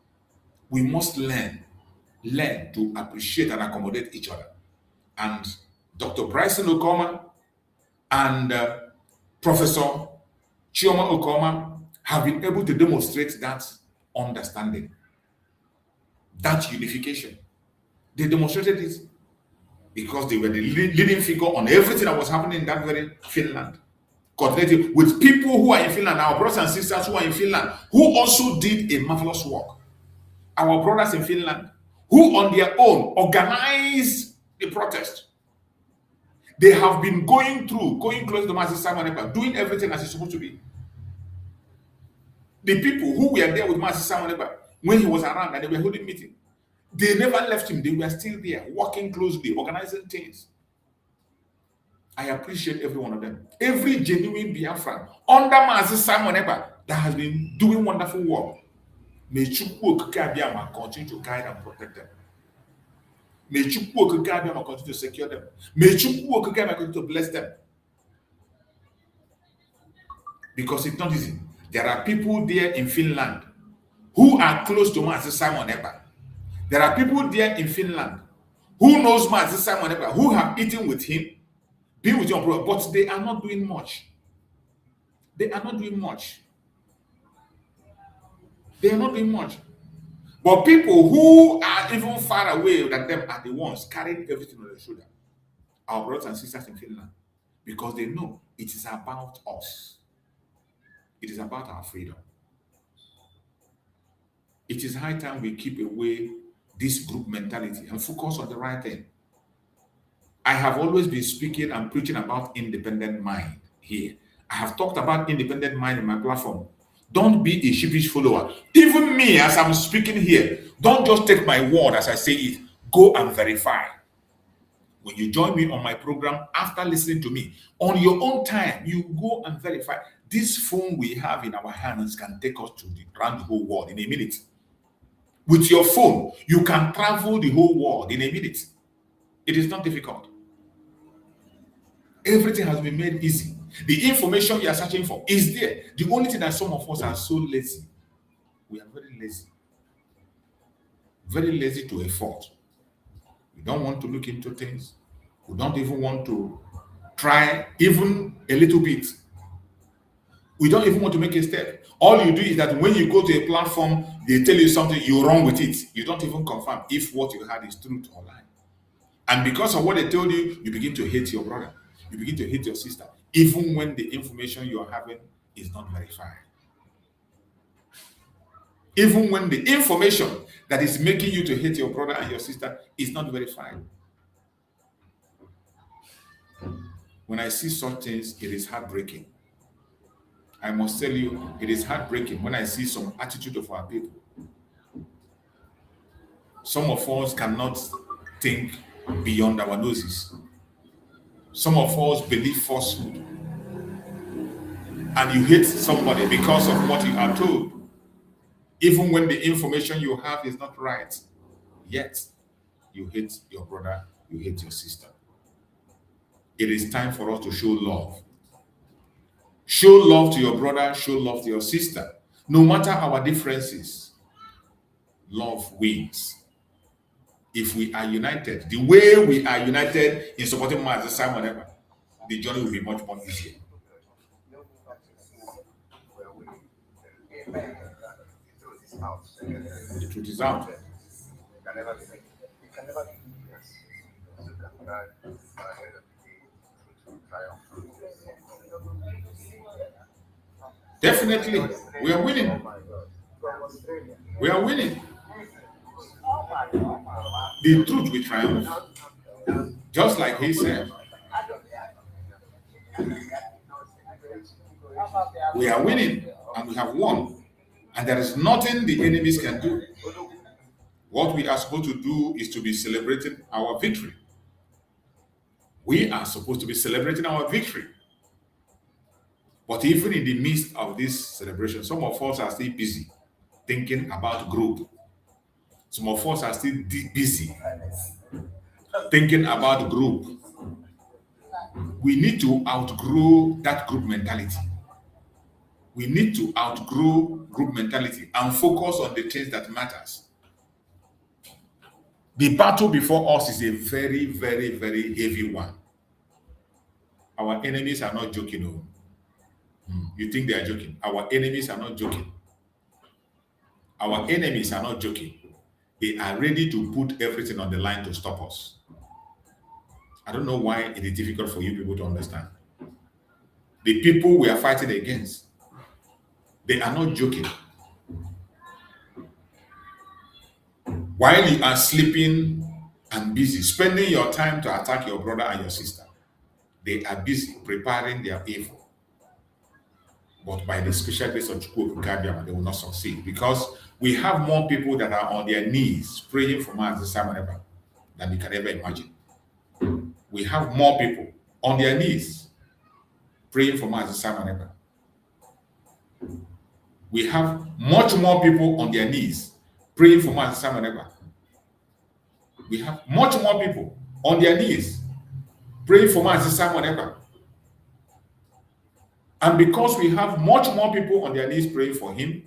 S2: We must learn to appreciate and accommodate each other. And Dr. Bryson Okoma and Professor Chioma Okoma have been able to demonstrate that understanding, that unification. They demonstrated it because they were the leading figure on everything that was happening in that very Finland, coordinated with people who are in Finland, our brothers and sisters who are in Finland, who also did a marvelous work. Our brothers in Finland, who on their own organized the protest. They have been going close to Mazi Simon Ekpa, doing everything as it's supposed to be. The people who were there with Mazi Simon Ekpa when he was around and they were holding meeting, they never left him. They were still there, working closely, organizing things. I appreciate every one of them. Every genuine Biafran under Mazi Simon Ekpa that has been doing wonderful work. May Chukwu Okike Abiyama continue to guide and protect them. May Chukwu Okike Abiyama continue to secure them. May Chukwu Okike Abiyama continue to bless them. Because it's not easy. There are people there in Finland who are close to Mazi Simon Ekpa. There are people there in Finland who knows Mazi Simon Ekpa, who have eaten with him, been with your brother, but they are not doing much. They are not doing much. They are not doing much. But people who are even far away than them are the ones carrying everything on their shoulder. Our brothers and sisters in Finland. Because they know it is about us. It is about our freedom. It is high time we keep away this group mentality and focus on the right thing. I have always been speaking and preaching about independent mind here. I have talked about independent mind in my platform. Don't be a sheepish follower. Even me, as I'm speaking here, don't just take my word as I say it. Go and verify. When you join me on my program, after listening to me, on your own time, you go and verify. This phone we have in our hands can take us to around the whole world in a minute. With your phone, you can travel the whole world in a minute. It is not difficult. Everything has been made easy. The information you are searching for is there. The only thing that some of us are so lazy. We are very lazy. Very lazy to a fault. We don't want to look into things. We don't even want to try even a little bit. We don't even want to make a step. All you do is that when you go to a platform, they tell you something, you're wrong with it. You don't even confirm if what you had is truth or lie. And because of what they told you, you begin to hate your brother. You begin to hate your sister, even when the information you are having is not verified. Even when the information that is making you to hate your brother and your sister is not verified. When I see such things, it is heartbreaking. I must tell you, it is heartbreaking when I see some attitude of our people. Some of us cannot think beyond our noses. Some of us believe falsehood. And you hate somebody because of what you are told. Even when the information you have is not right, yet you hate your brother, you hate your sister. It is time for us to show love. Show love to your brother, show love to your sister. No matter our differences, love wins. If we are united, the way we are united in supporting Master Simon Ekpa, the journey will be much more easier. The truth is out. Definitely, we are winning. We are winning. The truth will triumph. Just like he said. We are winning and we have won. And there is nothing the enemies can do. What we are supposed to do is to be celebrating our victory. We are supposed to be celebrating our victory. But even in the midst of this celebration, some of us are still busy thinking about group. Some of us are still busy thinking about group. We need to outgrow that group mentality. We need to outgrow group mentality and focus on the things that matters. The battle before us is a very, very, very heavy one. Our enemies are not joking. You think they are joking? Our enemies are not joking. Our enemies are not joking. They are ready to put everything on the line to stop us. I don't know why it is difficult for you people to understand. The people we are fighting against, they are not joking. While you are sleeping and busy, spending your time to attack your brother and your sister, they are busy preparing their evil. But by the special grace of Chukwuka, they will not succeed, because we have more people that are on their knees praying for Master Simon Ekpa than you can ever imagine. We have more people on their knees praying for Master Simon Ekpa. We have much more people on their knees praying for Master Simon Ekpa. We have much more people on their knees praying for Master Simon Ekpa. And because we have much more people on their knees praying for him,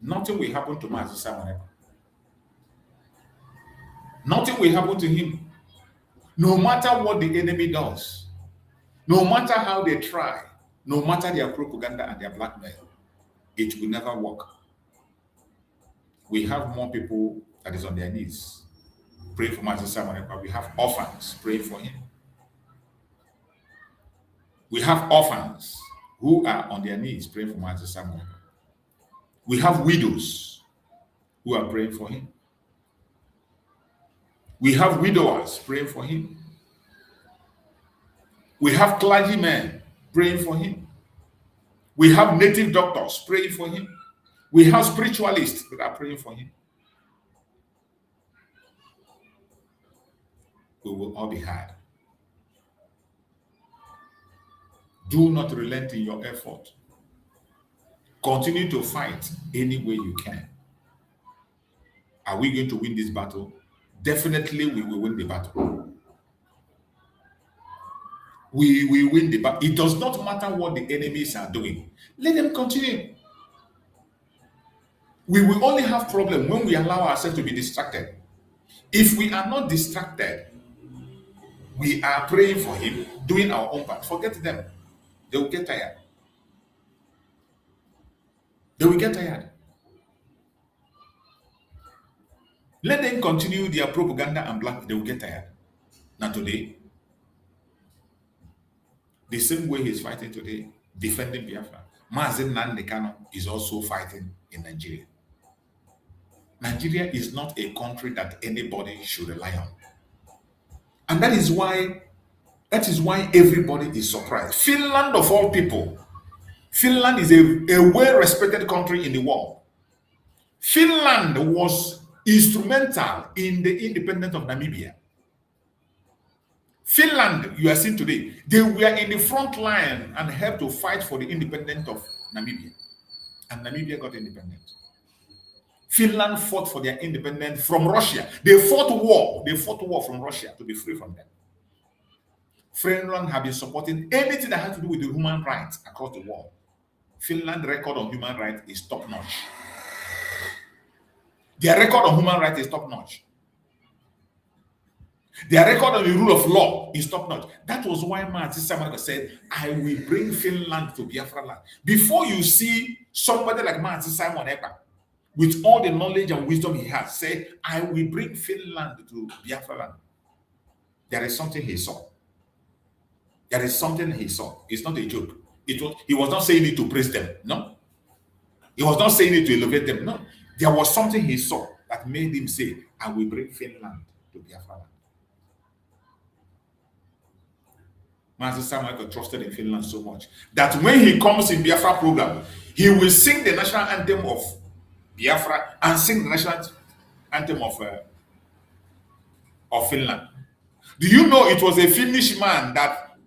S2: nothing will happen to Master Simon Ekpa. Nothing will happen to him. No matter what the enemy does, no matter how they try, no matter their propaganda and their blackmail, it will never work. We have more people that is on their knees praying for Master Simon Ekpa. We have orphans praying for him. We have orphans who are on their knees praying for Master Simon Ekpa. We have widows who are praying for him. We have widowers praying for him. We have clergymen praying for him. We have native doctors praying for him. We have spiritualists that are praying for him. We will all be heard. Do not relent in your effort. Continue to fight any way you can. Are we going to win this battle? Definitely we will win the battle. We will win the battle. It does not matter what the enemies are doing. Let them continue. We will only have problem when we allow ourselves to be distracted. If we are not distracted, we are praying for him, doing our own part. Forget them. They will get tired. They will get tired. Let them continue their propaganda and black. They will get tired. Now today, the same way he's fighting today, defending Biafra, Mazen Nandekano is also fighting in Nigeria. Nigeria is not a country that anybody should rely on. And that is why everybody is surprised. Finland, of all people, Finland is a well-respected country in the world. Finland was instrumental in the independence of Namibia. Finland, you are seeing today, they were in the front line and helped to fight for the independence of Namibia. And Namibia got independent. Finland fought for their independence from Russia. They fought war from Russia to be free from them. Finland have been supporting anything that has to do with the human rights across the world. Finland's record on human rights is top-notch. Their record on human rights is top-notch. Their record on the rule of law is top-notch. That was why Martin Samuel said, I will bring Finland to Biafra land. Before you see somebody like Martin Simon Ekpa, with all the knowledge and wisdom he has, say, I will bring Finland to Biafra land. There is something he saw. There is something he saw. It's not a joke. He was not saying it to praise them. No. He was not saying it to elevate them. No. There was something he saw that made him say, I will bring Finland to Biafra land. Master Samuel trusted in Finland so much that when he comes in Biafra program, he will sing the national anthem of Biafra and sing the national anthem of Finland. Do you know it was a Finnish man that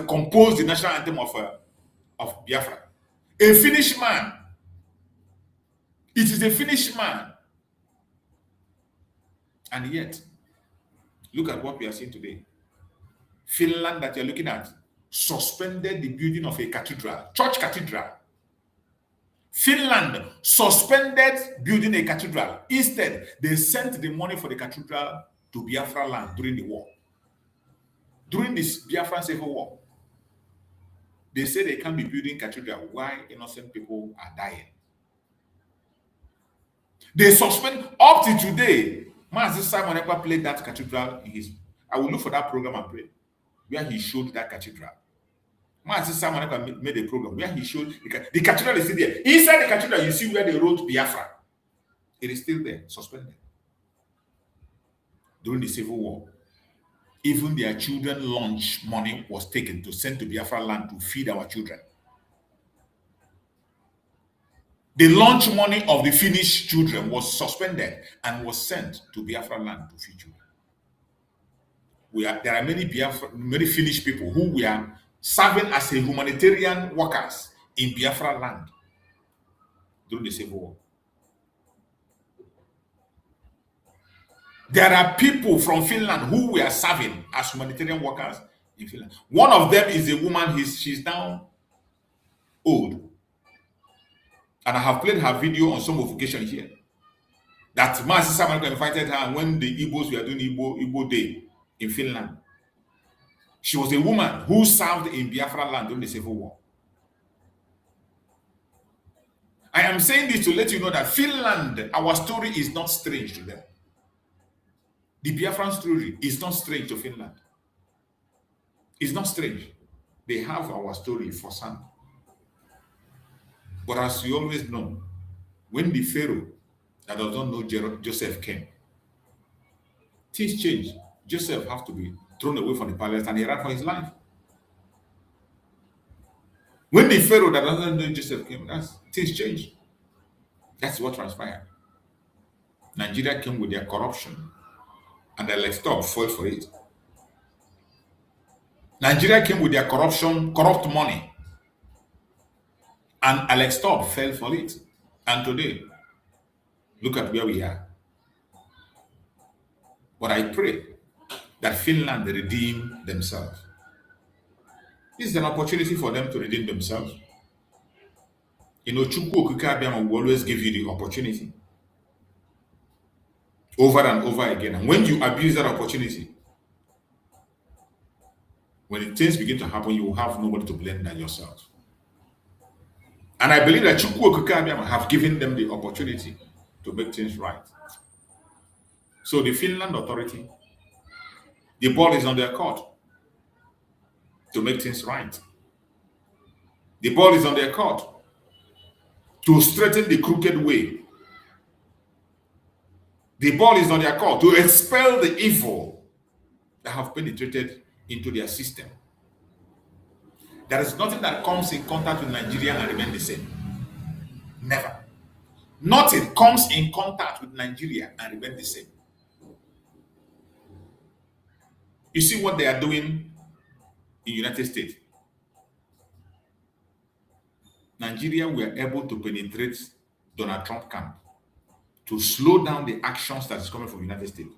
S2: composed the national anthem of Biafra? A Finnish man. It is a Finnish man. And yet, look at what we are seeing today. Finland that you're looking at suspended the building of a cathedral, church cathedral. Finland suspended building a cathedral. Instead, they sent the money for the cathedral to Biafra land during the war. During this Biafran Civil War, they say they can't be building cathedral while innocent people are dying. They suspend up to today. Master Simon Ekpa played that cathedral in his. I will look for that program and pray where he showed that cathedral. Master Simon Ekpa made a program where he showed the cathedral is still there. Inside the cathedral, you see where they wrote Biafra. It is still there, suspended. During the Civil War, even their children lunch money was taken to send to Biafra land to feed our children. The lunch money of the Finnish children was suspended and was sent to Biafra land to feed children. There are many Finnish people who were serving as a humanitarian workers in Biafra land during the Civil War. There are people from Finland who were serving as humanitarian workers in Finland. One of them is a woman, she's now old. And I have played her video on some occasion here. That Master Samuel invited her when the Igbos were doing Igbo Day in Finland. She was a woman who served in Biafra land during the Civil War. I am saying this to let you know that Finland, our story is not strange to them. The Biafran story is not strange to Finland. It's not strange. They have our story firsthand. But as you always know, when the Pharaoh that does not know Joseph came, things change. Joseph has to be thrown away from the palace and he ran for his life. When the Pharaoh that doesn't know Joseph came, things changed. That's what transpired. Nigeria came with their corruption, and the Lextop fought for it. Nigeria came with their corruption, corrupt money, and Alex Todd fell for it. And today, look at where we are. But I pray that Finland redeem themselves. This is an opportunity for them to redeem themselves. You know, Chukwu Okike Abiyama will always give you the opportunity over and over again. And when you abuse that opportunity, when things begin to happen, you will have nobody to blame than yourself. And I believe that Chukwu Okike Abiyama have given them the opportunity to make things right. So the Finland authority, the ball is on their court to make things right. The ball is on their court to straighten the crooked way. The ball is on their court to expel the evil that have penetrated into their system. There is nothing that comes in contact with Nigeria and remains the same. Never. Nothing comes in contact with Nigeria and remains the same. You see what they are doing in the United States. Nigeria were able to penetrate Donald Trump camp to slow down the actions that is coming from the United States.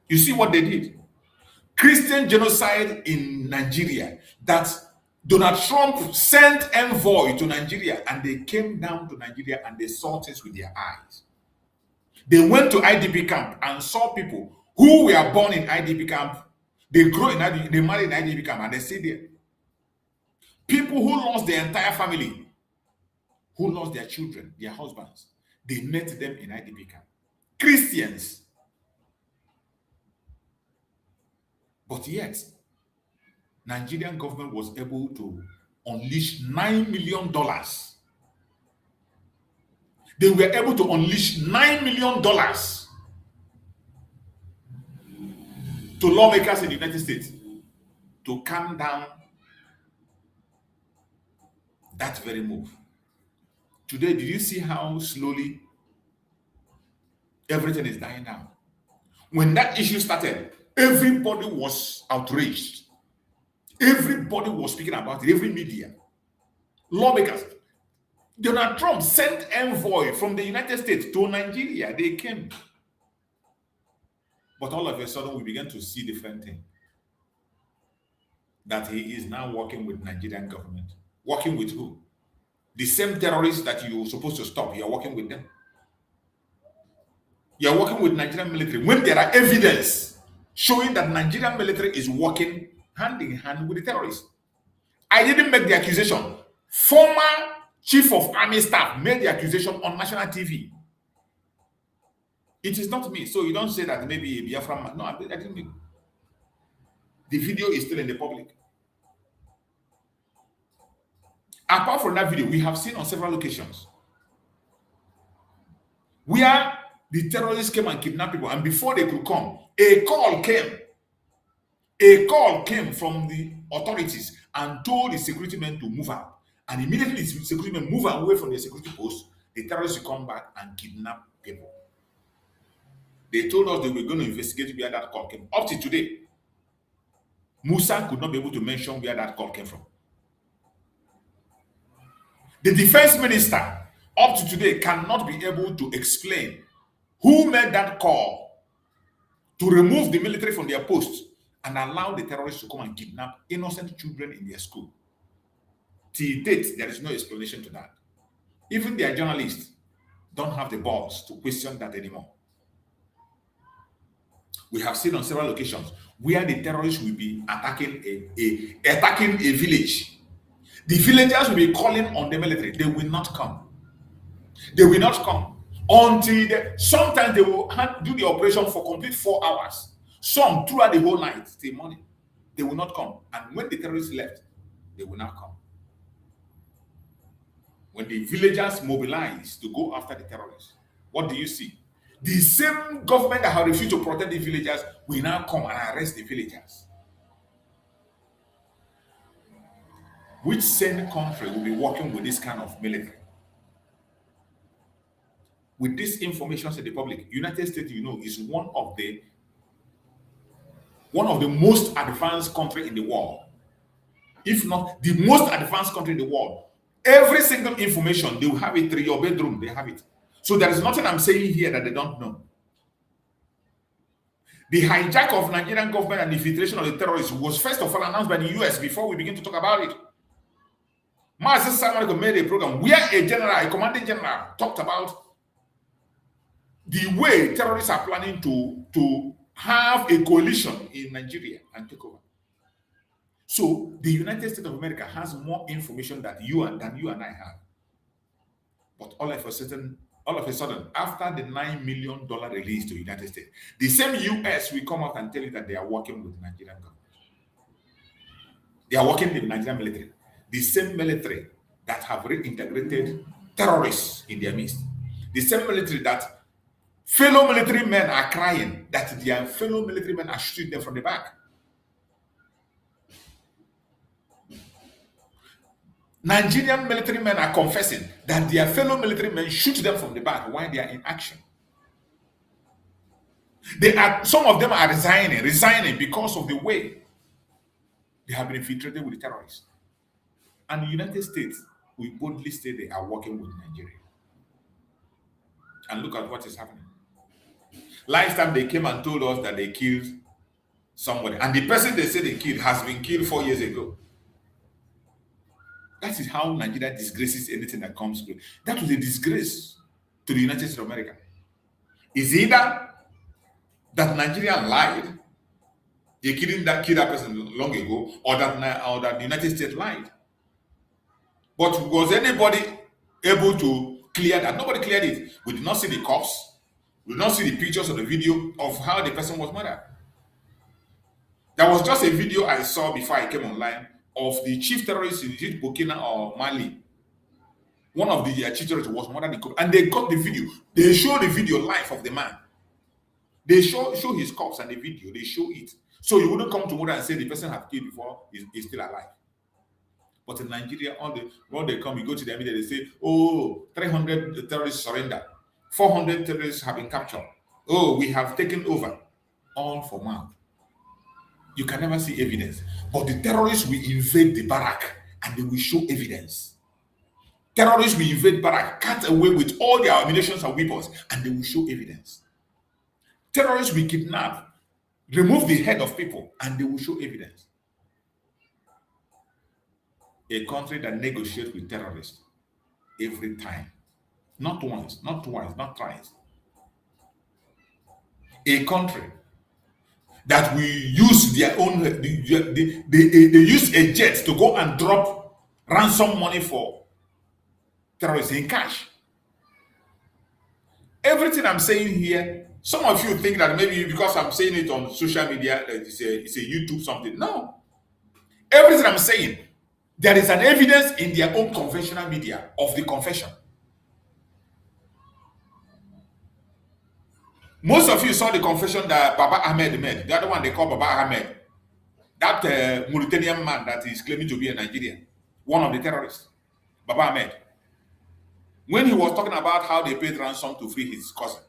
S2: You see what they did? Christian genocide in Nigeria, that Donald Trump sent envoy to Nigeria, and they came down to Nigeria and they saw things with their eyes. They went to IDP camp and saw people who were born in IDP camp. They grow in IDP, they marry in IDP camp, and they stay there. People who lost their entire family, who lost their children, their husbands, they met them in IDP camp. Christians. But yet, Nigerian government was able to unleash $9 million. They were able to unleash $9 million to lawmakers in the United States to calm down that very move. Today, did you see how slowly everything is dying down? When that issue started, everybody was outraged. Everybody was speaking about it, every media. Lawmakers. Donald Trump sent envoy from the United States to Nigeria. They came. But all of a sudden, we began to see different things. That he is now working with Nigerian government. Working with who? The same terrorists that you're supposed to stop, you're working with them. You're working with Nigerian military when there are evidence showing that Nigerian military is working hand in hand with the terrorists. I didn't make the accusation. Former chief of army staff made the accusation on national TV. It is not me. So you don't say that maybe a Biafran man. No, I didn't make it. The video is still in the public. Apart from that video, we have seen on several occasions where the terrorists came and kidnapped people, and before they could come, a call came. A call came from the authorities and told the security men to move out. And immediately the security men move away from the security post, the terrorists will come back and kidnap people. They told us they were going to investigate where that call came. Up to today, Musa could not be able to mention where that call came from. The defense minister, up to today, cannot be able to explain who made that call to remove the military from their posts and allow the terrorists to come and kidnap innocent children in their school. Till date, there is no explanation to that. Even their journalists don't have the balls to question that anymore. We have seen on several occasions where the terrorists will be attacking a village. The villagers will be calling on the military. They will not come. They will not come until sometimes they will do the operation for complete 4 hours. Some throughout the whole night till morning. They will not come. And when the terrorists left, they will not come. When the villagers mobilize to go after the terrorists, what do you see? The same government that have refused to protect the villagers will now come and arrest the villagers. Which sane country will be working with this kind of military? With this information to the public, United States, is one of the most advanced country in the world, if not the most advanced country in the world. Every single information, they will have it through your bedroom. They have it. So there is nothing I'm saying here that they don't know. The hijack of Nigerian government and the infiltration of the terrorists was first of all announced by the US before we begin to talk about it. Master Samuel made a program where a commanding general, talked about the way terrorists are planning to have a coalition in Nigeria and take over. So the United States of America has more information than you and I have. But all of a sudden, after the $9 million release to the United States, the same US will come out and tell you that they are working with the Nigerian government. They are working with the Nigerian military. The same military that have reintegrated terrorists in their midst. The same military that fellow military men are crying that their fellow military men are shooting them from the back. Nigerian military men are confessing that their fellow military men shoot them from the back while they are in action. Some of them are resigning because of the way they have been infiltrated with the terrorists. And the United States will boldly say they are working with Nigeria. And look at what is happening. Last time they came and told us that they killed somebody, and the person they say they killed has been killed 4 years ago. That is how Nigeria disgraces anything that comes to it. That was a disgrace to the United States of America. Is either that Nigeria lied, they killed that person long ago, or that the United States lied. But was anybody able to clear that? Nobody cleared it. We did not see the cops. We did not see the pictures or the video of how the person was murdered. There was just a video I saw before I came online of the chief terrorist in Burkina or Mali. One of the chief terrorists was murdered, and they got the video. They show the video live of the man. They show his corpse and the video. They show it. So you wouldn't come tomorrow and say the person have killed before is still alive. But in Nigeria, when they come, you go to the media, they say, 300 terrorists surrendered. 400 terrorists have been captured. Oh, we have taken over. All for mouth. You can never see evidence. But the terrorists will invade the barrack and they will show evidence. Terrorists will invade barrack, cut away with all their ammunition and weapons, and they will show evidence. Terrorists will kidnap, remove the head of people, and they will show evidence. A country that negotiates with terrorists every time, not once, not twice, not thrice. A country that will use their own, they use a jet to go and drop ransom money for terrorists in cash. Everything I'm saying here, some of you think that maybe because I'm saying it on social media, it's a YouTube something. No. Everything I'm saying, there is an evidence in their own conventional media of the confession. Most of you saw the confession that Baba Ahmed made. The other one they call Baba Ahmed. That Mauritanian man that is claiming to be a Nigerian. One of the terrorists. Baba Ahmed. When he was talking about how they paid ransom to free his cousin.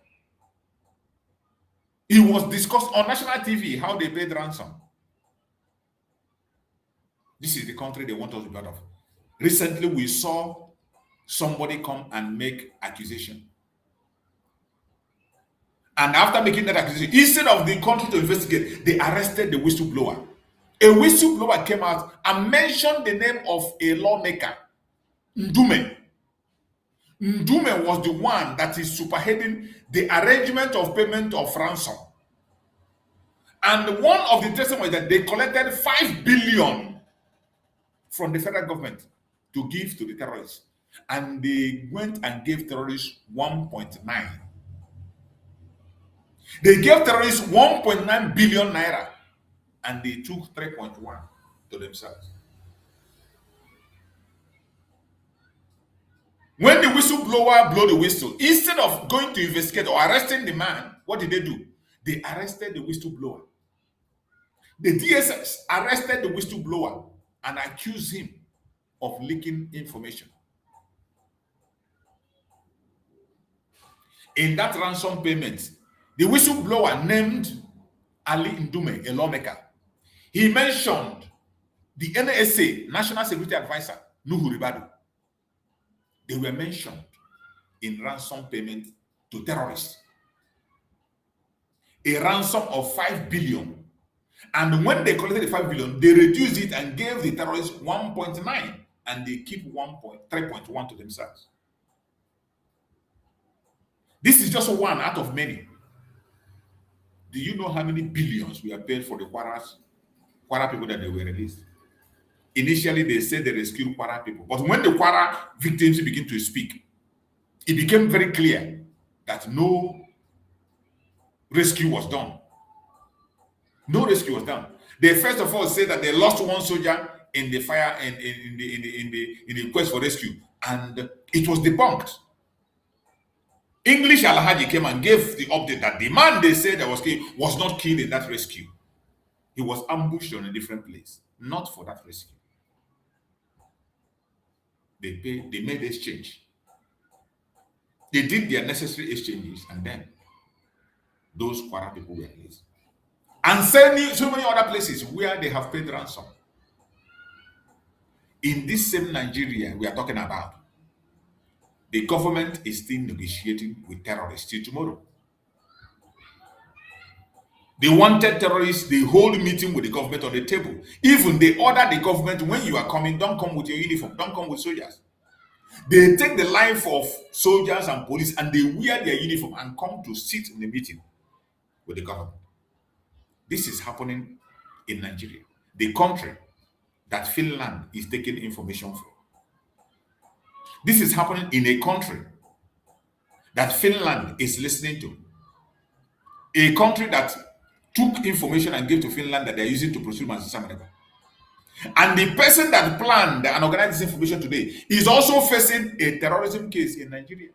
S2: It was discussed on national TV how they paid ransom. This is the country they want us to be part of. Recently, we saw somebody come and make accusation. And after making that accusation, instead of the country to investigate, they arrested the whistleblower. A whistleblower came out and mentioned the name of a lawmaker, Ndume. Ndume was the one that is superheading the arrangement of payment of ransom. And one of the testimonies that they collected 5 billion from the federal government to give to the terrorists. And they went and gave terrorists 1.9. They gave terrorists 1.9 billion naira and they took 3.1 to themselves. When the whistleblower blew the whistle, instead of going to investigate or arresting the man, what did they do? They arrested the whistleblower. The DSS arrested the whistleblower and accused him of leaking information. In that ransom payment, the whistleblower named Ali Ndume, a lawmaker. He mentioned the NSA, National Security Advisor, Nuhu Ribadu. They were mentioned in ransom payment to terrorists. A ransom of 5 billion. And when they collected the 5 billion, they reduced it and gave the terrorists 1.9, and they keep 3.1 to themselves. This is just one out of many. Do you know how many billions we are paid for the Kwara people that they were released? Initially, they said they rescued Kwara people. But when the Kwara victims begin to speak, it became very clear that no rescue was done. No rescue was done. They first of all said that they lost one soldier in the fire in the quest for rescue, and it was debunked. English Alhaji came and gave the update that the man they said that was killed was not killed in that rescue. He was ambushed on a different place, not for that rescue. They made exchange. They did their necessary exchanges, and then those Kwara people were released. And so many other places where they have paid ransom. In this same Nigeria we are talking about, the government is still negotiating with terrorists till tomorrow. They wanted terrorists, they hold meeting with the government on the table. Even they order the government, when you are coming, don't come with your uniform, don't come with soldiers. They take the life of soldiers and police and they wear their uniform and come to sit in the meeting with the government. This is happening in Nigeria, the country that Finland is taking information from. This is happening in a country that Finland is listening to. A country that took information and gave to Finland that they're using to pursue Manchester Maneba. And the person that planned and organized this information today is also facing a terrorism case in Nigeria.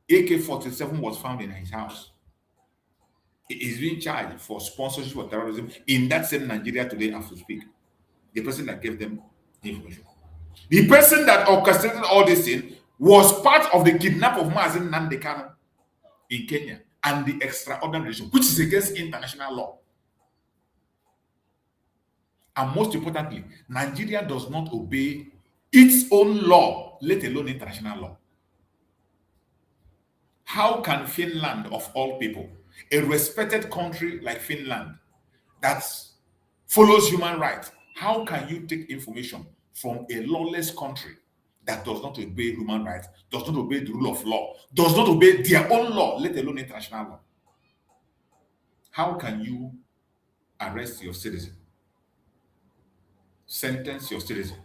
S2: AK-47 was found in his house. He is being charged for sponsorship of terrorism in that same Nigeria today as we speak. The person that gave them information. The person that orchestrated all this thing was part of the kidnap of Mazen Nnamdi Kanu in Kenya and the extraordinary regime, which is against international law. And most importantly, Nigeria does not obey its own law, let alone international law. How can Finland, of all people, a respected country like Finland that follows human rights, how can you take information from a lawless country that does not obey human rights, does not obey the rule of law, does not obey their own law, let alone international law? How can you arrest your citizen, sentence your citizen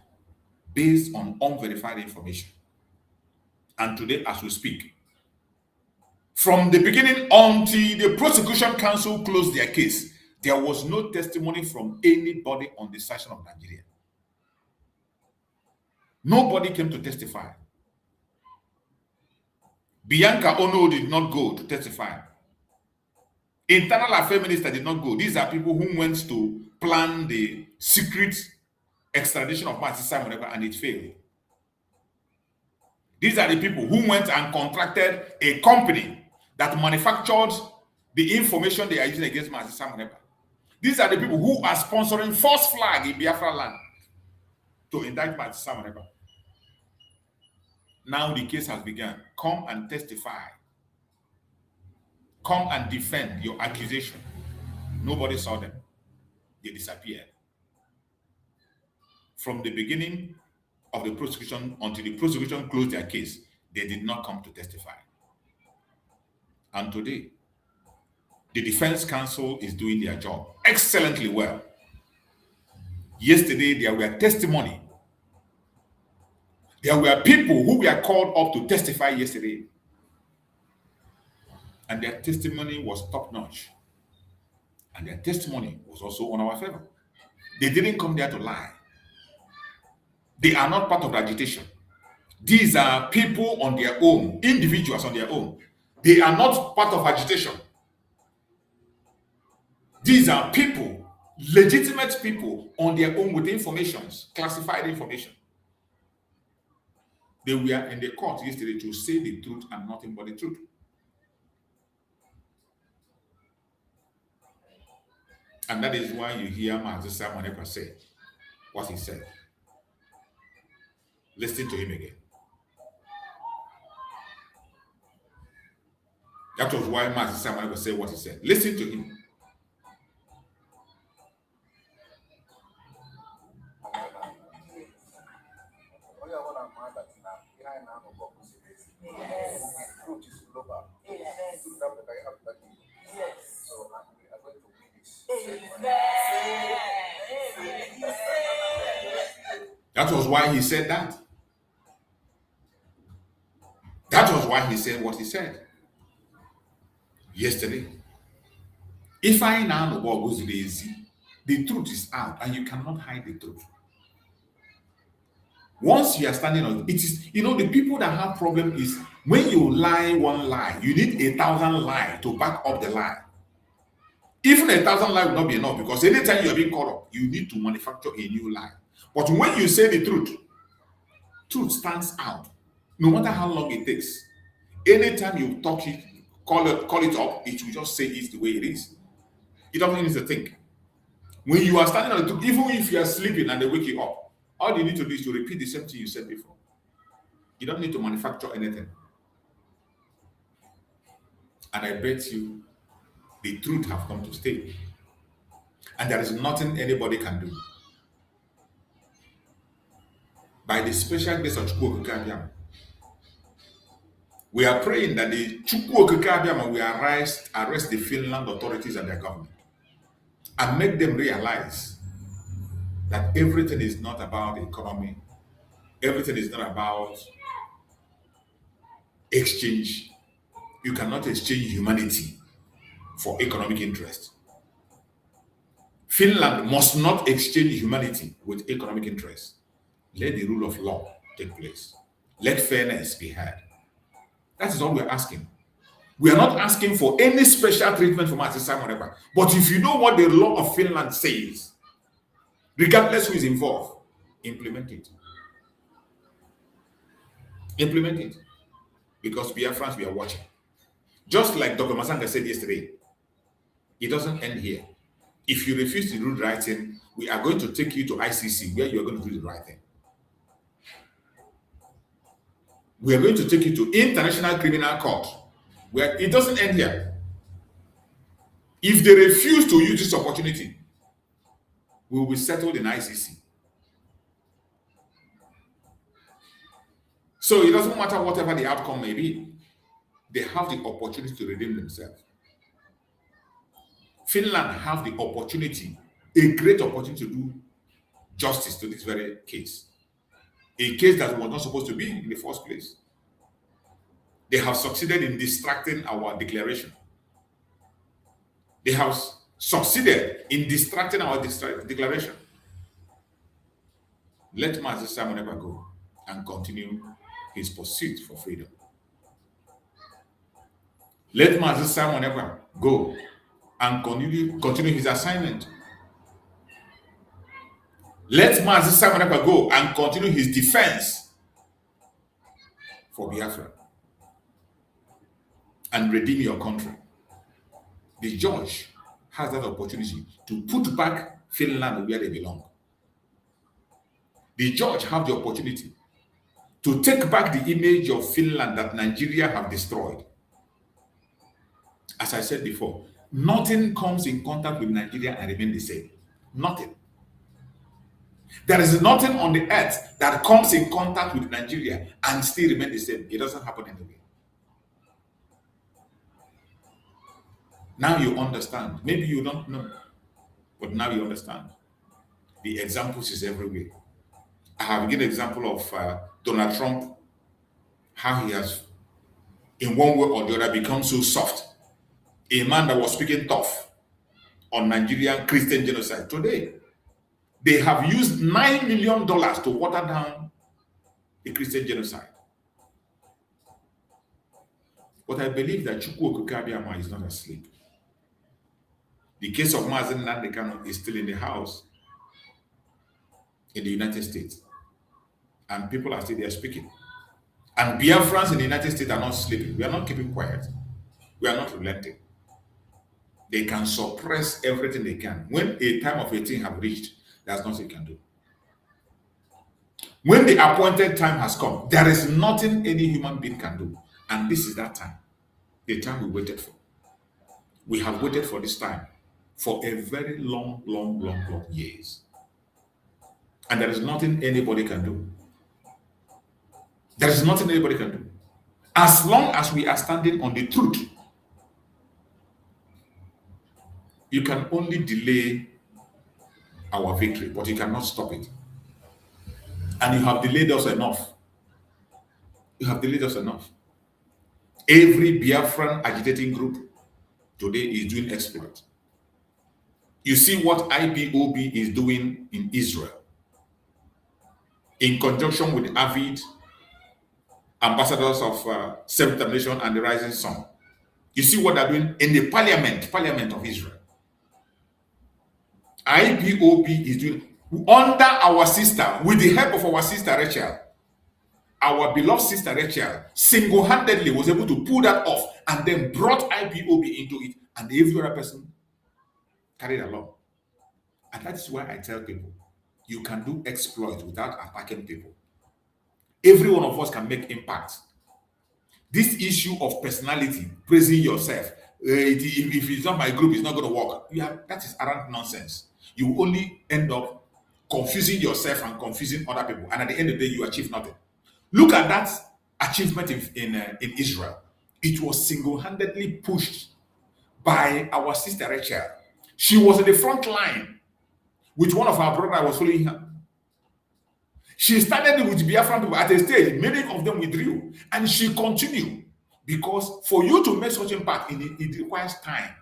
S2: based on unverified information? And today, as we speak, from the beginning until the prosecution council closed their case, there was no testimony from anybody on the side of Nigeria. Nobody came to testify. Bianca Ono did not go to testify. Internal Affairs Minister did not go. These are people who went to plan the secret extradition of Martin Simon and it failed. These are the people who went and contracted a company that manufactured the information they are using against Martin Simon. These are the people who are sponsoring false flag in Biafra land to indict Martin Simon. Now the case has begun. Come and testify. Come and defend your accusation. Nobody saw them. They disappeared. From the beginning of the prosecution until the prosecution closed their case, they did not come to testify. And today, the defense counsel is doing their job excellently well. Yesterday, there were testimony. There were people who were called up to testify yesterday. And their testimony was top-notch. And their testimony was also on our favor. They didn't come there to lie. They are not part of the agitation. These are people on their own, individuals on their own. They are not part of agitation. These are people, legitimate people on their own with information, classified information. They were in the court yesterday to say the truth and nothing but the truth. And that is why you hear Master Simon Ekpa say what he said. Listen to him again. That was why Master Simon Ekpa said what he said. Listen to him. That was why he said that. That was why he said what he said yesterday. If I now know what goes lazy, the truth is out and you cannot hide the truth. Once you are standing on it, is the people that have problem is when you lie one lie, you need 1,000 lies to back up the lie. Even 1,000 lies will not be enough because anytime you are being caught up, you need to manufacture a new lie. But when you say the truth stands out, no matter how long it takes. Anytime you talk it, call it up, it will just say it's the way it is. You don't need to think. When you are standing on the truth, even if you are sleeping and they wake you up, all you need to do is to repeat the same thing you said before. You don't need to manufacture anything. And I bet you the truth have come to stay. And there is nothing anybody can do. By the special grace of Chukwu Okike Abiama, we are praying that the Chukwu Okike Abiama will arrest the Finland authorities and their government and make them realize that everything is not about the economy, everything is not about exchange. You cannot exchange humanity for economic interest. Finland must not exchange humanity with economic interest. Let the rule of law take place. Let fairness be had. That is all we're asking. We are not asking for any special treatment from Master Simon Ekpa. But if you know what the law of Finland says, regardless who is involved, implement it. Implement it. Because BIAFRANS, we are watching. Just like Dr. Masanga said yesterday, it doesn't end here. If you refuse to do the right thing, we are going to take you to ICC where you are going to do the right thing. We are going to take you to International Criminal Court where it doesn't end here. If they refuse to use this opportunity, we will be settled in ICC. So it doesn't matter whatever the outcome may be, they have the opportunity to redeem themselves. Finland have the opportunity, a great opportunity to do justice to this very case. A case that was not supposed to be in the first place. They have succeeded in distracting our declaration. They have succeeded in distracting our declaration. Let Master Simon Ekpa go and continue his pursuit for freedom. Let Master Simon Ekpa go and continue his assignment. Let Master Simon Ekpa go and continue his defense for Biafra and redeem your country. The judge has that opportunity to put back Finland where they belong. The judge has the opportunity to take back the image of Finland that Nigeria have destroyed. As I said before, nothing comes in contact with Nigeria and remains the same. Nothing. There is nothing on the earth that comes in contact with Nigeria and still remain the same. It doesn't happen anyway. Now you understand. Maybe you don't know, but now you understand. The examples is everywhere. I have given an example of Donald Trump, how he has, in one way or the other, become so soft. A man that was speaking tough on Nigerian Christian genocide. Today, they have used $9 million to water down the Christian genocide. But I believe that Chukwu Okike Abiama is not asleep. The case of Mazen Nnamdi Kanu is still in the house in the United States. And people are still there speaking. And Biafrans in the United States are not sleeping. We are not keeping quiet. We are not relenting. They can suppress everything they can. When a time of a thing have reached, there's nothing they can do. When the appointed time has come, there is nothing any human being can do. And this is that time. The time we waited for. We have waited for this time for a very long years. And there is nothing anybody can do. There is nothing anybody can do. As long as we are standing on the truth, you can only delay our victory, but you cannot stop it. And you have delayed us enough. You have delayed us enough. Every Biafran agitating group today is doing exploit. You see what IPOB is doing in Israel in conjunction with the avid ambassadors of self-determination and the rising sun. You see what they're doing in the parliament of Israel. IPOB is doing under our sister, with the help of our sister Rachel, our beloved sister Rachel, single-handedly was able to pull that off and then brought IPOB into it, and every other person carried along. And that is why I tell people, you can do exploits without attacking people. Every one of us can make impact. This issue of personality, praising yourself, if it's not my group, it's not going to work. That is arrant nonsense. You will only end up confusing yourself and confusing other people. And at the end of the day, you achieve nothing. Look at that achievement in Israel. It was single-handedly pushed by our sister Rachel. She was in the front line with one of our brothers was following her. She started with Biafran people at a stage. Many of them withdrew. And she continued. Because for you to make such impact, it requires time.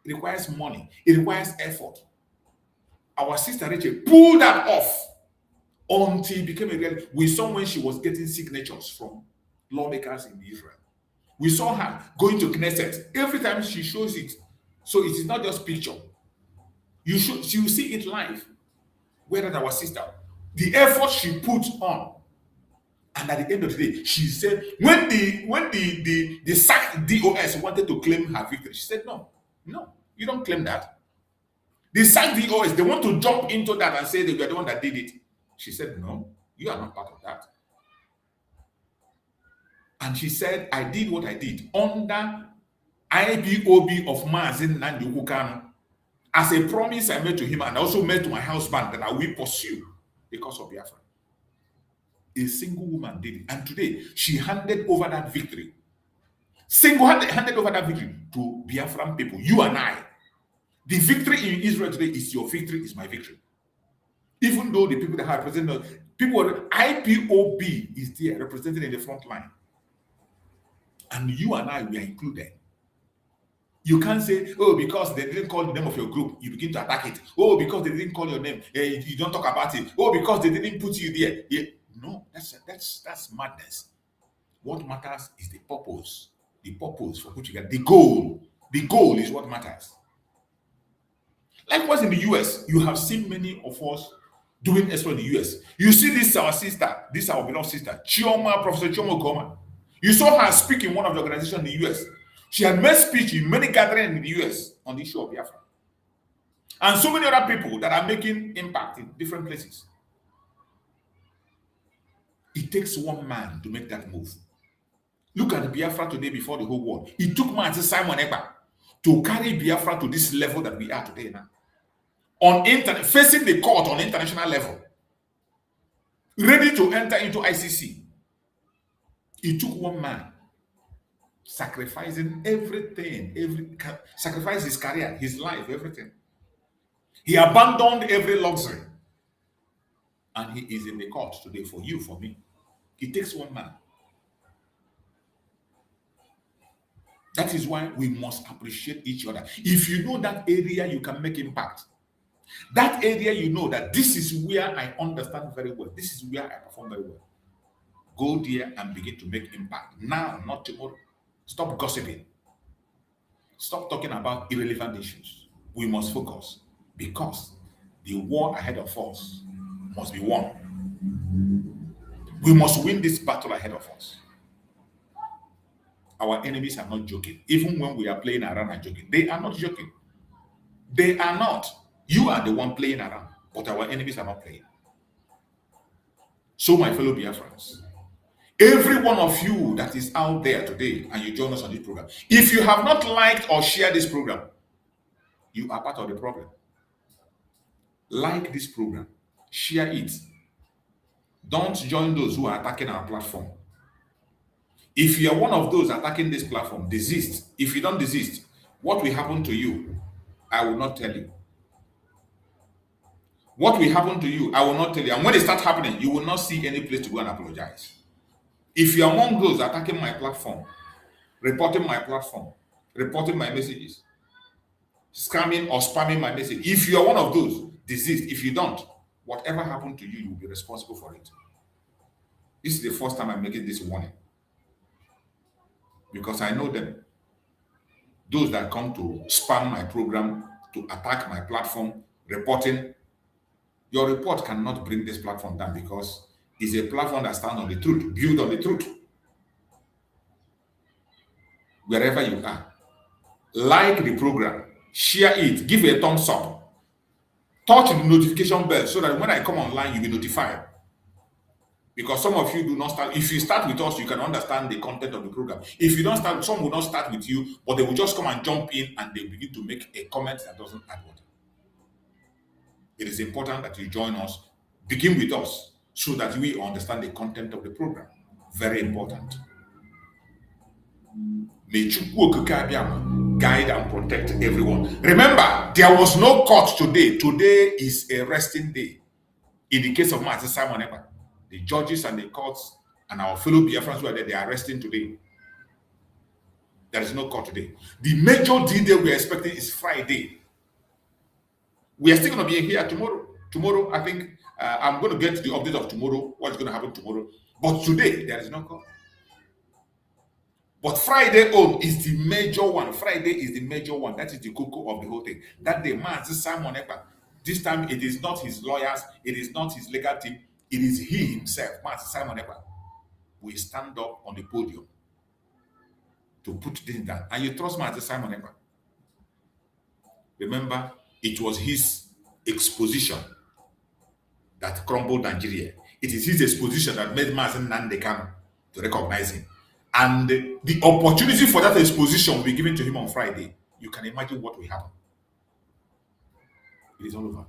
S2: It requires money. It requires effort. Our sister Rachel pulled that off until it became a reality. We saw when she was getting signatures from lawmakers in Israel. We saw her going to Knesset. Every time she shows it. So it is not just picture. You see it live. Whether our sister, the effort she put on, and at the end of the day, she said, when the SAC DOS wanted to claim her victory, she said, no, you don't claim that. The SAC DOS, they want to jump into that and say that you are the one that did it. She said, no, you are not part of that. And she said, I did what I did under IPOB of Mazin Nandukukano. As a promise I made to him and also made to my husband that I will pursue because of Biafra. A single woman did it. And today, she handed over that victory. Handed over that victory to Biafran people, you and I. The victory in Israel today is your victory, is my victory. Even though the people that have represented us, IPOB is there represented in the front line. And you and I, we are included. You can't say, oh, because they didn't call the name of your group, you begin to attack it. Oh, because they didn't call your name, you don't talk about it. Oh, because they didn't put you there. Yeah. No, that's madness. What matters is the purpose. The purpose for which you get the goal. The goal is what matters. Likewise, in the US, you have seen many of us doing exploit in the US. You see this our sister, this our beloved sister, Professor Chioma Goma. You saw her speak in one of the organizations in the US. She had made speech in many gatherings in the US on the issue of Biafra. And so many other people that are making impact in different places. It takes one man to make that move. Look at Biafra today before the whole world. It took man Simon Ekpa to carry Biafra to this level that we are today now. On internet, facing the court on international level. Ready to enter into ICC. It took one man sacrificing everything, sacrifice his career, his life, everything. He abandoned every luxury. And he is in the court today for you, for me. It takes one man. That is why we must appreciate each other. If you know that area, you can make impact. That area, you know that this is where I understand very well. This is where I perform very well. Go there and begin to make impact. Now, not tomorrow. Stop gossiping. Stop talking about irrelevant issues. We must focus because the war ahead of us must be won. We must win this battle ahead of us. our enemies are not joking. Even when we are playing around and joking, they are not joking. They are not. You are the one playing around, but our enemies are not playing. So, my fellow Biafrans, every one of you that is out there today and you join us on this program, if you have not liked or shared this program, you are part of the problem. Like this program, share it. Don't join those who are attacking our platform. If you are one of those attacking this platform, desist. If you don't desist, what will happen to you, I will not tell you. What will happen to you, I will not tell you. And when it starts happening, you will not see any place to go and apologize. If you are among those attacking my platform, reporting my platform, reporting my messages, scamming or spamming my message, if you are one of those, desist. If you don't, whatever happened to you, you will be responsible for it. This is the first time I'm making this warning. Because I know them. Those that come to spam my program, to attack my platform, reporting, your report cannot bring this platform down because it's a platform that stands on the truth, built on the truth. Wherever you are, like the program, share it, give a thumbs up, touch the notification bell so that when I come online, you'll be notified. Because some of you do not start. If you start with us, you can understand the content of the program. If you don't start, some will not start with you, but they will just come and jump in and they begin to make a comment that doesn't add water. It is important that you join us, begin with us, so that we understand the content of the program. Very important. May Chukwu Okike Abiama guide and protect everyone. Remember, there was no court today. Today is a resting day. In the case of Master Simon Ekpa, the judges and the courts and our fellow Biafrans who are there, they are resting today. There is no court today. The major D-Day we are expecting is Friday. We are still going to be here tomorrow. Tomorrow, I think, I'm going to get the update of tomorrow, what's going to happen tomorrow. But today, there is no court. But Friday is the major one. Friday is the major one. That is the cocoa of the whole thing. That day, Master Simon Ekpa, this time it is not his lawyers, it is not his legal team, it is he himself, Master Simon Ekpa, will stand up on the podium to put this down. And you trust Master Simon Ekpa. Remember, it was his exposition that crumbled Nigeria. It is his exposition that made Mazen Nnamdi Kanu to recognize him. And the opportunity for that exposition will be given to him on Friday. You can imagine what will happen. It is all over.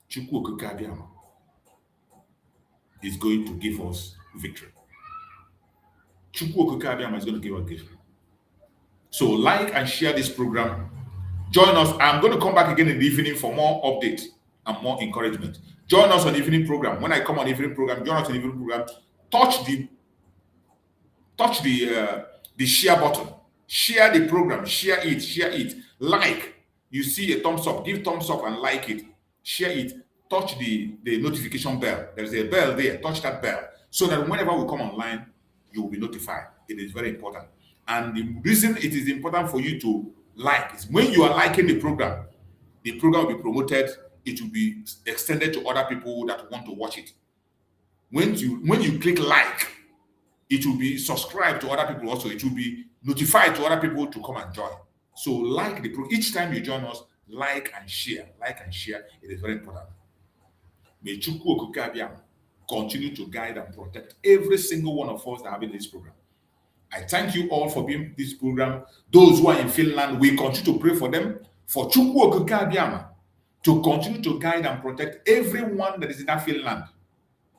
S2: Chukwu Okike Abiama is going to give us victory. Chukwu Okike Abiama is going to give us victory. So like and share this program. Join us. I'm going to come back again in the evening for more updates and more encouragement. Join us on the evening program. When I come on the evening program, join us on the evening program. Touch the share button. Share the program. Share it. Like. You see a thumbs up. Give thumbs up and like it. Share it. Touch the notification bell. There's a bell there. Touch that bell. So that whenever we come online, you will be notified. It is very important. And the reason it is important for you to like is when you are liking the program will be promoted. It will be extended to other people that want to watch it. When you click like, it will be subscribed to other people also. It will be notified to other people to come and join. So like the program. Each time you join us, like and share. Like and share. It is very important. May Chukwu Okike Abiama continue to guide and protect every single one of us that have in this program. I thank you all for being in this program. Those who are in Finland, we continue to pray for them. For Chukwu Okike Abiama to continue to guide and protect everyone that is in that Finland.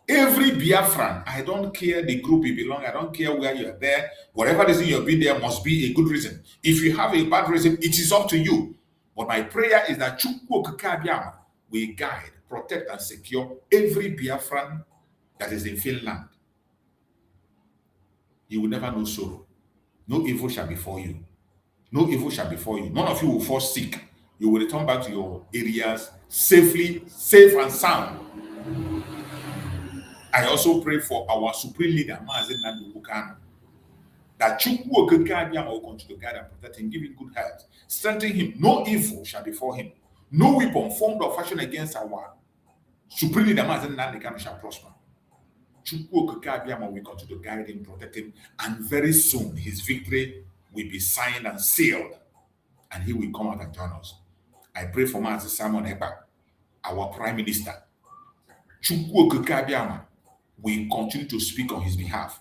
S2: Every Biafran, I don't care the group you belong, I don't care where you are there. Whatever reason you've been there must be a good reason. If you have a bad reason, it is up to you. But my prayer is that Chukwu Okike Abiama will guide, protect, and secure every Biafran that is in Finland. You will never know sorrow. No evil shall befall you. No evil shall befall you. None of you will fall sick. You will return back to your areas safely, safe and sound. I also pray for our supreme leader, Mazen Nnamdi Kanu, that Chukwu Okike Abiama will continue to guide and protect him, give him good health, strengthen him. No evil shall befall him. No weapon formed or fashioned against our supreme leader, Mazen Nnamdi Kanu, shall prosper. Chukwu Okike Abiyama will continue to guide him, protect him, and very soon his victory will be signed and sealed, and he will come out and join us. I pray for Master Simon Ekpa, our Prime Minister. Chukwu Okike Abiyama will continue to speak on his behalf.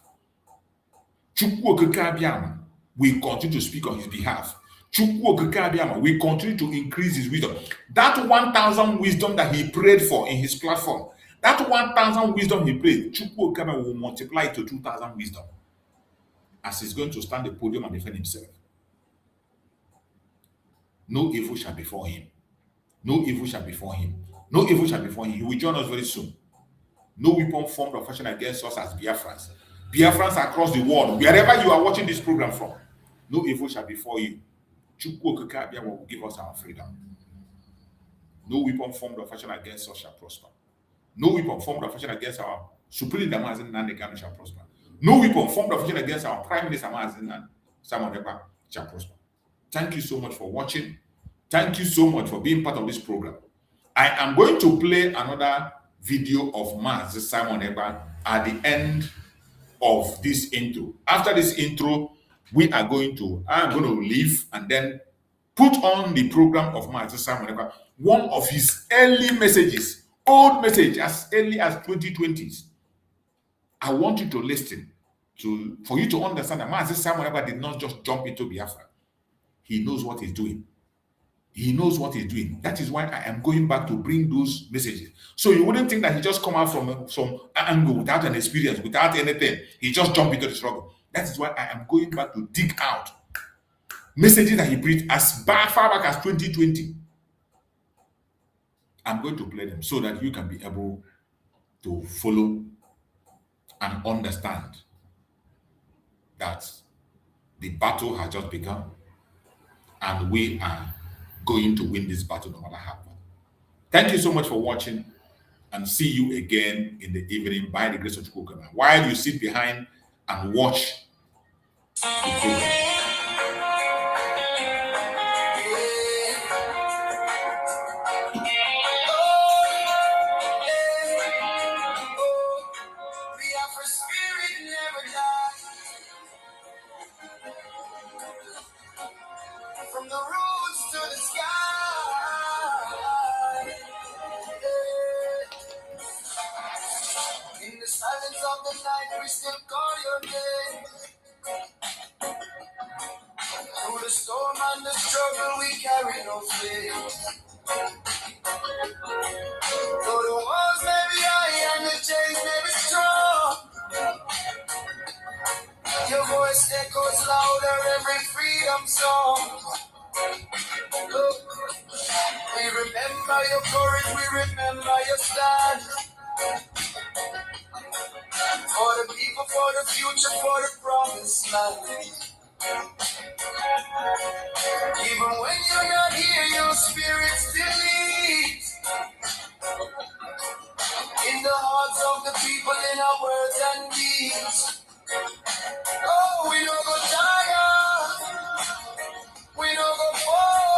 S2: Chukwu Okike Abiyama will continue to speak on his behalf. Chukwu Okike Abiyama will continue to increase his wisdom. That 1,000 wisdom that he prayed for in his platform, that 1,000 wisdom he prayed, Chukwu Okike Abiyama will multiply it to 2,000 wisdom as he's going to stand the podium and defend himself. No evil shall befall him. No evil shall befall him. No evil shall befall him. He will join us very soon. No weapon formed or fashioned against us as Biafrans. Biafrans across the world, wherever you are watching this program from, no evil shall befall you. Chukwu Okike Abiyama will give us our freedom. No weapon formed or fashioned against us shall prosper. No weapon formed or fashioned against our Supreme Damazin Nandekano shall prosper. No weapon formed or fashioned against our Prime Minister Mazin Simon Ekpa shall prosper. Thank you so much for watching. Thank you so much for being part of this program. I am going to play another video of Master Simon Ekpa at the end of this intro. After this intro, I'm going to leave and then put on the program of Master Simon Ekpa, one of his early messages, old message as early as 2020s. I want you to listen for you to understand that Master Simon Ekpa did not just jump into Biafra. He knows what he's doing. He knows what he's doing. That is why I am going back to bring those messages. So you wouldn't think that he just come out from some angle without an experience, without anything. He just jumped into the struggle. That is why I am going back to dig out messages that he preached as far back as 2020. I'm going to play them so that you can be able to follow and understand that the battle has just begun and we are going to win this battle no matter how. Thank you so much for watching and see you again in the evening by the grace of God. While you sit behind and watch the program.
S1: From the roots to the sky, in the silence of the night, we still call your name. Through the storm and the struggle, we carry no fear. Though the walls may be high and the chains may be strong, your voice echoes louder every freedom song. We remember your courage, we remember your stand. For the people, for the future, for the promised land. Even when you're not here, your spirit still leads. In the hearts of the people, in our words and deeds. Oh, we don't go tired. We don't go fall.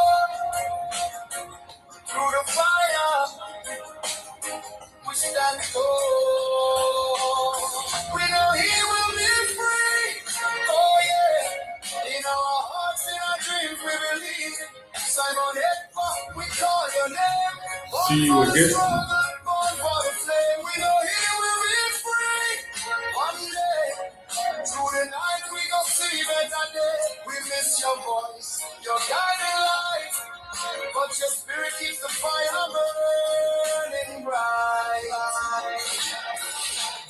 S1: Through the fire, we stand tall. We know he will be free. Oh yeah. In our hearts, in our dreams, we believe. Simon Ekpa, we call your name.
S2: See you again.
S1: Born for the flame. We know he will be free. One day, through the night, we go see better day. We miss your voice, your guiding light. But your spirit keeps the fire burning bright.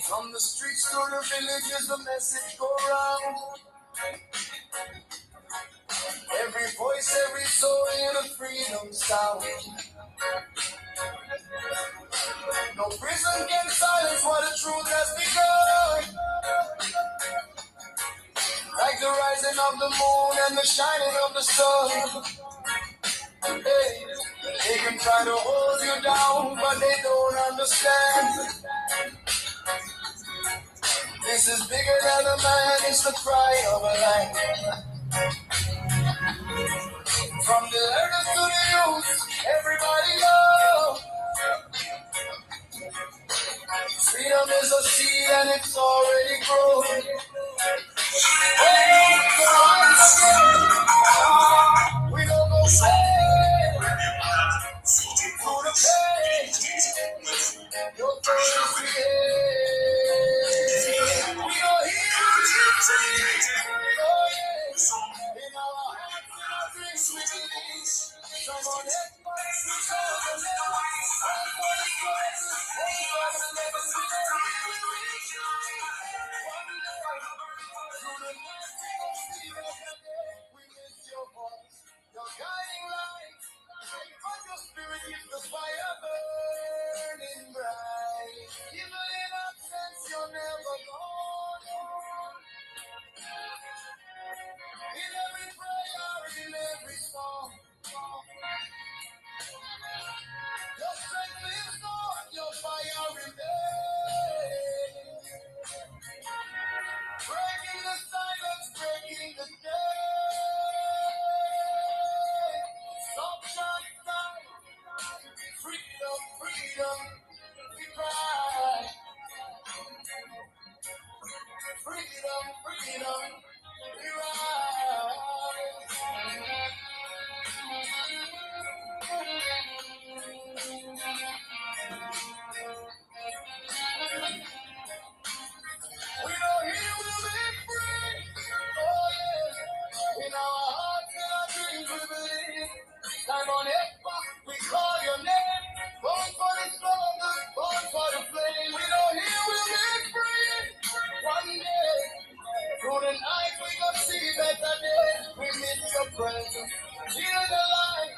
S1: From the streets to the villages, the message go round. Every voice, every soul in a freedom sound. No prison can silence what the truth has begun. Like the rising of the moon and the shining of the sun. Hey, they can try to hold you down, but they don't understand. This is bigger than a man, it's the cry of a lion. From the elders to the youth, everybody know. Freedom is a seed and it's already grown. We don't go say through the pain. Your praise we We don't hear you. Oh yeah. In our hearts, in our dreams, we believe. Someone Ekpa, we saw the level. All for the praise, all for the levels. We don't hear you. One day, through the night, we gon' see another day. We miss your voice, your guiding light. But your spirit is the fire burning bright. Even in absence, you're never gone. In every prayer, in every song, your strength lives on, your fire remains. Breaking the silence, breaking the day. Sunshine, freedom, freedom, we cry. Freedom, freedom, we rise. We know He will be free. Oh yeah. In our hearts and our dreams we believe. Time on Ekpa, we call your name. Born for the struggle, born for the flame. We know He will be free. One day, through the night we gonna see better days. We miss your presence. Heal the light.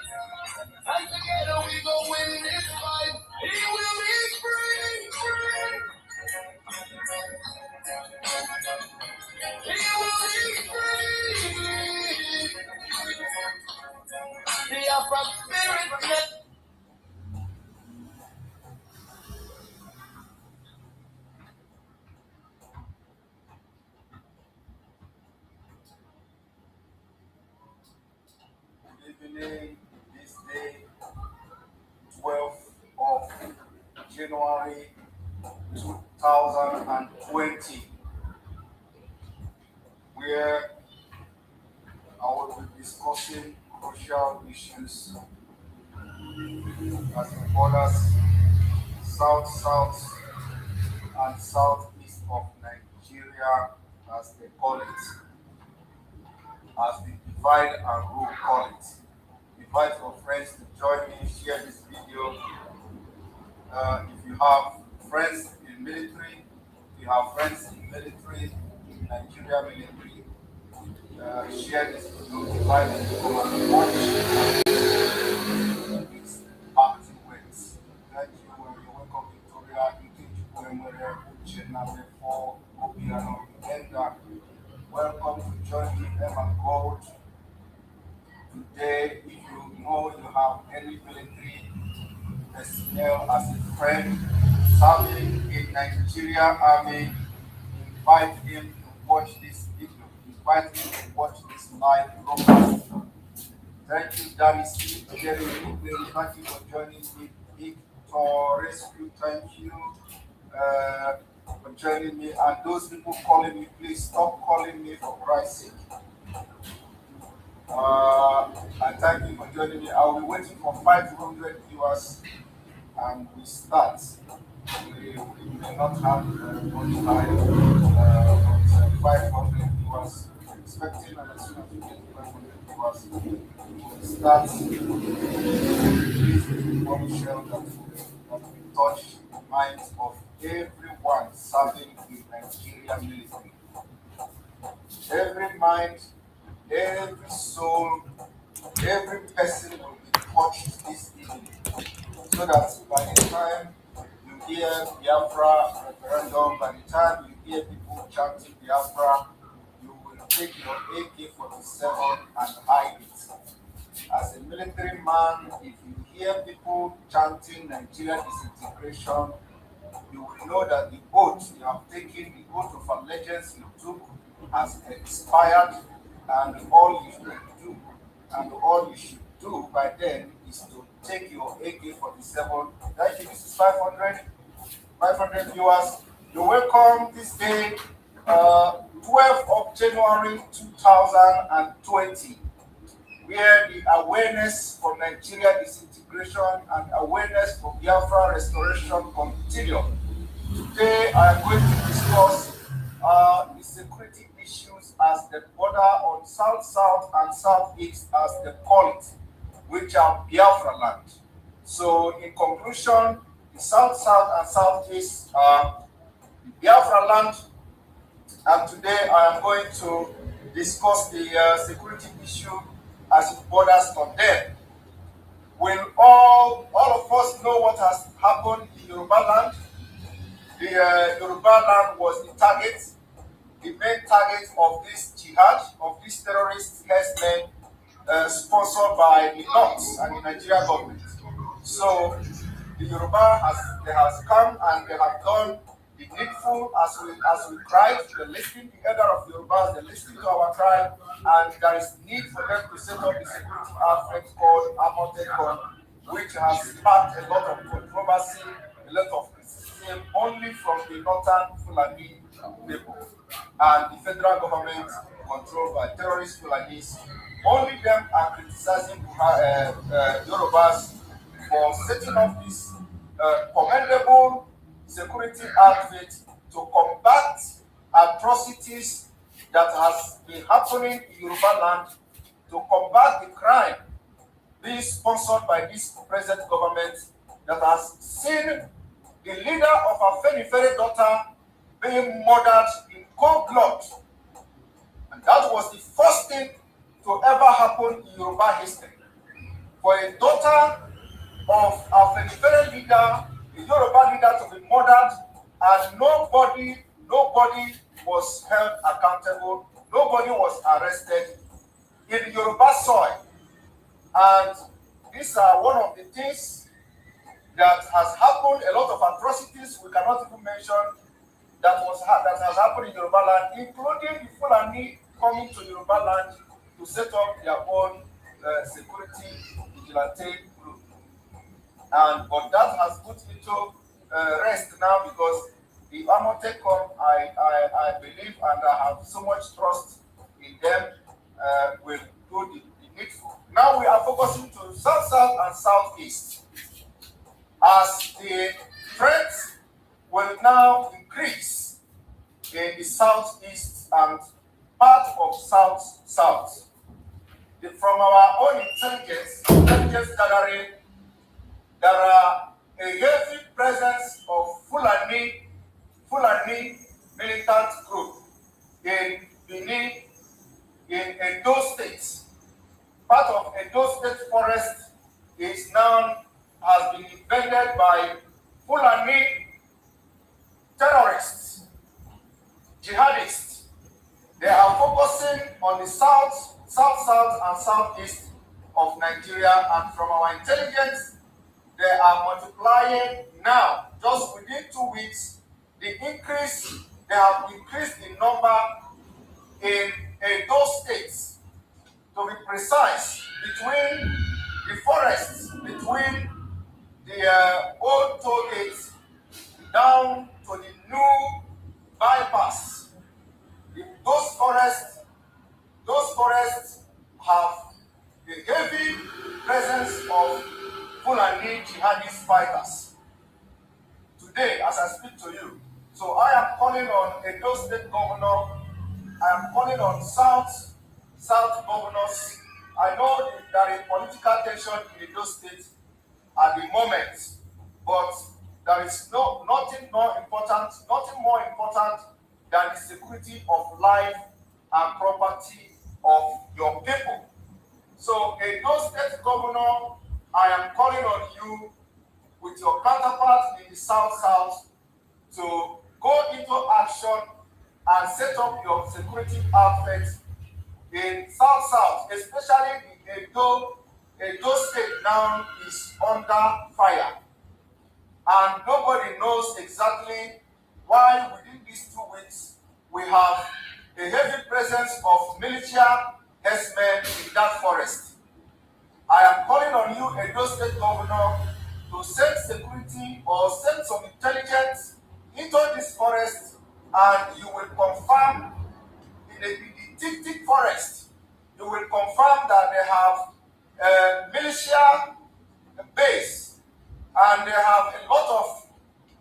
S1: And together we go win this fight. He will be free. He will be free. Biafra spirit let. Good evening, this day, 12th of January 2020, where I will be discussing crucial issues as the borders south and southeast of Nigeria, as they call it, as the divide and rule call it. Invite your friends to join me, share this video. If you have friends in military, if you have friends in military, in Nigeria military, share this video, invite them to come and watch these acting words. Thank you, you're welcome, Victoria, welcome to join me, Emma Gold. Today, if you know you have any military personnel as a friend serving in Nigeria Army, invite him to watch this video. Invite him to watch this live broadcast. Thank you, Danny C. Jerry Nickname. Thank you for joining me. Victor Rescue, thank you for joining me. And those people calling me, please stop calling me for Christ's sake. And thank you for joining me. I'll be waiting for 500 viewers and we start. We may not have much time, but 500 viewers. Expecting and as soon as we get 500 viewers, we will start this bombshell that will touch the minds of everyone serving in Nigeria military. Every mind, every soul, every person will be touched this evening, so that by the time you hear Biafra referendum, by the time you hear people chanting Biafra, you will take your AK-47 and hide it. As a military man, if you hear people chanting Nigeria disintegration, you will know that the oath you have taken, the oath of allegiance you took, has expired, and all you should do by then is to take your AK-47. Thank you, Mrs. 500.
S3: 500 viewers. You're welcome this day, 12th of January 2020, where the awareness for Nigeria disintegration and awareness for Biafra restoration continue. Today I am going to discuss the security issues as the border on South-South and South-East, as they call it, which are Biafra land. So in conclusion, the South-South and South-East are Biafra land, and today I am going to discuss the security issue as it borders on them. Will all of us know what has happened in Yoruba land? The Yoruba land was the target, the main target of this jihad, of these terrorist herdsmen sponsored by the North and the Nigerian government. So the Yoruba has come and they have done the needful as we cried. They listened, the elder of the Yorubas, they listened to our cry, and there is need for them to set up a security outfit called Amotekon, which has sparked a lot of controversy, a lot of criticism only from the northern Fulani people and the federal government controlled by terrorist Fulanis. Only them are criticizing Yorubas for setting up this commendable security outfit to combat atrocities that has been happening in Yoruba land, to combat the crime being sponsored by this present government that has seen the leader of our Fenifere daughter being murdered in cold blood. And that was the first thing to ever happen in Yoruba history. For a daughter of our Fenifere leader, a Yoruba leader, to be murdered, and nobody was held accountable, nobody was arrested in Yoruba soil. And these are one of the things that has happened, a lot of atrocities we cannot even mention that has happened in Yoruba land, including the Fulani coming to Yoruba land to set up their own security vigilante group. But that has put into rest now, because the Amotekon, I believe and I have so much trust in them, will do the needful. Now we are focusing to South-South and South-East, as the threats will now increase in the South-East and part of South-South. From our own intelligence gathering, there are a heavy presence of Fulani militant group in Benin, in Edo State. Part of Edo State forest has been invaded by Fulani terrorists, jihadists. They are focusing on the South-South and South-East of Nigeria, and from our intelligence, they are multiplying now. Just within 2 weeks, they have increased the number in those states. To be precise, between the forests, between the old toll gates down to the new bypass, those forests have a heavy presence of Fulani jihadist fighters. Today, as I speak to you, so I am calling on Edo State Governor, I am calling on South governors. I know there is political tension in Edo State at the moment, but there is nothing more important than the security of life and property of your people. So, Edo State Governor, I am calling on you with your counterparts in the South-South to go into action and set up your security outfits in South-South, especially the Edo State now is under fire. And nobody knows exactly why within these 2 weeks we have a heavy presence of militia herdsmen in that forest. I am calling on you, Edo State Governor, to send security or send some intelligence into this forest, and you will confirm in the thick forest, you will confirm that they have a militia base and they have a lot of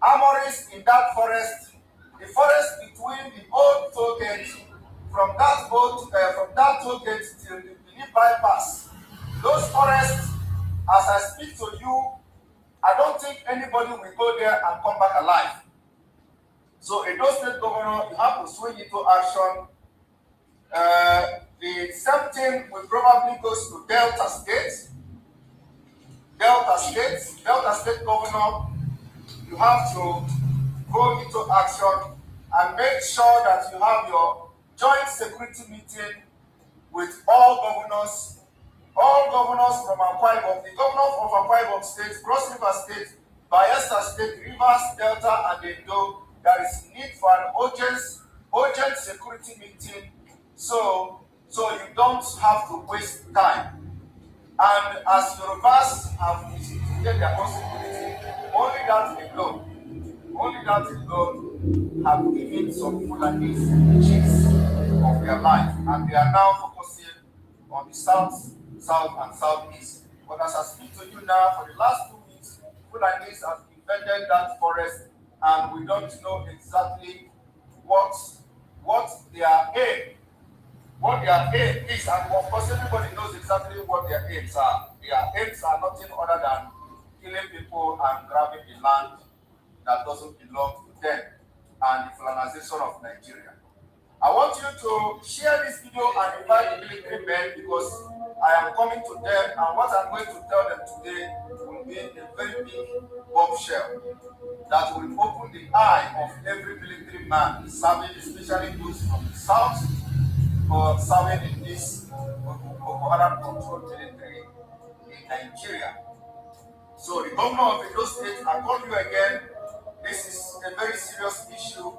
S3: armories in that forest. The forest between the old toll gate from that toll gate till the Benin bypass. Those forests, as I speak to you, I don't think anybody will go there and come back alive. So, a Edo State Governor, you have to swing into action. The same thing will probably goes to Delta State. Delta State Governor, you have to go into action and make sure that you have your joint security meeting with all governors from Akwa Ibom, the governor of Akwa Ibom State, Cross River State, Bayelsa State, Rivers, Delta, and Edo. There is need for an urgent security meeting, so you don't have to waste time. And as Yorubas have instituted their own security, only that alone have given some Fulanis the chase of their life, and they are now focusing on the south, and southeast. But as I speak to you now, for the last 2 weeks, Fulanis have invaded that forest, and we don't know exactly what their aim is, and of course everybody knows exactly what their aims are. Their aims are nothing other than killing people and grabbing the land that doesn't belong to them, and the Fulanization of Nigeria. I want you to share this video and invite the military men, because I am coming to them, and what I'm going to tell them today will be a very big bombshell that will open the eye of every military man serving, especially those from the south or serving in this Boko Haram controlled territory in Nigeria. So the governor of Edo State, I call you again. This is a very serious issue.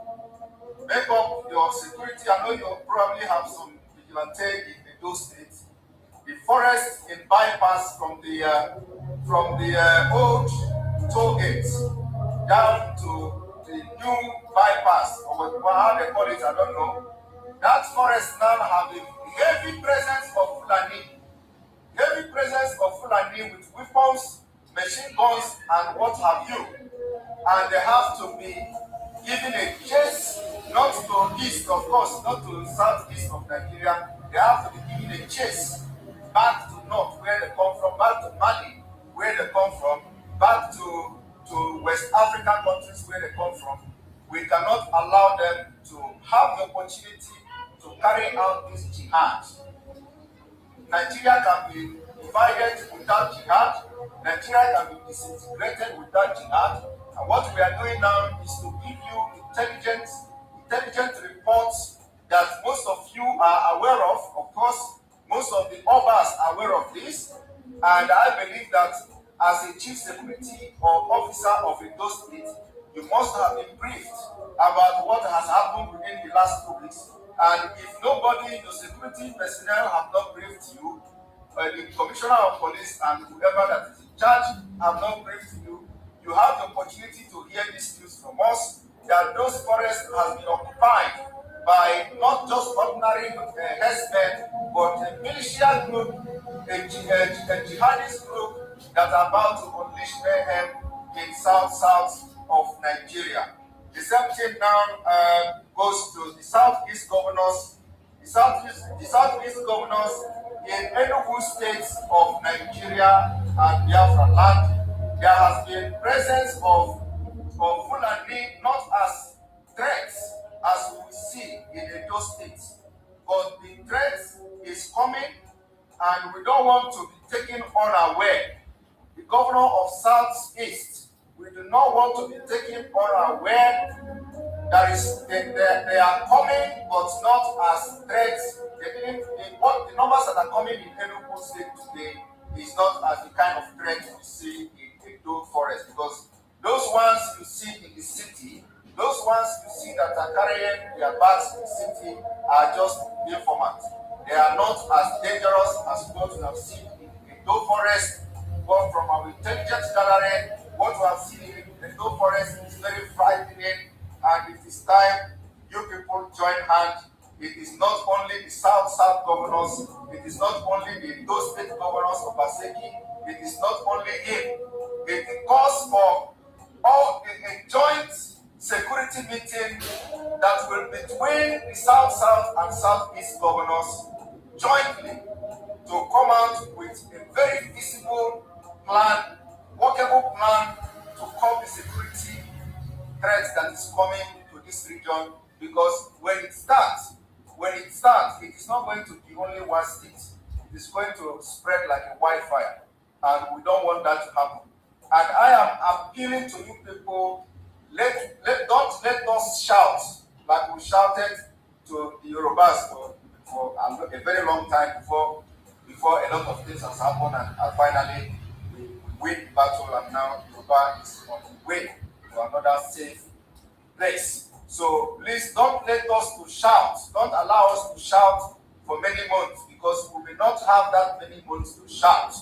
S3: Make up your security. I know you probably have some vigilante in Edo State. The forest in bypass from the old toll gate down to the new bypass, or how they call it, I don't know. That forest now have a heavy presence of Fulani with weapons, machine guns, and what have you. And they have to be given a chase, not to east, of course, not to southeast of Nigeria. They have to be given a chase back to north, where they come from, back to Mali, where they come from, back to West African countries where they come from. We cannot allow them to have the opportunity to carry out this jihad. Nigeria can be divided without jihad. Nigeria can be disintegrated without jihad. And what we are doing now is to give you intelligent reports that most of you are aware of. Of course, most of the Obas are aware of this. And I believe that as a chief security or officer of Edo State, you must have been briefed about what has happened within the last 2 weeks. And if nobody, the security personnel have not briefed you, the commissioner of police and whoever that is in charge have not briefed you, you have the opportunity to hear this news from us, that those forests has been occupied by not just ordinary herdsmen, but a militia group, a jihadist group that are about to unleash mayhem in south of Nigeria. The same thing now goes to the southeast governors. The southeast governors in Enugu State of Nigeria and Biafra land. There has been presence of Fulani not as threats as we see in Edo State, but the threat is coming, and we don't want to be taken unaware. The governor of Southeast, we do not want to be taken unaware. They are coming, but not as threats. The numbers that are coming in Enugu State today is not as the kind of threat we see in Edo Forest, because those ones you see in the city, those ones you see that are carrying their bags in the city are just informants. They are not as dangerous as what we have seen in Edo Forest. But from our intelligence gathering, what we have seen in the no forest is very frightening, and it is time you people join hands. It is not only the South governors, it is not only the those state governors of Baseki, it is not only him. It calls for all a joint security meeting that will between the South and Southeast governors jointly to come out with a very feasible plan, workable plan to curb the security threat that is coming to this region. Because when it starts, it is not going to be only one state. It is going to spread like a wildfire, and we don't want that to happen. And I am appealing to you people, don't let us shout like we shouted to the Yorubas for a very long time before a lot of things has happened, and finally we win the battle, and now Yoruba is on the way to another safe place. So please don't let us to shout. Don't allow us to shout for many months, because we will not have that many months to shout.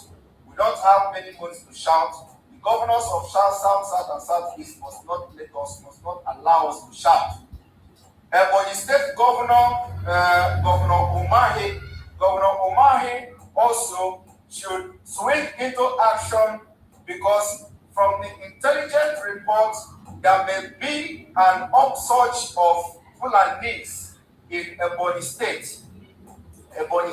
S3: We don't have many months to shout. The governors of South, and Southeast must not allow us to shout. Ebonyi State Governor Umahi also should swing into action, because from the intelligence reports there may be an upsurge of Fulanis in Ebonyi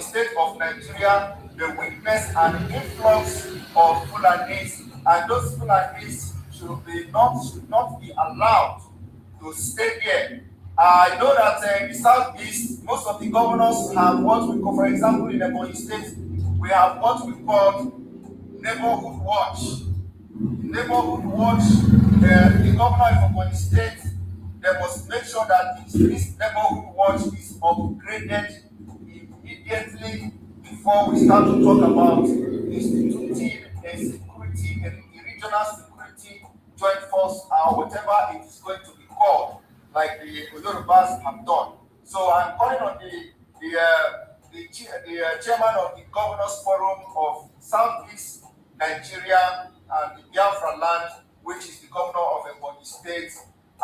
S3: State of Nigeria. They witness an influx of Fulanis, and those Fulanis should not be allowed to stay there. I know that in the Southeast, most of the governors have what we call, for example, in Ebonyi State, we have what we call neighborhood watch. Neighborhood watch, the governor of Ebonyi State, they must make sure that this neighborhood watch is upgraded immediately before we start to talk about instituting a security, a regional security joint force, or whatever it is going to be called, like the Yorubas have done. So I'm calling on the chairman of the Governors Forum of Southeast Nigeria and the Biafra land, which is the governor of Ekpa State,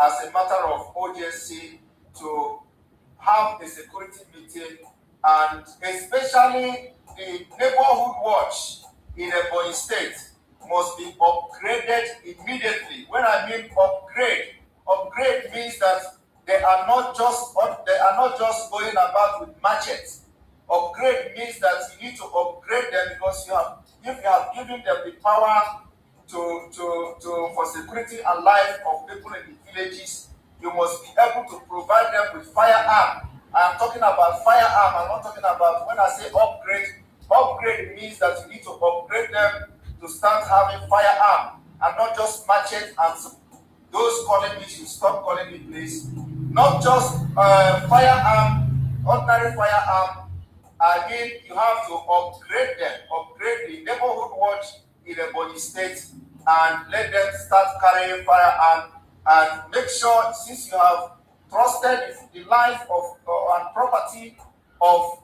S3: as a matter of urgency to have a security meeting, and especially the neighborhood watch in Ekpa State must be upgraded immediately. When I mean upgrade means that they are not just going about with machetes. Upgrade means that you need to upgrade them, because if you have given them the power for security and life of people in the villages, you must be able to provide them with firearm. I am talking about firearm. I'm not talking about, when I say upgrade. Upgrade means that you need to upgrade them to start having firearm, and not just machete. And those calling me should stop calling me, please. Not just firearm, ordinary firearm. Again, you have to upgrade them, upgrade the neighborhood watch in Ebonyi State, and let them start carrying firearm, and make sure, since you have trusted the life of and property of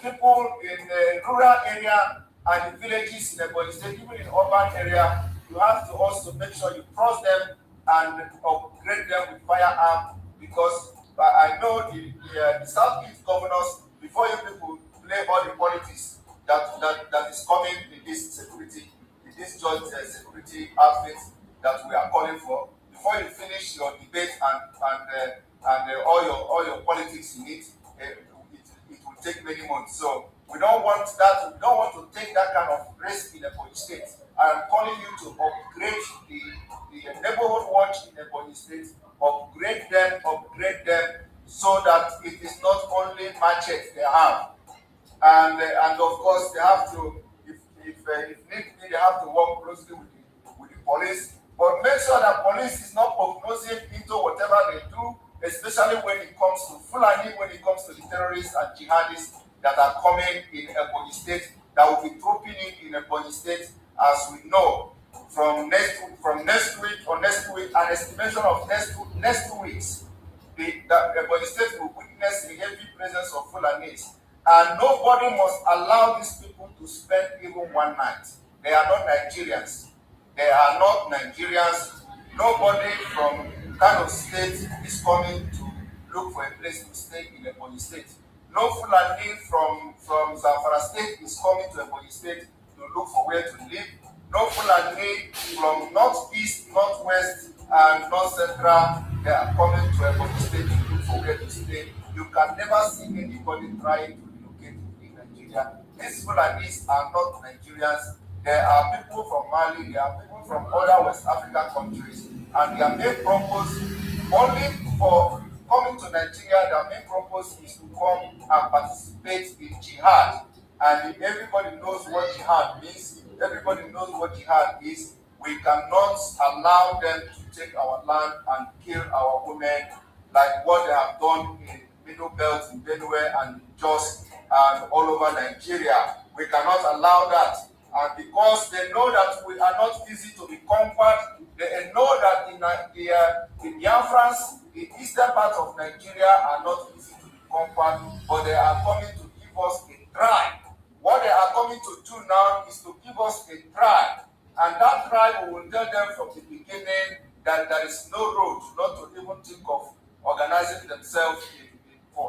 S3: people in the rural area and the villages in Ebonyi State, even in urban area, you have to also make sure you trust them and upgrade them with firearm, because I know the Southeast governors, before you people play all the politics that is coming in this security, in this joint security outfit that we are calling for, before you finish your debate and all your politics in it, it will take many months. So we don't want that. We don't want to take that kind of risk in Ebonyi State. I am calling you to upgrade the neighborhood watch in Ebonyi State. Upgrade them, so that it is not only machete they have, and of course they have to, if need be, they have to work closely with the police. But make sure that police is not prognosing into whatever they do, especially when it comes to Fulani, when it comes to the terrorists and jihadists that are coming in Ebonyi State, that will be trooping in Ebonyi State, as we know. From next week, an estimation of next 2 weeks, the Ebonyi State will witness a heavy presence of Fulanis, and nobody must allow these people to spend even one night. They are not Nigerians. they are not Nigerians. Nobody from Kano State is coming to look for a place to stay in Ebonyi State. No Fulani from Zamfara State is coming to Ebonyi State to look for where to live. No Fulani from northeast, northwest, and north central, they are coming to Ebonyi State to look for where to stay. You can never see anybody trying to relocate in Nigeria. These Fulanis are not Nigerians. There are people from Mali, there are people from other West African countries, and their main purpose, only for coming to Nigeria, their main purpose is to come and participate in jihad. And if everybody knows what jihad means, everybody knows what jihad is, we cannot allow them to take our land and kill our women like what they have done in Middle Belt, in Benue, and Jos, and all over Nigeria. We cannot allow that. And because they know that we are not easy to be conquered, they know that the BIAFRANS, the eastern part of Nigeria, are not easy to be conquered, but they are coming to give us a try. What they are coming to do now is to give us a try. And that try, we will tell them from the beginning that there is no road not to even think of organizing themselves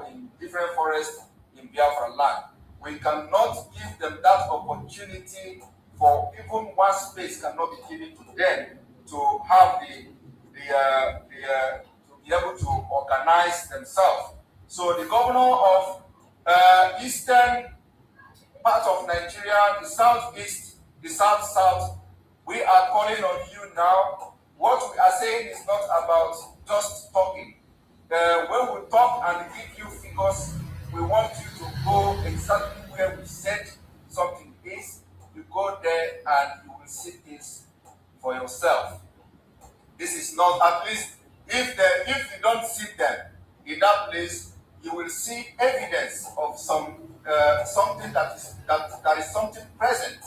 S3: in different forests in Biafra land. We cannot give them that opportunity, for even one space cannot be given to them to have to be able to organize themselves. So the governor of eastern part of Nigeria, the southeast, the south, we are calling on you now. What we are saying is not about just talking. When we talk and give you figures, we want you to go exactly where we said something is. You go there and you will see this for yourself. This is not, at least if you don't see them in that place, you will see evidence of something that is something present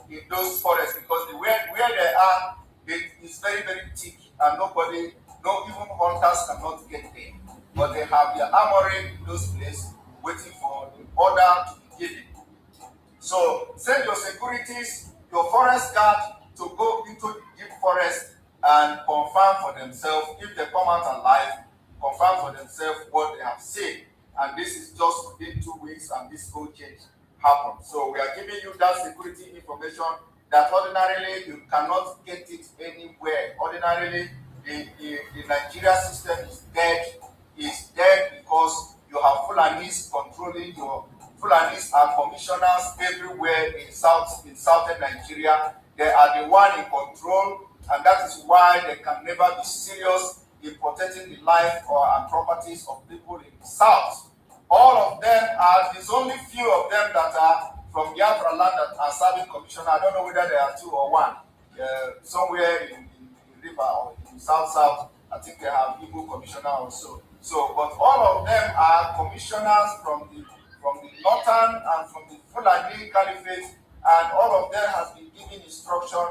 S3: in those forests, because where they are, it is very, very thick, and nobody, no, even hunters cannot get there. But they have their armory in those places waiting for the order to be given. So send your securities, your forest guard, to go into the deep forest and confirm for themselves, if they come out alive, confirm for themselves what they have seen. And this is just within 2 weeks, and this whole change happened. So we are giving you that security information that ordinarily you cannot get it anywhere. Ordinarily, the Nigeria system is dead. It's dead because you have Fulanis controlling your Fulanis are commissioners everywhere in southern Nigeria. They are the one in control, and that is why they can never be serious in protecting the life and properties of people in the south. All of them are, there's only few of them that are from Biafra land that are serving commissioner. I don't know whether there are 2 or 1. Somewhere in River or in South, I think they have Igbo commissioner also. So, but all of them are commissioners from the northern and from the Fulani Caliphate, and all of them has been given instruction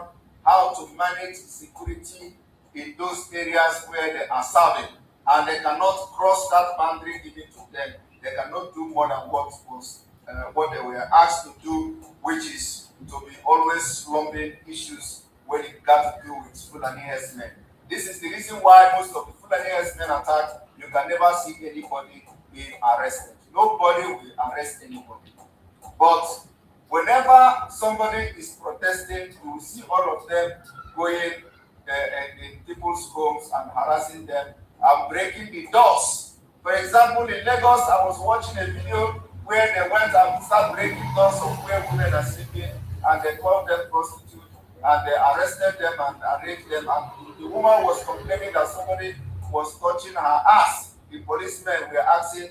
S3: how to manage security in those areas where they are serving, and they cannot cross that boundary given to them. They cannot do more than what they were asked to do, which is to be always slumbering issues when it got to do with Fulani herdsmen. This is the reason why most of the Fulani herdsmen attack, you can never see anybody being arrested. Nobody will arrest anybody. But whenever somebody is protesting, you will see all of them going in people's homes and harassing them and breaking the doors. For example, in Lagos, I was watching a video where they went and started breaking doors of where women are sleeping, and they called them prostitutes, and they arrested them and arraigned them. And the woman was complaining that somebody was touching her ass. The policemen were asking,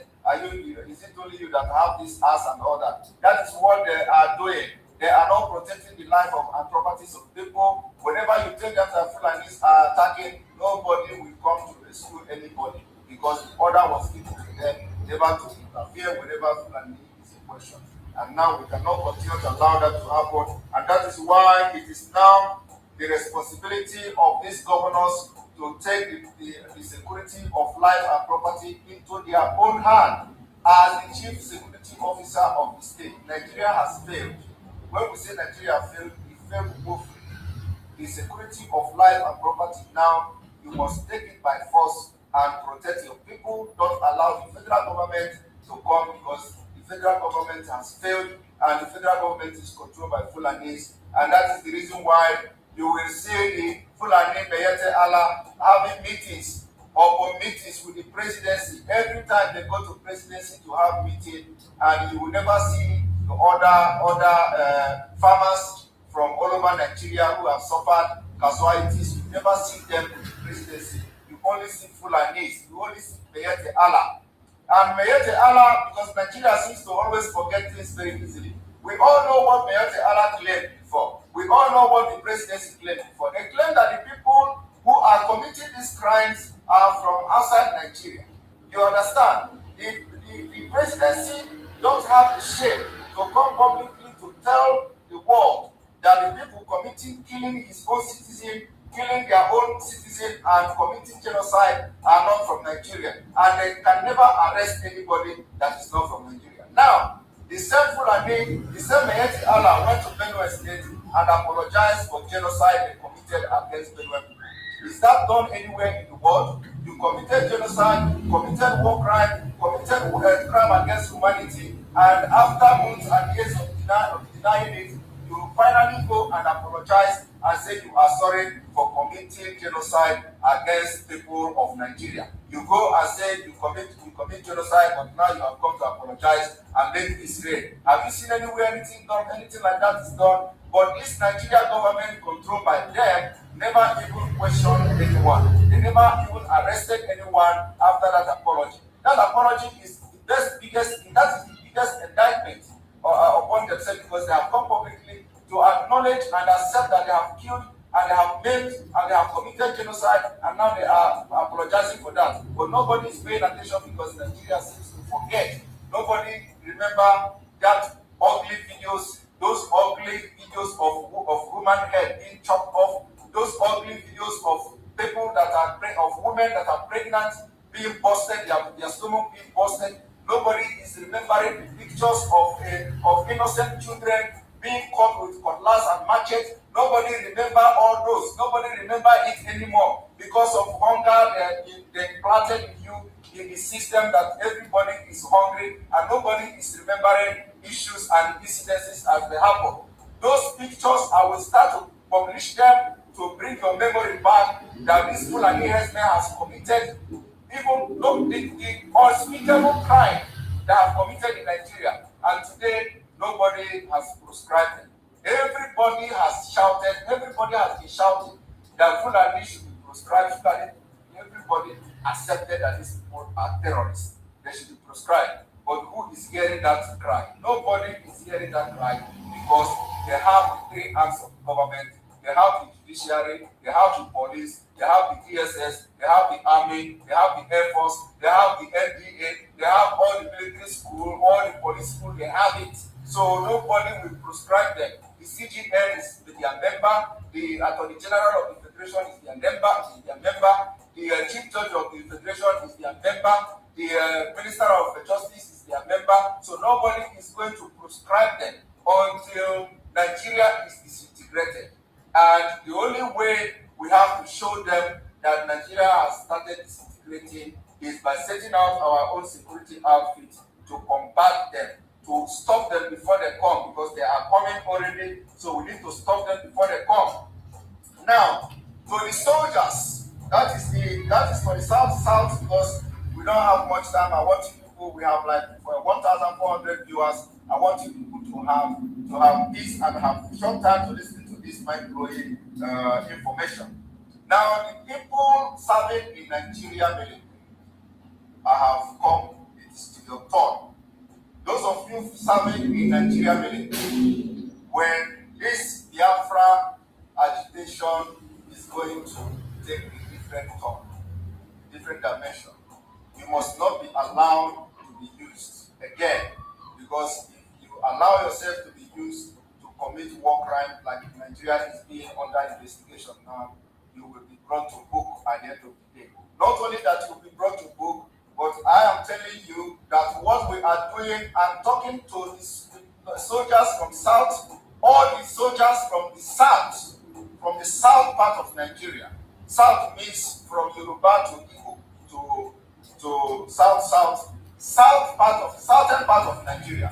S3: is it only you that have this ass and all that? That is what they are doing. They are not protecting the life and properties of people. Whenever you think that the Fulanis are attacking, nobody will come to rescue anybody, because the order was given to them never to interfere whenever Fulani is in question. And now we cannot continue to allow that to happen. And that is why it is now the responsibility of these governors to take the security of life and property into their own hand. As the chief security officer of the state, Nigeria has failed. When we say Nigeria failed, it failed woefully.
S6: the security of life and property now, you must take it by force and protect your people. Don't allow the federal government to come, because the federal government has failed and the federal government is controlled by Fulanis. And that is the reason why you will see the Fulani Bayete Allah having meetings upon meetings with the presidency. Every time they go to presidency to have meeting, and you will never see the other farmers from all over Nigeria who have suffered casualties. You never see them in the presidency. You only see Fulanis. You only see Bayete Allah. And Mayete Allah, because Nigeria seems to always forget things very easily. We all know what Mayete Allah claimed before. We all know what the presidency claimed before. They claim that the people who are committing these crimes are from outside Nigeria. You understand? The presidency don't have the shame to come publicly to tell the world that the people killing his own citizen, killing their own citizen, and committing genocide are not from Nigeria, and they can never arrest anybody that is not from Nigeria. Now, the same Fulani, the same Mayeti Allah went to Benue State and apologized for genocide they committed against Benue people. Is that done anywhere in the world? You committed genocide, committed war crime, committed crime against humanity, and after months and years of denying it, you finally go and apologize and say you are sorry for committing genocide against people of Nigeria. You go and say you commit genocide, but now you have come to apologize and make peace reign. Have you seen anywhere anything like that is done? But this Nigeria government, controlled by them, never even questioned anyone. They never even arrested anyone after that apology. That apology is the biggest indictment upon themselves, because they have come publicly to acknowledge and accept that they have killed and they have maimed and they have committed genocide, and now they are apologizing for that. But nobody is paying attention, because Nigeria seems to forget. Nobody remember that ugly videos, those ugly videos of human head being chopped off, those ugly videos of people that are of women that are pregnant being busted, their stomach being busted. Nobody is remembering the pictures of innocent children being caught with cutlass and machete. Nobody remember all those. Nobody remember it anymore, because of hunger they planted in you, in the system, that everybody is hungry and nobody is remembering issues and incidences as they happen. Those pictures, I will start to publish them to bring your memory back that this Fulani herdsman has committed even the unspeakable crime they have committed in Nigeria, and today nobody has proscribed them. Everybody has shouted, everybody has been shouting that Fulani should be proscribed. Everybody accepted that these people are terrorists. They should be proscribed. But who is hearing that cry? Nobody is hearing that cry, because they have the three arms of government. They have the judiciary, they have the police, they have the DSS, they have the army, they have the Air Force, they have the NDA, they have all the military school, all the police school, they have it. So nobody will proscribe them. The CGN is their member, the Attorney General of the Federation is their member, the Chief Judge of the Federation is their member, the Minister of Justice is their member. So nobody is going to proscribe them until Nigeria is disintegrated. And the only way we have to show them that Nigeria has started disintegrating is by setting out our own security outfit to combat them, to stop them before they come, because they are coming already. So we need to stop them before they come. Now, for the soldiers, that is for the South, because we don't have much time. I want you people, we have like 1,400 viewers. I want you people to have this and have short time to listen to this mind-blowing information. Now, the people serving in Nigeria military, I have come, it's to your turn. Those of you serving in Nigeria military, when this Biafra agitation is going to take a different turn, different dimension, you must not be allowed to be used again, because if you allow yourself to be used to commit war crime like Nigeria is being under investigation now, you will be brought to book at the end of the day. Not only that you will be brought to book, but I am telling you that what we are doing, I'm talking to the soldiers from South, all the soldiers from the South, from the south part of Nigeria. South means from Yoruba to Igbo to southern part of Nigeria.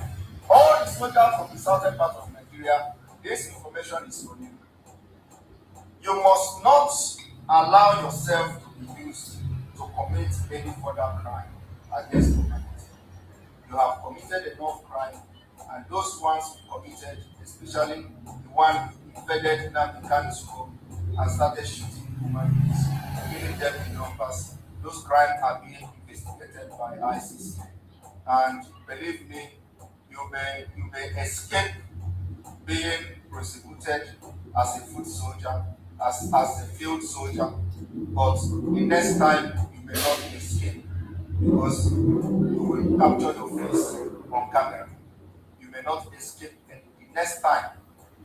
S6: All the soldiers from the southern part of Nigeria, this information is for you. You must not allow yourself to be used to commit any further crime against humanity. You have committed enough crime, and those ones you committed, especially the one who invaded Nnamdi school and started shooting human beings, killing them in numbers, those crimes are being investigated by ICC. And believe me, you may escape being prosecuted as a foot soldier, as a field soldier, but the next time you may not escape because you will capture your face on camera. You may not escape the next time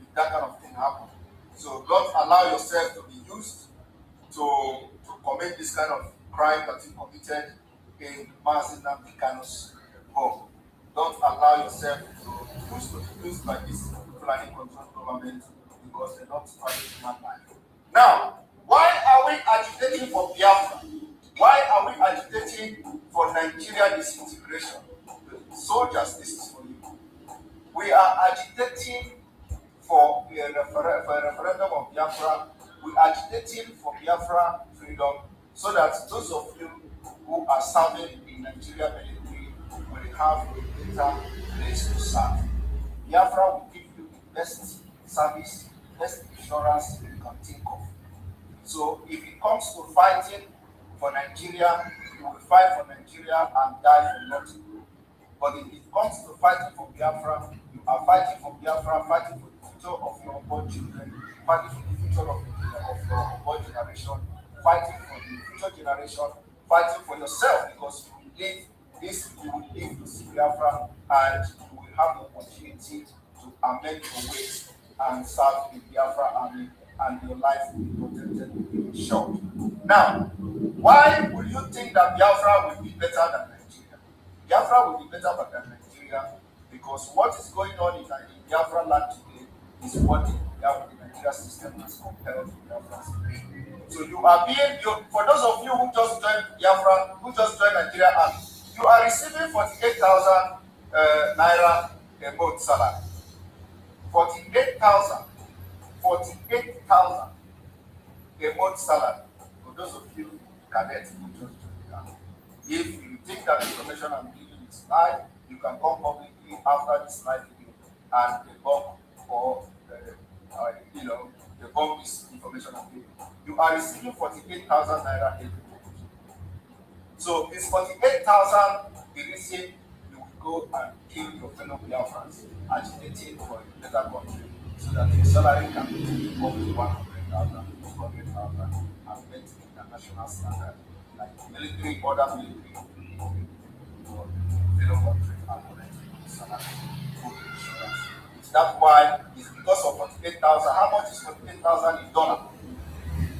S6: if that kind of thing happens. So don't allow yourself to be used to commit this kind of crime that you committed in Mazi Nnamdi Kanu's home. Don't allow yourself to be used by this Fulani controlled government because they're not fighting human life. Now, why are we agitating for Biafra? Why are we agitating for Nigeria disintegration? Soldiers, this is for you. We are agitating for a referendum of Biafra. We are agitating for Biafra freedom so that those of you who are serving in Nigeria military will have a better place to serve. Biafra will give you the best service, best insurance you can think of. So if it comes to fighting for Nigeria, you will fight for Nigeria and die for nothing. But if it comes to fighting for Biafra, you are fighting for Biafra, fighting for the future of your unborn children, fighting for the future of your unborn generation, fighting for the future generation, fighting for yourself because you will live to see Biafra and you will have the opportunity to amend your ways and serve the Biafra army and your life will be protected in short. Now, why would you think that Biafra will be better than Nigeria? Biafra will be better than Nigeria because what is going on in Biafra land today is what the Nigeria system has compelled Biafrans to be. So for those of you who just joined Biafra, who just joined Nigeria army, you are receiving 48,000 naira a month salary. 48,000 a month salary. For those of you cadets who just joined the army. If you think that the information I'm giving is lie, you can come publicly after this live video and debunk or debunk this information I'm giving. You are receiving 48,000 naira every month. So this 48,000 the reason you will go and kill your fellow Biafrans, agitating for a better country, so that your salary can be up to 100,000, 200,000, and met international standard, like military, other military, for fellow country and collect salary, food insurance. That's why it's because of 48,000. How much is 48,000 in dollar?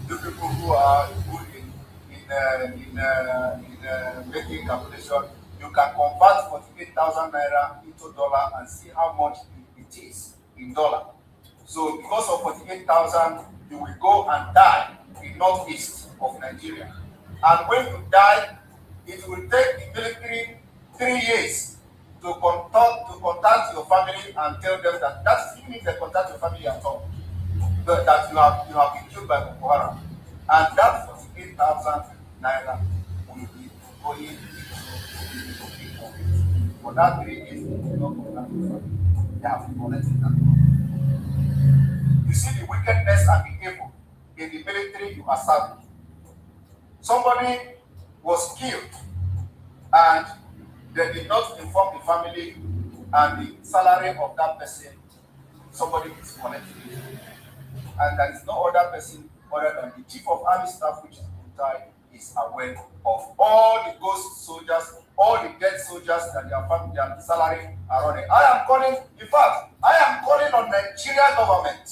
S6: You people who are good in making calculation, you can convert 48,000 naira into dollar and see how much it is in dollar. So because of 48,000, you will go and die in northeast of Nigeria. And when you die, it will take the military 3 years to contact your family and tell them that's even if they contact your family at all, that you have been killed by Boko Haram. And that 48,000 naira will be going into the for that 3 years. They have collected that. You see the wickedness and the evil in the military you are serving. Somebody was killed and they did not inform the family and the salary of that person, somebody is collecting it. And there is no other person other than the chief of army staff, which is Buntai, is aware of all the ghost soldiers, all the dead soldiers that their family, their salary are running. I am calling on Nigeria government.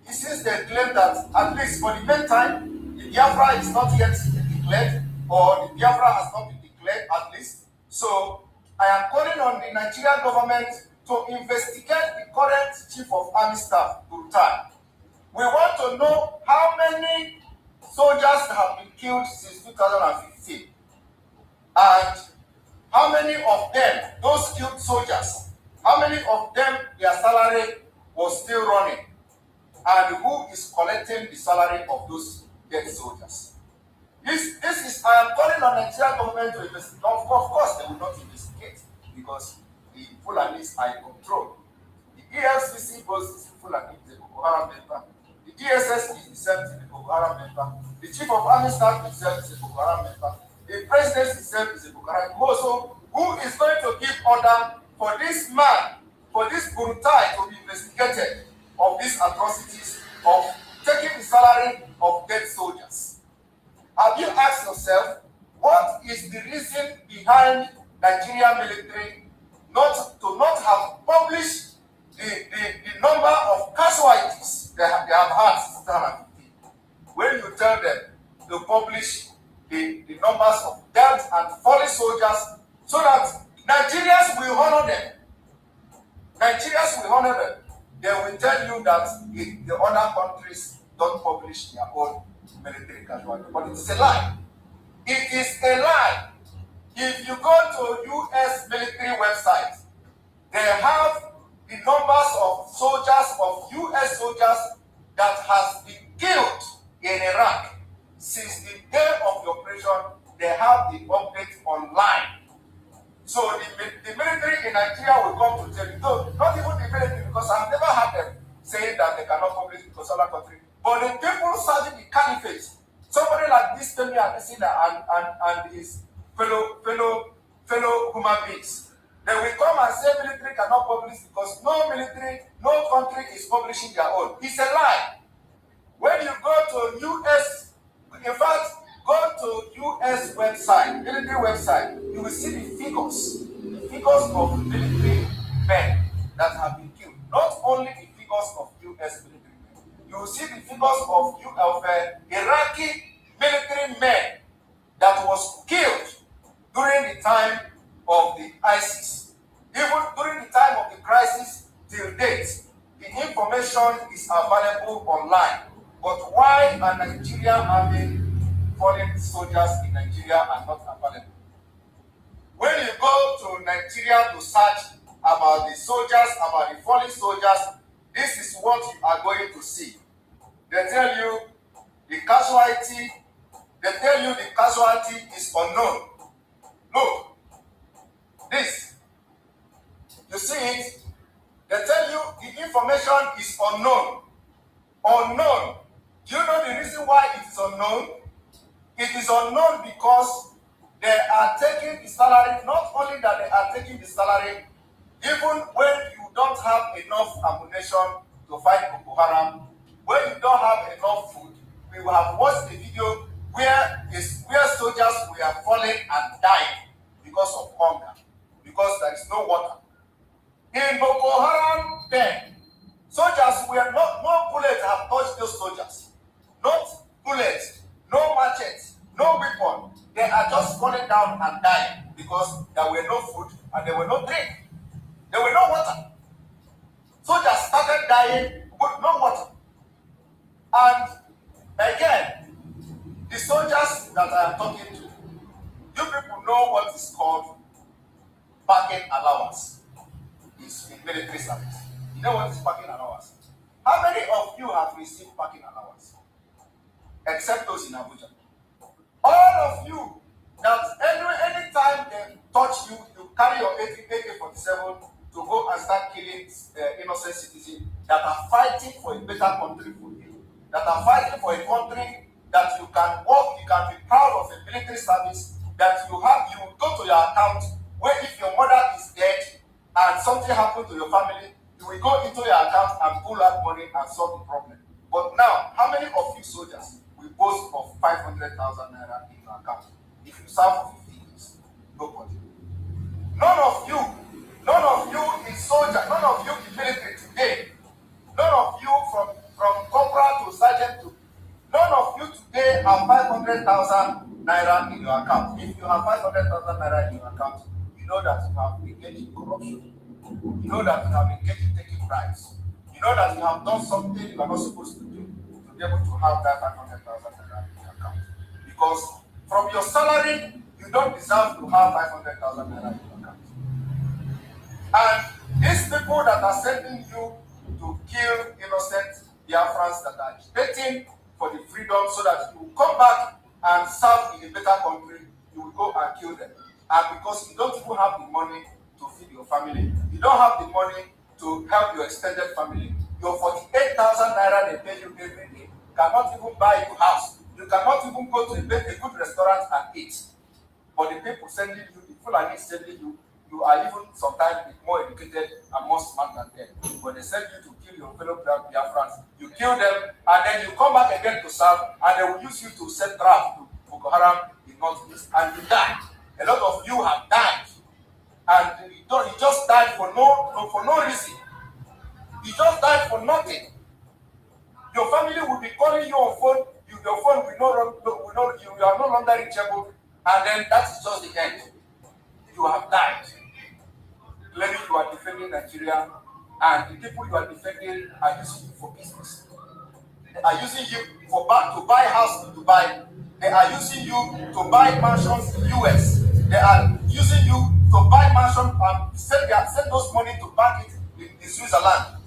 S6: Since they claim that at least for the meantime, the Biafra is not yet declared, or the Biafra has not been declared at least. So I am calling on the Nigerian government to investigate the current Chief of Army Staff, Burtai. We want to know how many soldiers have been killed since 2015 and how many of them, those killed soldiers, how many of them their salary was still running, and who is collecting the salary of those dead soldiers. This is, I am calling on Nigerian government to investigate. Of course, they will not investigate because the Fulanis are in control. The EFCC goes to Fulani, the Boko Haram member. The DSS is the same thing, the Boko Haram member. The Chief of Army Staff himself is a Boko Haram member. The President himself is a Boko Haram member. So, who is going to give order for this man, for this Burtai to be investigated of these atrocities of taking the salary of dead soldiers? Have you asked yourself, what is the reason behind Nigerian military not have published the number of casualties they have had since 2015? When you tell them to publish the numbers of dead and fallen soldiers so that Nigerians will honor them. Nigerians will honor them. They will tell you that the other countries don't publish their own military casualty. But it's a lie. It is a lie. If you go to US military website, they have the numbers of soldiers, of US soldiers that has been killed in Iraq since the day of the operation. They have the update online. So the military in Nigeria will come to tell you, no, not even the military, because I've never heard them saying that they cannot publish because other country. But the people serving the caliphate, somebody like this Femi Adesina and his fellow human beings, they will come and say military cannot publish because no military, no country is publishing their own. It's a lie. When you go to US, in fact, go to US website, military website, you will see the figures of military men that have been killed. Not only the figures of US military men, you will see the figures of Iraqi military men that was killed during the time of the ISIS. Even during the time of the crisis till date, the information is available online. But why are Nigerian army fallen soldiers in Nigeria are not available? When you go to Nigeria to search about the soldiers, about the fallen soldiers, this is what you are going to see. They tell you the casualty, is unknown. Look, this, you see it, they tell you the information is unknown. Unknown. Do you know the reason why it is unknown? It is unknown because they are taking the salary, not only that they are taking the salary, even when you don't have enough ammunition to fight Boko Haram, when you don't have enough food, we will have watched the video where soldiers were falling and dying because of hunger, because there is no water. In Boko Haram then, soldiers were no bullets have touched those soldiers. Not bullets, no machetes, no weapon. They are just falling down and dying because there were no food and there were no drink. There were no water. Soldiers started dying with no water. And again, the soldiers that I am talking to, you people know what is called packing allowance. It's in military service. You know what is packing allowance? How many of you have received packing allowance? Except those in Abuja. All of you, that any time they touch you, you carry your AK-47 to go and start killing innocent citizens that are fighting for a better country for you, that are fighting for a country that you can work, you can be proud of a military service, that you go to your account, where if your mother is dead and something happened to your family, you will go into your account and pull out money and solve the problem. But now, how many of you soldiers will boast of 500,000 naira in your account? If you serve for 15 years, nobody. None of you is soldier, none of you in military today, none of you from corporal to sergeant to, none of you today have 500,000 naira in your account. If you have 500,000 naira in your account, you know that you have engaged in corruption. You know that you have been taking bribes. You know that you have done something you are not supposed to do to be able to have that 500,000 naira in your account. Because from your salary, you don't deserve to have 500,000 naira in your account. And these people that are sending you to kill innocent Biafrans that are agitating for the freedom so that you will come back and serve in a better country, you will go and kill them. And because you don't even have the money to feed your family, you don't have the money to help your extended family, your 48,000 naira they pay you every day cannot even buy you a house. You cannot even go to a good restaurant and eat. But the people sending you, the Fulani sending you, you are even sometimes more educated and more smart than them. When they send you to kill your fellow Biafrans, you kill them and then you come back again to serve and they will use you to set trap to Boko Haram in Northeast and you die. A lot of you have died. And you just died for no reason. You just died for nothing. Your family will be calling you on phone. Your phone you are no longer reachable, and then that is just the end. You have died. Claiming you are defending Nigeria, and the people you are defending are using you for business. They are using you to buy house in Dubai. They are using you to buy mansions in the US. They are using you to buy mansions and send those money to bank it in Switzerland.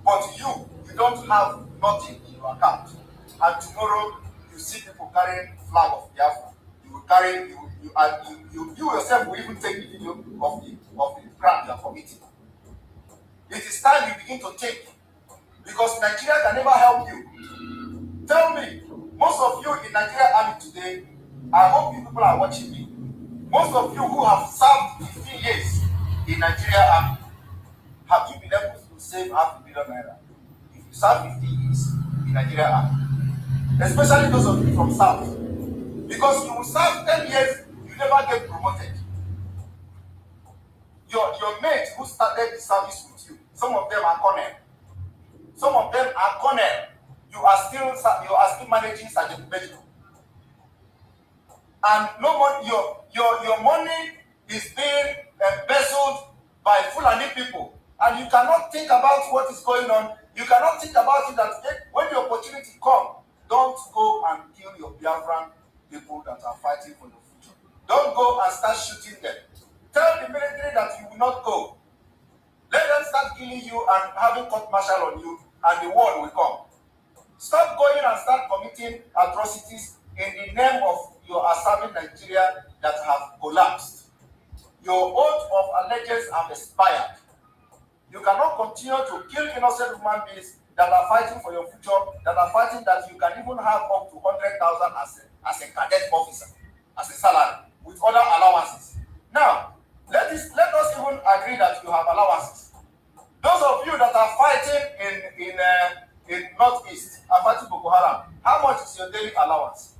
S6: But you don't have nothing in your account. And tomorrow you see people carrying flag of Biafra. You will carry you yourself will even take the video of the crime you are committing. It is time you begin to think, because Nigeria can never help you. Tell me, most of you in Nigeria Army today, I hope you people are watching me. Most of you who have served 15 years in Nigeria Army, have you been able to save $500 million naira? If you serve 15 years in Nigeria Army, especially those of you from South, because you will serve 10 years, you never get promoted. Your mates who started the service with you, some of them are colonel. Some of them are colonel. You are still managing Sergeant Major. And no money, your money is being embezzled by Fulani people. And you cannot think about what is going on. You cannot think about it that when the opportunity comes, don't go and kill your Biafran people that are fighting for your future. Don't go and start shooting them. Tell the military that you will not go. Let them start killing you and having court-martial on you, and the war will come. Stop going and start committing atrocities in the name of your serving Nigeria that have collapsed. Your oath of allegiance have expired. You cannot continue to kill innocent human beings that are fighting for your future, that are fighting that you can even have up to 100,000 as a cadet officer, as a salary, with other allowances. Now, let us even agree that you have allowances. Those of you that are fighting in Northeast, are fighting Boko Haram, how much is your daily allowance?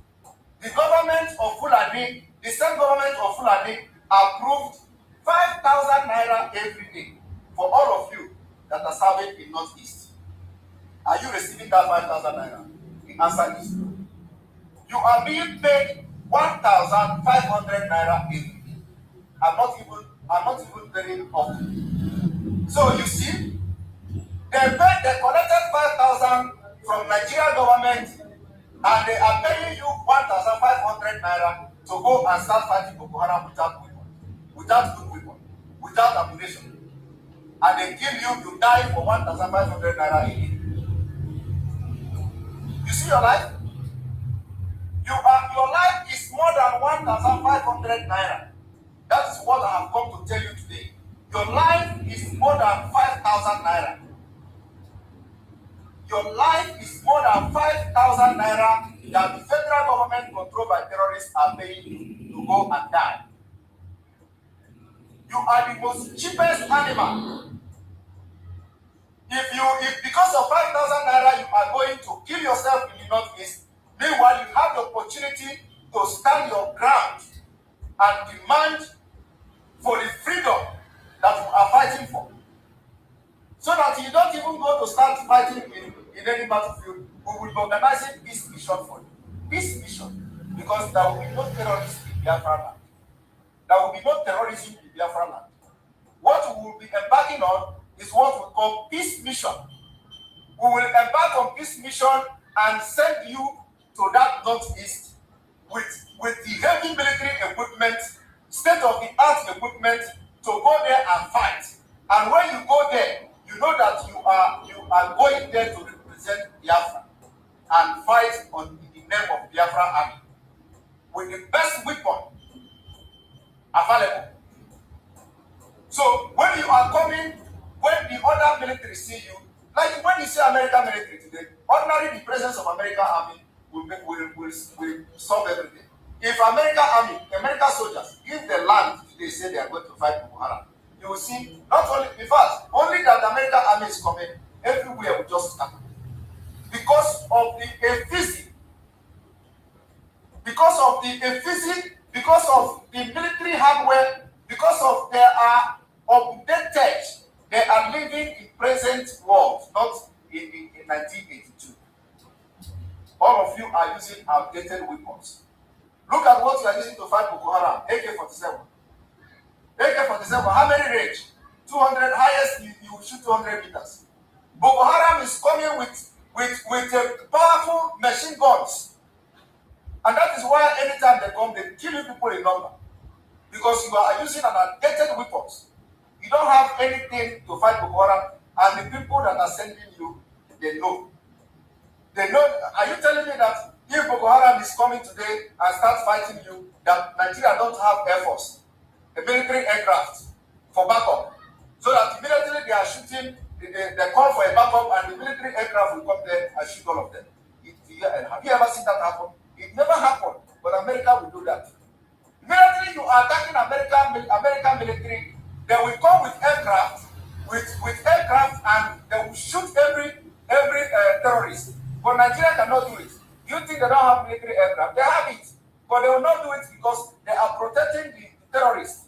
S6: The government of Fulani, the same government of Fulani, approved 5,000 naira every day for all of you that are serving in Northeast. Are you receiving that 5,000 naira? The answer is no. You are being paid 1,500 naira every day. I'm not even very often. So you see, they collected 5,000 from Nigerian government, and they are paying you 1,500 naira to go and start fighting Boko Haram without weapon, without good weapon, without ammunition. And they give you die for 1,500 naira a day. You see your life? Your life is more than 1,500 naira. That is what I have come to tell you today. Your life is more than 5,000 naira. Your life is more than 5,000 naira that the federal government controlled by terrorists are paying you to go and die. You are the most cheapest animal. If because of 5,000 naira you are going to kill yourself in the Northeast, meanwhile you have the opportunity to stand your ground and demand for the freedom that you are fighting for. So that you don't even go to start fighting in any battlefield, we will be organizing peace mission for you. Peace mission. Because there will be no terrorists in Biafra land. There will be no terrorism in Biafra land. what we will be embarking on is what we call peace mission. We will embark on peace mission and send you to that northeast with the heavy military equipment, state-of-the-art equipment to go there and fight. And when you go there, you know that you are going there to represent Biafra and fight on the name of Biafra Army with the best weapon available. So when you are coming, when the other military see you, like when you see American military today, ordinarily the presence of American army will solve everything. If American soldiers, if they land today, say they are going to fight Boko Haram, you will see not only, in fact, only that the American army is coming, everywhere will just start. Because of the efficiency, because of the military hardware, because of they are updated, they are living in present world, not in 1982. All of you are using outdated weapons. Look at what you are using to fight Boko Haram. AK-47. AK-47, how many range? 200, highest you shoot 200 meters. Boko Haram is coming with powerful machine guns. And that is why anytime they come, they kill you people in number. Because you are using an outdated weapons. You don't have anything to fight Boko Haram, and the people that are sending you, they know. They know. Are you telling me that if Boko Haram is coming today and start fighting you, that Nigeria don't have air force, a military aircraft for backup, so that immediately they are shooting, they call for a backup, and the military aircraft will come there and shoot all of them? Have you ever seen that happen? It never happened, but America will do that. Immediately you are attacking American military, they will come with aircraft, and they will shoot every terrorist. But Nigeria cannot do it. You think they don't have military aircraft? They have it, but they will not do it because they are protecting the terrorists.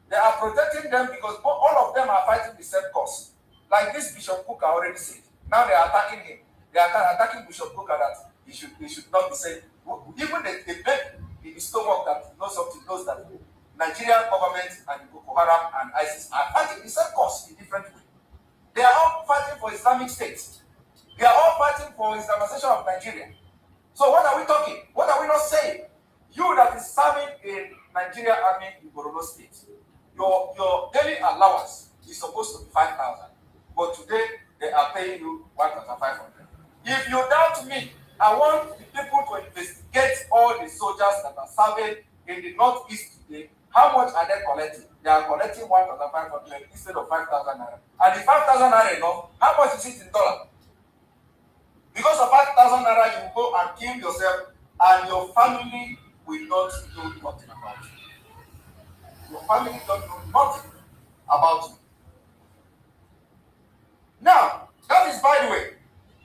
S6: They are protecting them because all of them are fighting the same cause. Like this Bishop Kuka already said. Now they are attacking him. They are attacking Bishop Kuka that he should not be saying. Even they beg the stomach that knows that Nigerian government and Boko Haram and ISIS are fighting the same cause in different ways. They are all fighting for Islamic State. They are all fighting for Islamization of Nigeria. So what are we talking? What are we not saying? You that is serving in Nigeria Army in Borno State, your daily allowance is supposed to be 5,000, but today they are paying you 1,500. If you doubt me, I want the people to investigate all the soldiers that are serving in the northeast today. How much are they collecting? They are collecting 1,500 instead of 5,000 naira. And the 5,000 naira enough, how much is it in dollar? Because of 5,000 naira, you will go and kill yourself, and your family will not know nothing about you. Your family don't know nothing about you. Now, that is by the way.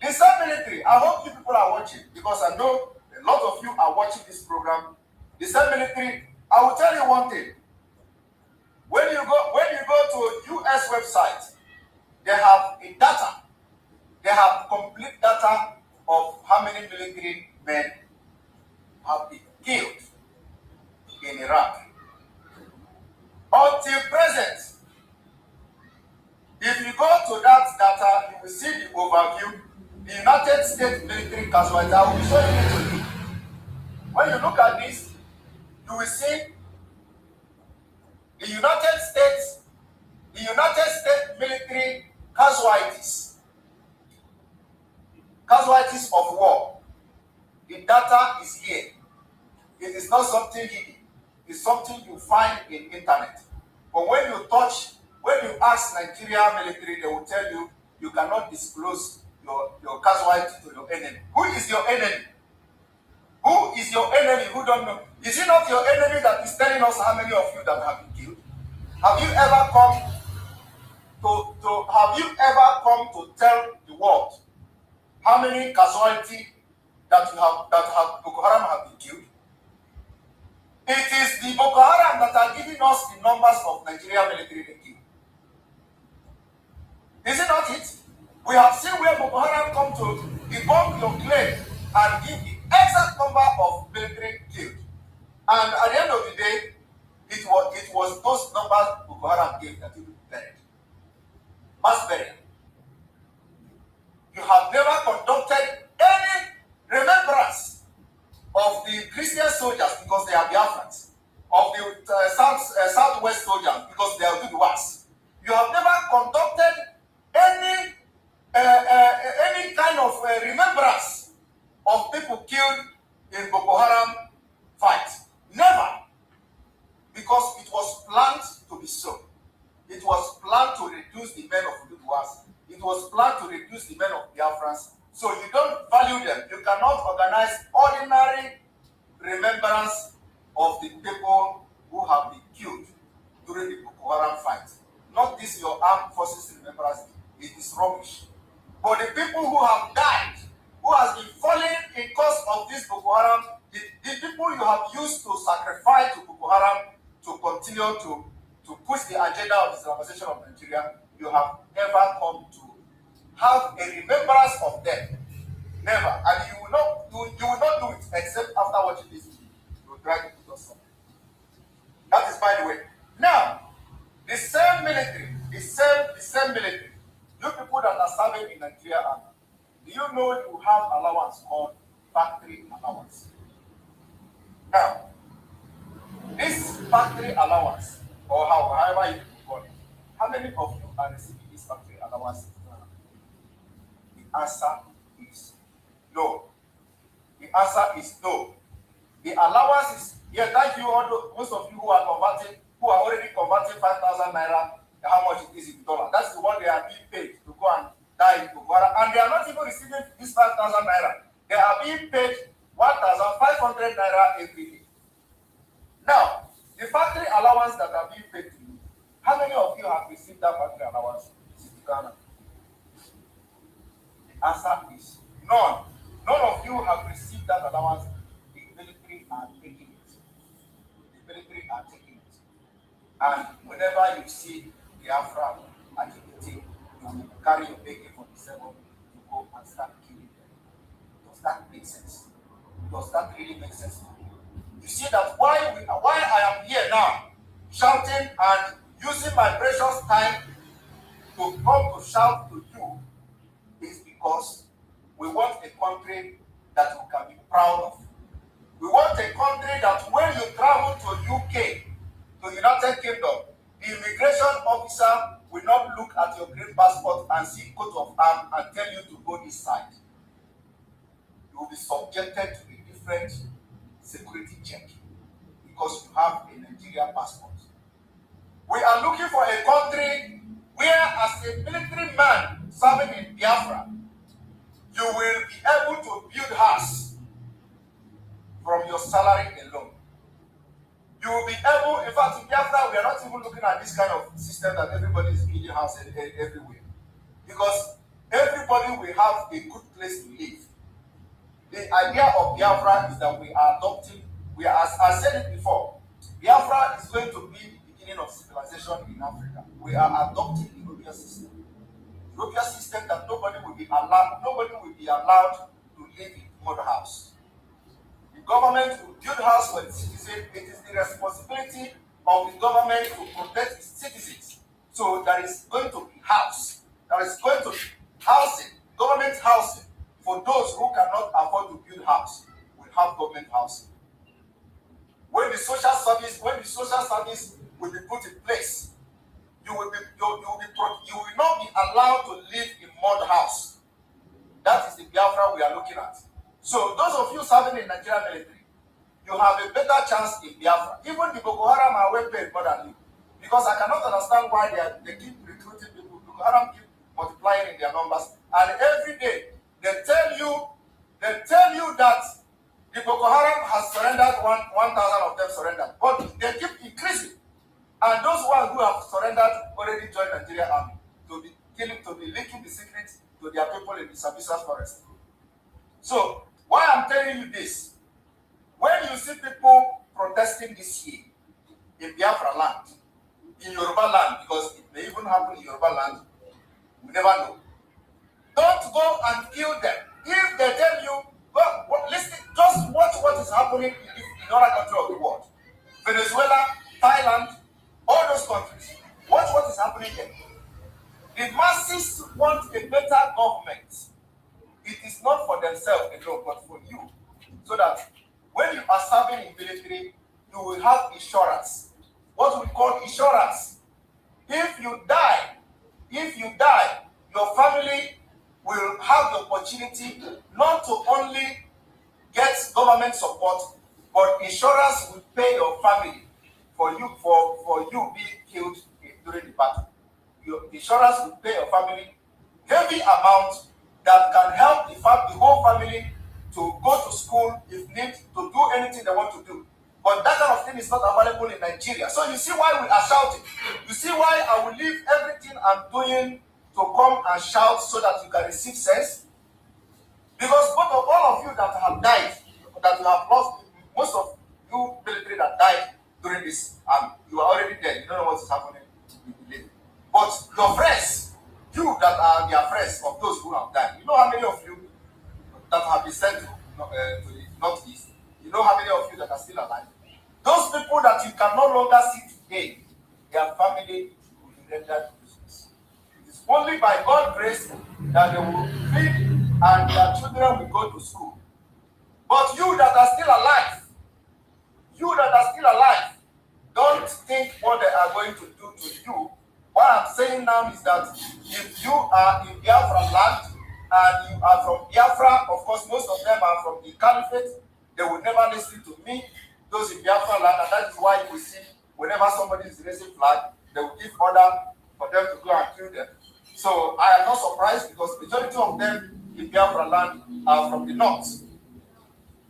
S6: The same military, I hope you people are watching, because I know a lot of you are watching this program. The same military, I will tell you one thing. When you go to US website, they have a data. They have complete data of how many military men have been killed in Iraq. Until present, if you go to that data, you will see the overview. The United States military casualties, I will be showing it to you. When you look at this, you will see the United States military casualties of war. The data is here. It is not something hidden. It's something you find in internet. But when you ask Nigeria military, they will tell you you cannot disclose your casualty to your enemy. Who is your enemy? Who is your enemy who don't know? Is it not your enemy that is telling us how many of you that have been killed? Have you ever come to tell the world how many casualties that Boko Haram have been killed? It is the Boko Haram that are giving us the numbers of Nigerian military they killed. Is it not it? We have seen where Boko Haram come to debunk your claim and give the exact number of military killed. And at the end of the day, it was those numbers Boko Haram gave that you then. mass burial. You have never conducted any remembrance of the Christian soldiers because they are Biafrans, of the Southwest soldiers because they are Duduas. You have never conducted any kind of remembrance of people killed in Boko Haram fight. Never. Because it was planned to be so. It was planned to reduce the men of Duduas. It was planned to reduce the men of Biafrans. So you don't value them. You cannot organize ordinary remembrance of the people who have been killed during the Boko Haram fight. Not this your armed forces remembrance. It is rubbish. But the people who have died, who has been falling in cause of this Boko Haram, the people you have used to sacrifice to Boko Haram to continue to push the agenda of Islamization of Nigeria, you have never come to have a remembrance of them. Never. And you will not do it except after watching this video. You will try to put us something. That is by the way. Now, the same military, the same military, you people that are serving in Nigeria, do you know you have allowance called factory allowance? Now, this factory allowance, or however you call it, how many of you are receiving this factory allowance? The answer is no. The answer is no. The allowance is, yeah, thank you, most of you who are already converting 5,000 naira, how much it is in dollar. That's the one they are being paid to go and die in Boko Haram. And they are not even receiving this 5,000 naira. They are being paid 1,500 naira every day. Now, the factory allowance that are being paid to you, how many of you have received that factory allowance? The answer is none. None of you have received that allowance. The military are taking it. The military are taking it. And whenever you see BIAFRA agitating, you will carry your AK-47 to go and start killing them. Does that make sense? Does that really make sense? You see that why I am here now, shouting and using my precious time to come to shout to you is because we want a country that we can be proud of. We want a country that when you travel to UK, to United Kingdom, the immigration officer will not look at your green passport and see coat of arms and tell you to go this side. You will be subjected to a different security check because you have a Nigerian passport. We are looking for a country where, as a military man serving in Biafra, you will be able to build house from your salary alone. You will be able, in fact, in Biafra, we are not even looking at this kind of system that everybody is building house everywhere. Because everybody will have a good place to live. The idea of Biafra is that we are adopting, as I said it before, Biafra is going to be the beginning of civilization in Africa. We are adopting the European system. European system that nobody will be allowed to live in mud house. The government will build house for the citizens. It is the responsibility of the government to protect its citizens. So there is going to be house. There is going to be housing, government housing for those who cannot afford to build house. We have government housing. When the social service will be put in place, you will not be allowed to live in mud house. That is the Biafra we are looking at. So those of you serving in Nigerian military, you have a better chance in Biafra. Even the Boko Haram are well paid more than you. Because I cannot understand why they keep recruiting people. Boko Haram keep multiplying in their numbers. And every day they tell you that the Boko Haram has surrendered, 1,000 of them surrendered. But they keep increasing. And those ones who have surrendered already joined Nigeria army to be leaking the secrets to their people in the Sambisa forest. So, why I'm telling you this, when you see people protesting this year in Biafra land, in Yoruba land, because it may even happen in Yoruba land, we never know. Don't go and kill them. If they tell you, listen, just watch what is happening in other countries of the world. Venezuela, Thailand, all those countries. Watch what is happening there. The mass masses want a better government. It is not for themselves alone, but for you. So that when you are serving in military, you will have insurance. What we call insurance. If you die, your family will have the opportunity not to only get government support, but insurance will pay your family for you being killed during the battle. Your insurance will pay your family heavy amount that can help the whole family to go to school if need, to do anything they want to do. But that kind of thing is not available in Nigeria. So you see why we are shouting. You see why I will leave everything I'm doing to come and shout so that you can receive sense. Because both of all of you that have died, that you have lost, most of you military that died during this, you are already dead. You don't know what is happening in the living. But your friends, you that are their friends of those who have died, you know how many of you that have been sent to the northeast, you know how many of you that are still alive. Those people that you can no longer see today, their family will be rendered useless. It is only by God's grace that they will feed and their children will go to school. But you that are still alive, don't think what they are going to do to you. What I'm saying now is that if you are in Biafra land and you are from Biafra, of course, most of them are from the Caliphate, they will never listen to me. Those in Biafra land, and that is why you see, whenever somebody is raising flag, they will give order for them to go and kill them. So I am not surprised because the majority of them in Biafra land are from the north.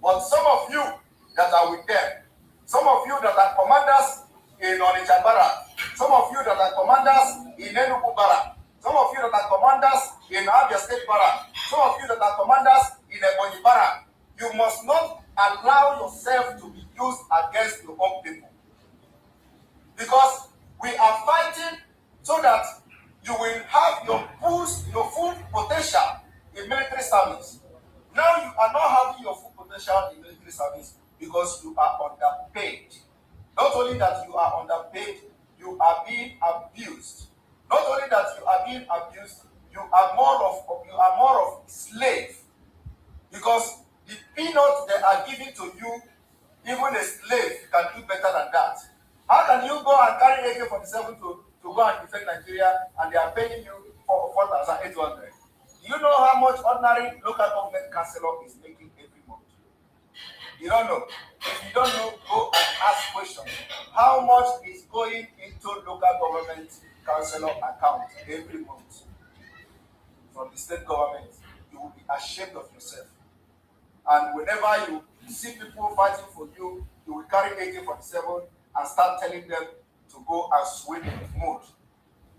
S6: But some of you that are with them, some of you that are commanders in Onitsha Barra, some of you that are commanders in Enugu Barra, some of you that are commanders in Abia State Barra, some of you that are commanders in Ebonyi Barra, you must not allow yourself to be used against your own people. Because we are fighting so that you will have your full potential in military service. Now you are not having your full potential in military service because you are underpaid. Not only that you are underpaid, you are being abused. Not only that you are being abused, you are more of slave. Because the peanuts they are giving to you, even a slave can do better than that. How can you go and carry AK-47 to go and defend Nigeria and they are paying you for 4,800? Do you know how much ordinary local government councillor is making every month? You don't know. If you don't know, go and ask questions. How much is going into local government councillor account every month from the state government? You will be ashamed of yourself. And whenever you see people fighting for you, you will carry AK-47 and start telling them to go and swim in the mood.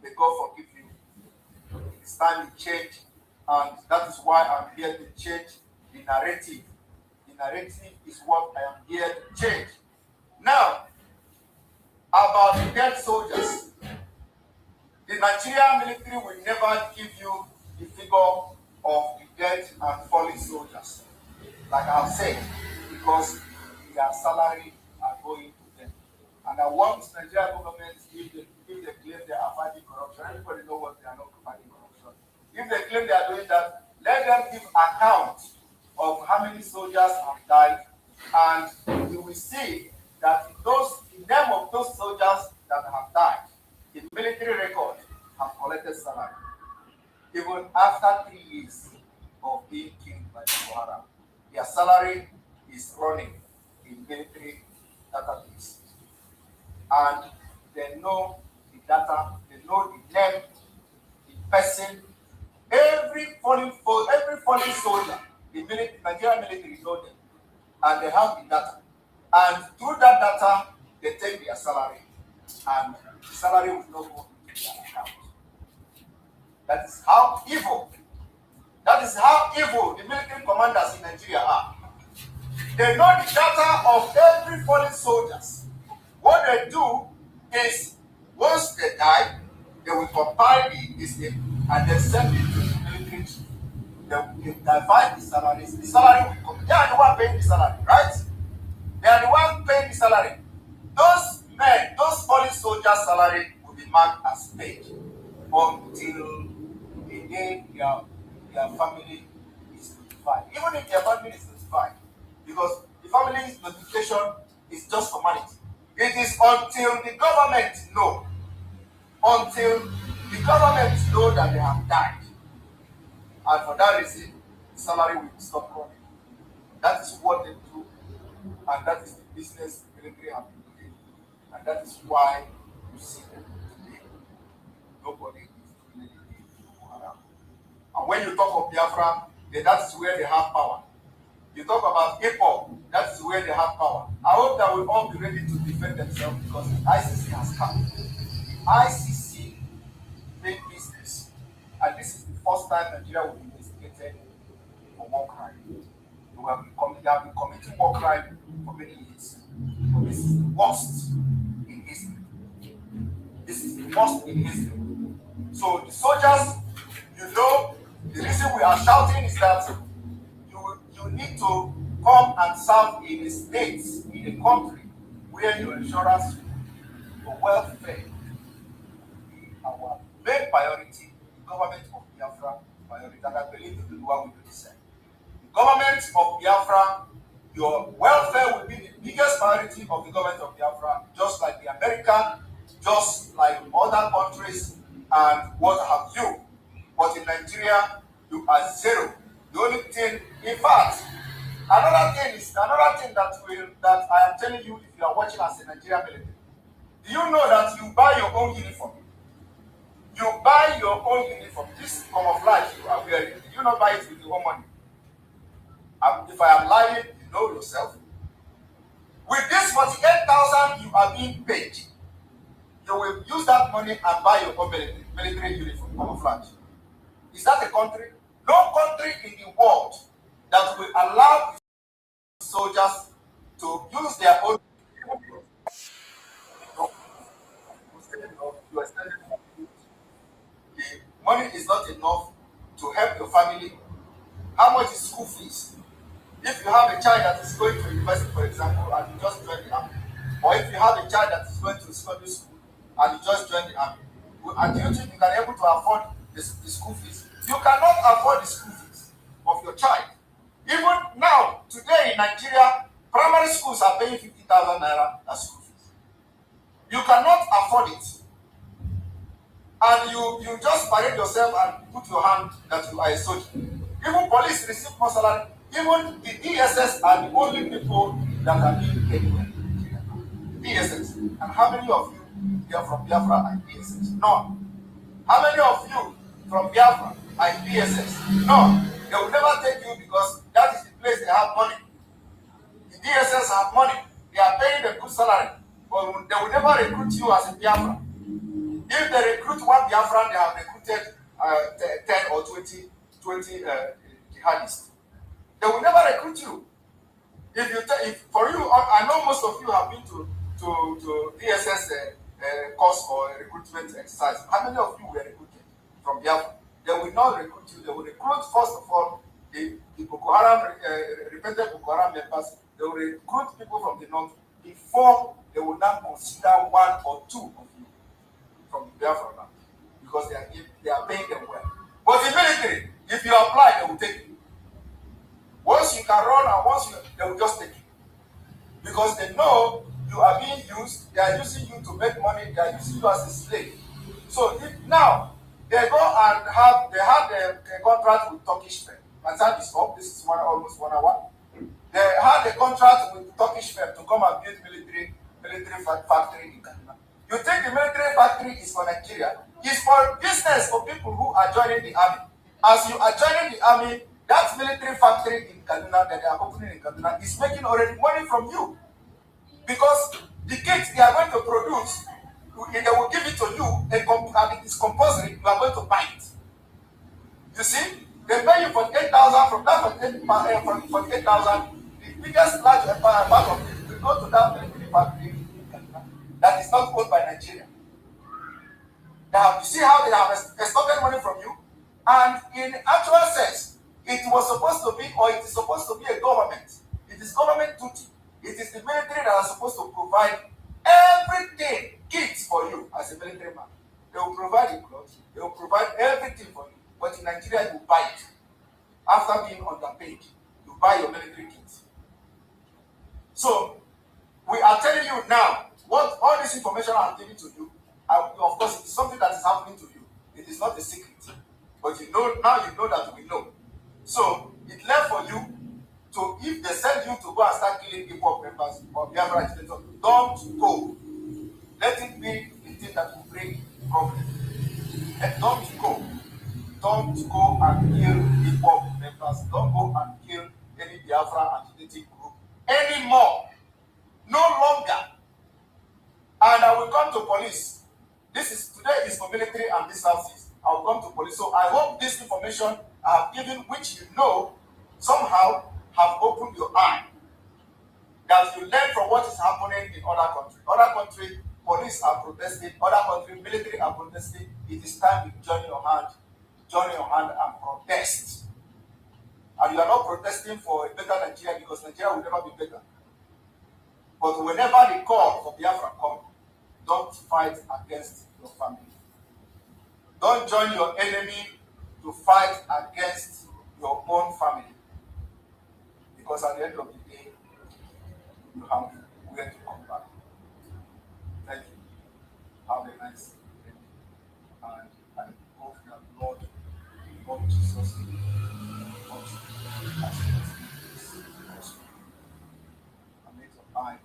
S6: May God forgive you. It is time to change, and that is why I'm here to change the narrative. The narrative is what I am here to change. Now, about the dead soldiers. The Nigerian military will never give you the figure of the dead and fallen soldiers, like I have said, because their salary are going to them. And I want Nigerian government, if they claim they are fighting corruption, everybody knows what they are not fighting corruption. If they claim they are doing that, let them give account of how many soldiers have died, and you will see that the name of those soldiers that have died, the military record have collected salary, even after 3 years of being killed by Boko Haram. Their salary is running in military database, and they know the data, they know the name, the person, every fallen soldier. The Nigerian military know them, and they have the data. And through that data, they take their salary, and the salary will not go into their account. That is how evil. That is how evil the military commanders in Nigeria are. They know the data of every fallen soldiers. What they do is, once they die, they will compile this thing and then send it to the military. They will divide the salaries. The salary will come. They are the one paying the salary, right? They are the one paying the salary. Those men, those fallen soldiers' salary will be marked as paid until the day their family is notified. Even if their family is notified, because the family's notification is just formality. It is until the government know, that they have died, and for that reason, the salary will stop coming. That is what they do, and that is the business the military have been doing, and that is why you see them today. Nobody is doing anything to Boko Haram. And when you talk of Biafra, then that is where they have power. You talk about Ekpa, that is where they have power. I hope that we'll all be ready to defend themselves because the ICC has come. ICC big business, and this is the first time Nigeria will be investigated for war crime. They have been committing war crime for many years, but this is the worst in history. This is the worst in history. So the soldiers, the reason we are shouting is that you need to come and serve in a state, in a country where your insurance, your welfare, our main priority, the government of Biafra priority, and I believe the people will do the same. The government of Biafra, your welfare will be the biggest priority of the government of Biafra, just like the American, just like other countries, and what have you. But in Nigeria, you are zero. The only thing, in fact, another thing that I am telling you, if you are watching as a Nigerian military, do you know that you buy your own uniform? You buy your own uniform. This camouflage you are wearing, you not buy it with your own money. If I am lying, you know yourself. With this 48,000 you are being paid, you will use that money and buy your own military uniform, camouflage. Is that a country? No country in the world that will allow soldiers to use their own. The money is not enough to help your family. How much is school fees? If you have a child that is going to university, for example, and you just join the army, or if you have a child that is going to secondary school and you just join the army, and do you think you can be able to afford the school fees? You cannot afford the school fees of your child. Even now, today in Nigeria, primary schools are paying 50,000 naira as school fees. You cannot afford it. And you just parade yourself and put your hand that you are a soldier. Even police receive more salary. Even the DSS are the only people that are being paid in Nigeria. DSS. And how many of you here from Biafra and DSS? None. How many of you from Biafra and DSS? None. They will never take you because that is the place they have money. The DSS have money. They are paying a good salary. But they will never recruit you as a Biafra. If they recruit one Biafran, they have recruited 10 or 20 jihadists. They will never recruit you. If for you, I know most of you have been to DSS course or recruitment exercise. How many of you were recruited from Biafra? They will not recruit you. They will recruit first of all the Boko Haram, repentant Boko Haram members. They will recruit people from the north before they will not consider one or two of you from the Biafra land, because they are paying them well. But the military, if you apply, they will take you. Once you can run and they will just take you. Because they know you are being used, they are using you to make money, they are using you as a slave. So now they go and have a contract with Turkish firm. My time is up, this is almost 1 hour. They had a contract with Turkish firm to come and build military factory in Kaduna. You think the military factory is for Nigeria? It's for business, for people who are joining the army. As you are joining the army, that military factory in Kaduna that they are opening in Kaduna is making already money from you. Because the kits they are going to produce, they will give it to you, and it is compulsory, you are going to buy it. You see? They pay you for 8,000, from that for 8,000, the biggest large part of it will go to that military factory in Kaduna that is not owned by Nigeria. Now, you see how they have extorted money from you? And in actual sense, it was supposed to be, or it is supposed to be a government. It is government duty. It is the military that are supposed to provide everything, kits for you as a military man. They will provide the clothes, they will provide everything for you. but in Nigeria you buy it. After being underpaid, you buy your military kit. So we are telling you now what all this information I'm giving to you. Of course, it is something that is happening to you. It is not a secret, but you know now. You know that we know. So it left for you to, if they send you to go and start killing people members or BIAFRA agitators, don't go. Let it be the thing that will bring problem. And don't go. Don't go and kill people members. Don't go and kill any BIAFRA agitating group anymore. No longer. And I will come to police. Today is for military and this houses. I will come to police. So I hope this information I have given, which you know, somehow have opened your eye. That you learn from what is happening in other countries. Other countries, police are protesting. Other countries, military are protesting. It is time you join your hand and protest. And you are not protesting for a better Nigeria, because Nigeria will never be better. But whenever the call for Biafra comes, don't fight against your family. Don't join your enemy to fight against your own family. Because at the end of the day, you have where to come back. Thank you. Have a nice day. And I hope that Lord Jesus and make your eye.